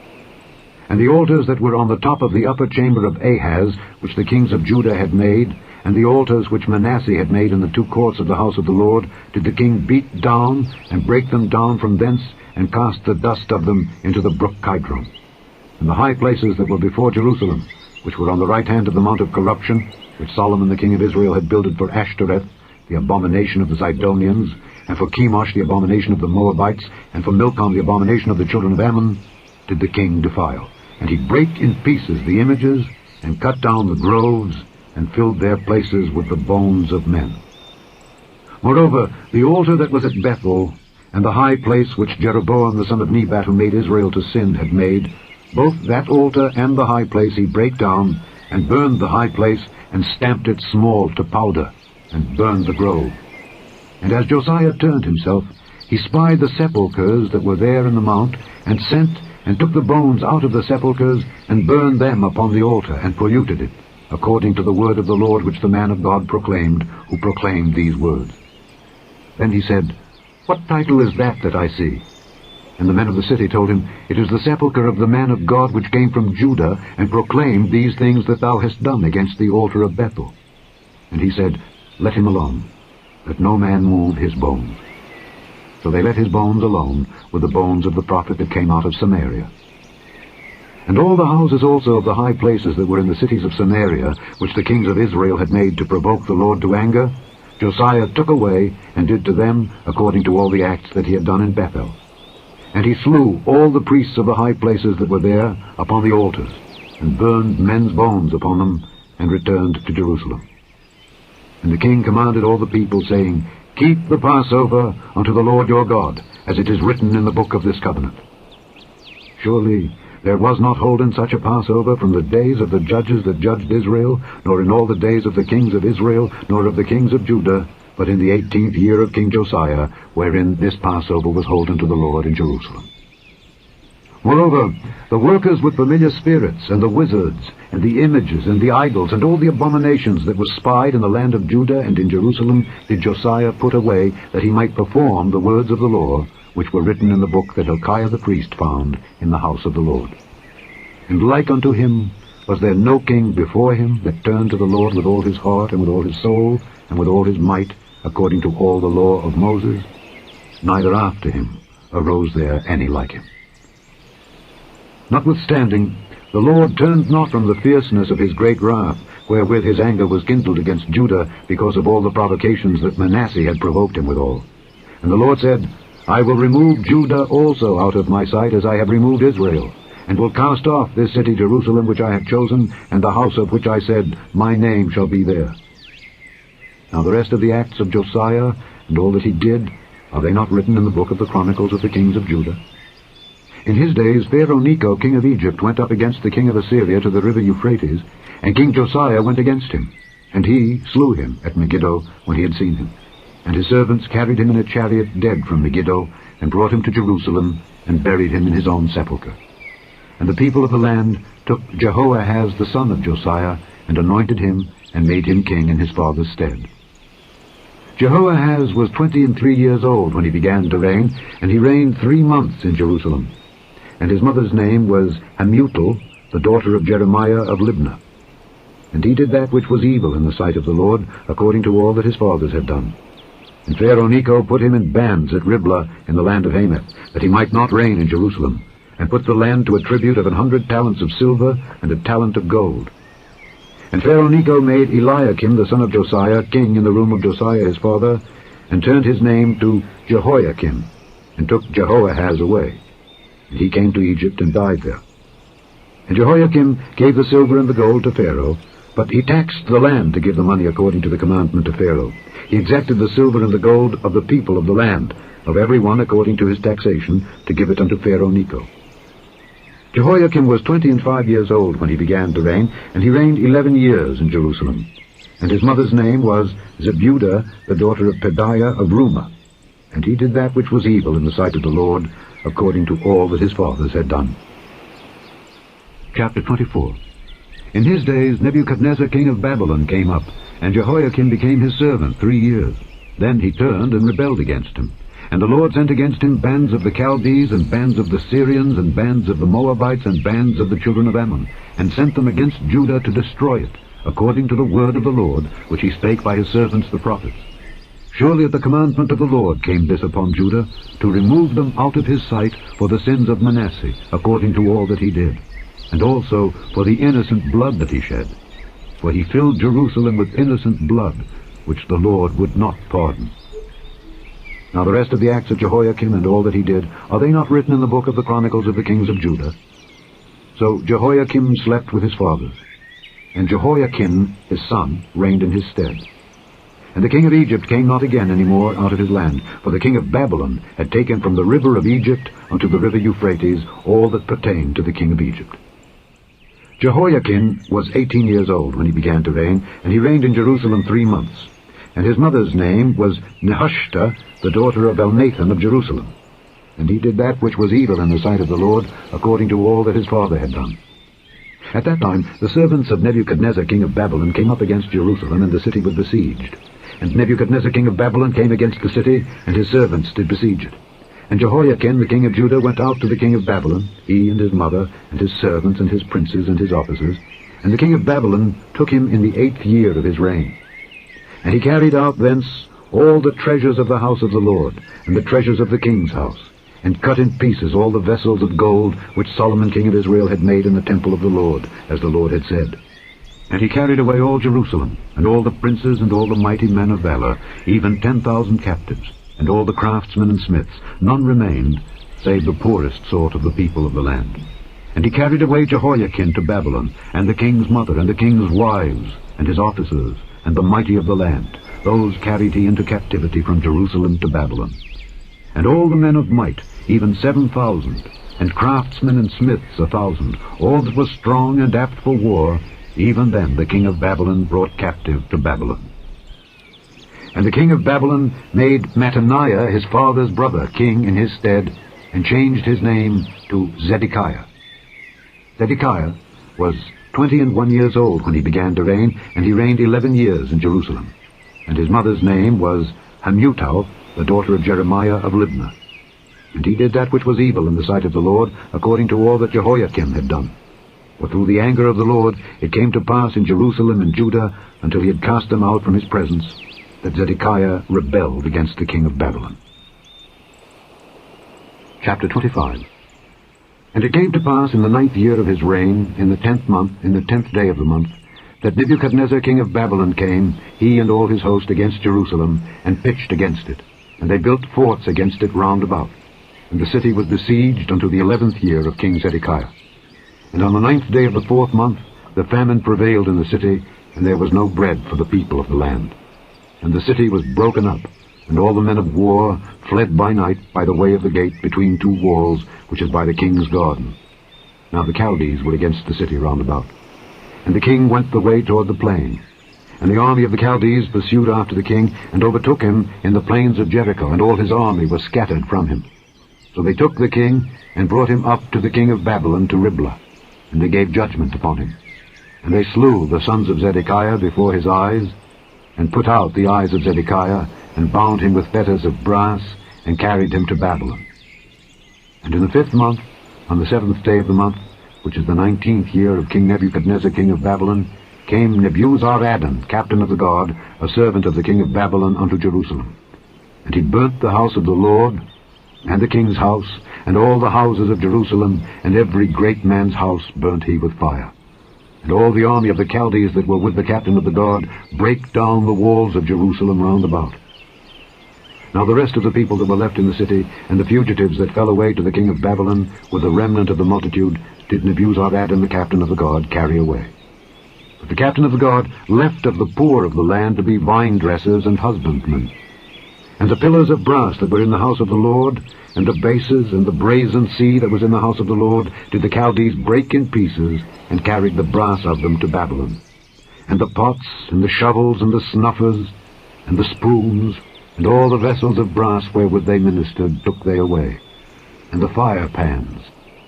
And the altars that were on the top of the upper chamber of Ahaz, which the kings of Judah had made, and the altars which Manasseh had made in the two courts of the house of the Lord, did the king beat down, and break them down from thence, and cast the dust of them into the brook Kidron. And the high places that were before Jerusalem, which were on the right hand of the Mount of Corruption, which Solomon the king of Israel had builded for Ashtoreth, the abomination of the Zidonians, and for Chemosh, the abomination of the Moabites, and for Milcom, the abomination of the children of Ammon, did the king defile. And he brake in pieces the images, and cut down the groves, and filled their places with the bones of men. Moreover, the altar that was at Bethel, and the high place which Jeroboam the son of Nebat, who made Israel to sin, had made, both that altar and the high place he brake down, and burned the high place, and stamped it small to powder, and burned the grove. And as Josiah turned himself, he spied the sepulchres that were there in the mount, and sent and took the bones out of the sepulchres, and burned them upon the altar, and polluted it, according to the word of the Lord which the man of God proclaimed, who proclaimed these words. Then he said, What title is that I see? And the men of the city told him, It is the sepulchre of the man of God which came from Judah, and proclaimed these things that thou hast done against the altar of Bethel. And he said, Let him alone, that no man move his bones. So they let his bones alone, with the bones of the prophet that came out of Samaria. And all the houses also of the high places that were in the cities of Samaria, which the kings of Israel had made to provoke the Lord to anger, Josiah took away, and did to them according to all the acts that he had done in Bethel. And he slew all the priests of the high places that were there upon the altars, and burned men's bones upon them, and returned to Jerusalem. And the king commanded all the people, saying, Keep the Passover unto the Lord your God, as it is written in the book of this covenant. Surely there was not holden such a Passover from the days of the judges that judged Israel, nor in all the days of the kings of Israel, nor of the kings of Judah, but in the 18th year of King Josiah, wherein this Passover was holden to the Lord in Jerusalem. Moreover, the workers with familiar spirits, and the wizards, and the images, and the idols, and all the abominations that were spied in the land of Judah and in Jerusalem, did Josiah put away, that he might perform the words of the law, which were written in the book that Hilkiah the priest found in the house of the Lord. And like unto him was there no king before him that turned to the Lord with all his heart, and with all his soul, and with all his might, according to all the law of Moses? Neither after him arose there any like him. Notwithstanding, the Lord turned not from the fierceness of his great wrath, wherewith his anger was kindled against Judah, because of all the provocations that Manasseh had provoked him withal. And the Lord said, I will remove Judah also out of my sight, as I have removed Israel, and will cast off this city Jerusalem which I have chosen, and the house of which I said, My name shall be there. Now the rest of the acts of Josiah, and all that he did, are they not written in the book of the Chronicles of the kings of Judah? In his days Pharaoh Necho, king of Egypt, went up against the king of Assyria to the river Euphrates, and King Josiah went against him. And he slew him at Megiddo when he had seen him. And his servants carried him in a chariot dead from Megiddo, and brought him to Jerusalem, and buried him in his own sepulchre. And the people of the land took Jehoahaz the son of Josiah, and anointed him, and made him king in his father's stead. Jehoahaz was 23 years old when he began to reign, and he reigned 3 months in Jerusalem. And his mother's name was Hamutal, the daughter of Jeremiah of Libnah. And he did that which was evil in the sight of the Lord, according to all that his fathers had done. And Pharaoh Necho put him in bands at Riblah in the land of Hamath, that he might not reign in Jerusalem, and put the land to a tribute of 100 talents of silver and a talent of gold. And Pharaoh Necho made Eliakim the son of Josiah king in the room of Josiah his father, and turned his name to Jehoiakim, and took Jehoahaz away. And he came to Egypt and died there. And Jehoiakim gave the silver and the gold to Pharaoh, but he taxed the land to give the money according to the commandment of Pharaoh. He exacted the silver and the gold of the people of the land, of every one according to his taxation, to give it unto Pharaoh Necho. Jehoiakim was 25 years old when he began to reign, and he reigned 11 years in Jerusalem. And his mother's name was Zebudah, the daughter of Pedaiah of Rumah. And he did that which was evil in the sight of the Lord, according to all that his fathers had done. Chapter 24. In his days Nebuchadnezzar king of Babylon came up, and Jehoiakim became his servant 3 years. Then he turned and rebelled against him. And the Lord sent against him bands of the Chaldees, and bands of the Syrians, and bands of the Moabites, and bands of the children of Ammon, and sent them against Judah to destroy it, according to the word of the Lord, which he spake by his servants the prophets. Surely at the commandment of the Lord came this upon Judah, to remove them out of his sight for the sins of Manasseh, according to all that he did, and also for the innocent blood that he shed. For he filled Jerusalem with innocent blood, which the Lord would not pardon. Now the rest of the acts of Jehoiakim and all that he did, are they not written in the book of the Chronicles of the kings of Judah? So Jehoiakim slept with his fathers, and Jehoiakim his son reigned in his stead. And the king of Egypt came not again any more out of his land, for the king of Babylon had taken from the river of Egypt unto the river Euphrates all that pertained to the king of Egypt. Jehoiakim was 18 years old when he began to reign, and he reigned in Jerusalem 3 months. And his mother's name was Nehushta, the daughter of Elnathan of Jerusalem. And he did that which was evil in the sight of the Lord, according to all that his father had done. At that time the servants of Nebuchadnezzar king of Babylon came up against Jerusalem, and the city was besieged. And Nebuchadnezzar king of Babylon came against the city, and his servants did besiege it. And Jehoiakim the king of Judah went out to the king of Babylon, he and his mother, and his servants, and his princes, and his officers. And the king of Babylon took him in the 8th year of his reign. And he carried out thence all the treasures of the house of the Lord, and the treasures of the king's house, and cut in pieces all the vessels of gold which Solomon king of Israel had made in the temple of the Lord, as the Lord had said. And he carried away all Jerusalem, and all the princes, and all the mighty men of valor, even 10,000 captives, and all the craftsmen and smiths. None remained, save the poorest sort of the people of the land. And he carried away Jehoiakim to Babylon, and the king's mother, and the king's wives, and his officers, and the mighty of the land. Those carried he into captivity from Jerusalem to Babylon. And all the men of might, even 7,000, and craftsmen and smiths 1,000, all that was strong and apt for war, even them the king of Babylon brought captive to Babylon. And the king of Babylon made Mattaniah his father's brother king in his stead, and changed his name to Zedekiah. Zedekiah was 21 years old when he began to reign, and he reigned 11 years in Jerusalem. And his mother's name was Hamutal, the daughter of Jeremiah of Libnah. And he did that which was evil in the sight of the Lord, according to all that Jehoiakim had done. For through the anger of the Lord it came to pass in Jerusalem and Judah, until he had cast them out from his presence, that Zedekiah rebelled against the king of Babylon. Chapter 25. And it came to pass in the 9th year of his reign, in the 10th month, in the 10th day of the month, that Nebuchadnezzar king of Babylon came, he and all his host, against Jerusalem, and pitched against it. And they built forts against it round about. And the city was besieged unto the 11th year of King Zedekiah. And on the 9th day of the 4th month the famine prevailed in the city, and there was no bread for the people of the land. And the city was broken up, and all the men of war fled by night by the way of the gate between 2 walls, which is by the king's garden. Now the Chaldees were against the city round about. And the king went the way toward the plain. And the army of the Chaldees pursued after the king, and overtook him in the plains of Jericho, and all his army was scattered from him. So they took the king, and brought him up to the king of Babylon to Riblah, and they gave judgment upon him. And they slew the sons of Zedekiah before his eyes, and put out the eyes of Zedekiah, and bound him with fetters of brass, and carried him to Babylon. And in the 5th month, on the 7th day of the month, which is the 19th year of King Nebuchadnezzar king of Babylon, came Nebuzaradan, captain of the guard, a servant of the king of Babylon, unto Jerusalem. And he burnt the house of the Lord, and the king's house, and all the houses of Jerusalem, and every great man's house burnt he with fire. And all the army of the Chaldees that were with the captain of the guard brake down the walls of Jerusalem round about. Now the rest of the people that were left in the city, and the fugitives that fell away to the king of Babylon, with the remnant of the multitude, did Nebuzaradan the captain of the guard carry away. But the captain of the guard left of the poor of the land to be vine-dressers and husbandmen. And the pillars of brass that were in the house of the Lord, and the bases, and the brazen sea that was in the house of the Lord, did the Chaldees break in pieces, and carried the brass of them to Babylon. And the pots, and the shovels, and the snuffers, and the spoons, and all the vessels of brass wherewith they ministered took they away. And the fire pans,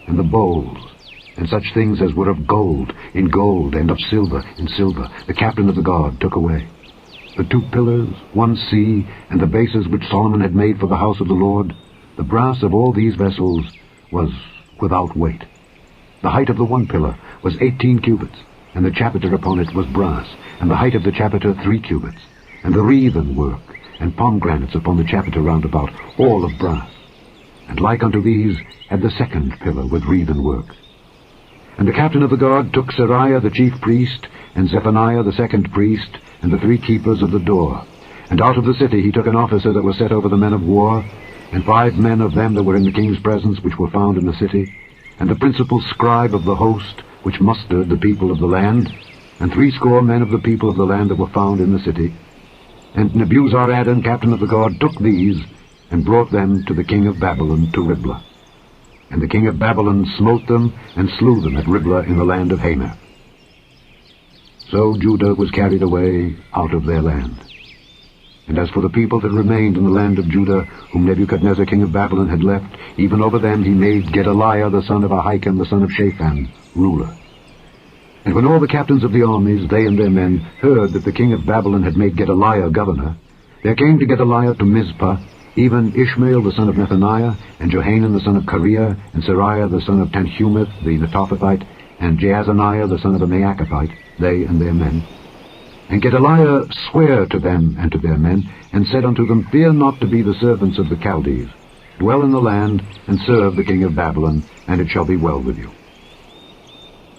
and the bowls, and such things as were of gold, in gold, and of silver, in silver, the captain of the guard took away. The 2 pillars, 1 sea, and the bases which Solomon had made for the house of the Lord, the brass of all these vessels was without weight. The height of the 1 pillar was 18 cubits, and the chapiter upon it was brass, and the height of the chapiter 3 cubits, and the wreathen work, and pomegranates upon the chapiter round about, all of brass. And like unto these had the 2nd pillar with wreathen work. And the captain of the guard took Seraiah the chief priest, and Zephaniah the 2nd priest, and the 3 keepers of the door. And out of the city he took an officer that was set over the men of war, and 5 men of them that were in the king's presence, which were found in the city, and the principal scribe of the host, which mustered the people of the land, and 60 men of the people of the land that were found in the city. And Nebuzaradan, captain of the guard, took these, and brought them to the king of Babylon to Riblah. And the king of Babylon smote them, and slew them at Riblah in the land of Hamath. So Judah was carried away out of their land. And as for the people that remained in the land of Judah, whom Nebuchadnezzar king of Babylon had left, even over them he made Gedaliah the son of Ahikam the son of Shaphan ruler. And when all the captains of the armies, they and their men, heard that the king of Babylon had made Gedaliah governor, there came to Gedaliah to Mizpah even Ishmael the son of Nethaniah, and Johanan the son of Kareah, and Seraiah the son of Tanhumeth the Netophathite, and Jaazaniah the son of a Maacahite, they and their men. And Gedaliah sware to them and to their men, and said unto them, Fear not to be the servants of the Chaldees. Dwell in the land, and serve the king of Babylon, and it shall be well with you.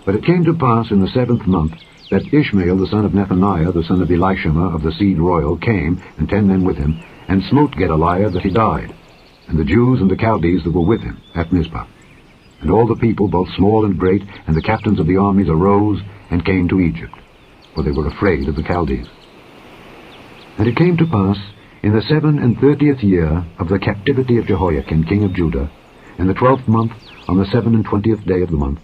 But it came to pass in the 7th month, that Ishmael the son of Nethaniah, the son of Elishama of the seed royal, came, and 10 men with him, and smote Gedaliah that he died, and the Jews and the Chaldees that were with him at Mizpah. And all the people, both small and great, and the captains of the armies arose, and came to Egypt, for they were afraid of the Chaldees. And it came to pass, in the 37th year of the captivity of Jehoiakim king of Judah, in the 12th month, on the 27th day of the month,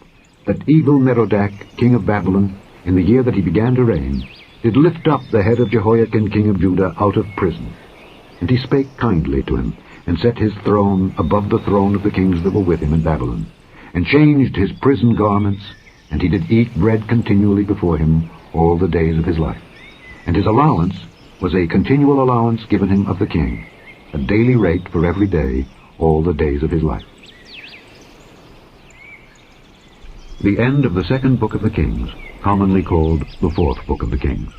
that Evil-Merodach king of Babylon, in the year that he began to reign, did lift up the head of Jehoiakim king of Judah out of prison. And he spake kindly to him, and set his throne above the throne of the kings that were with him in Babylon, and changed his prison garments, and he did eat bread continually before him all the days of his life. And his allowance was a continual allowance given him of the king, a daily rate for every day, all the days of his life. The end of the 2nd book of the Kings, commonly called the 4th book of the Kings.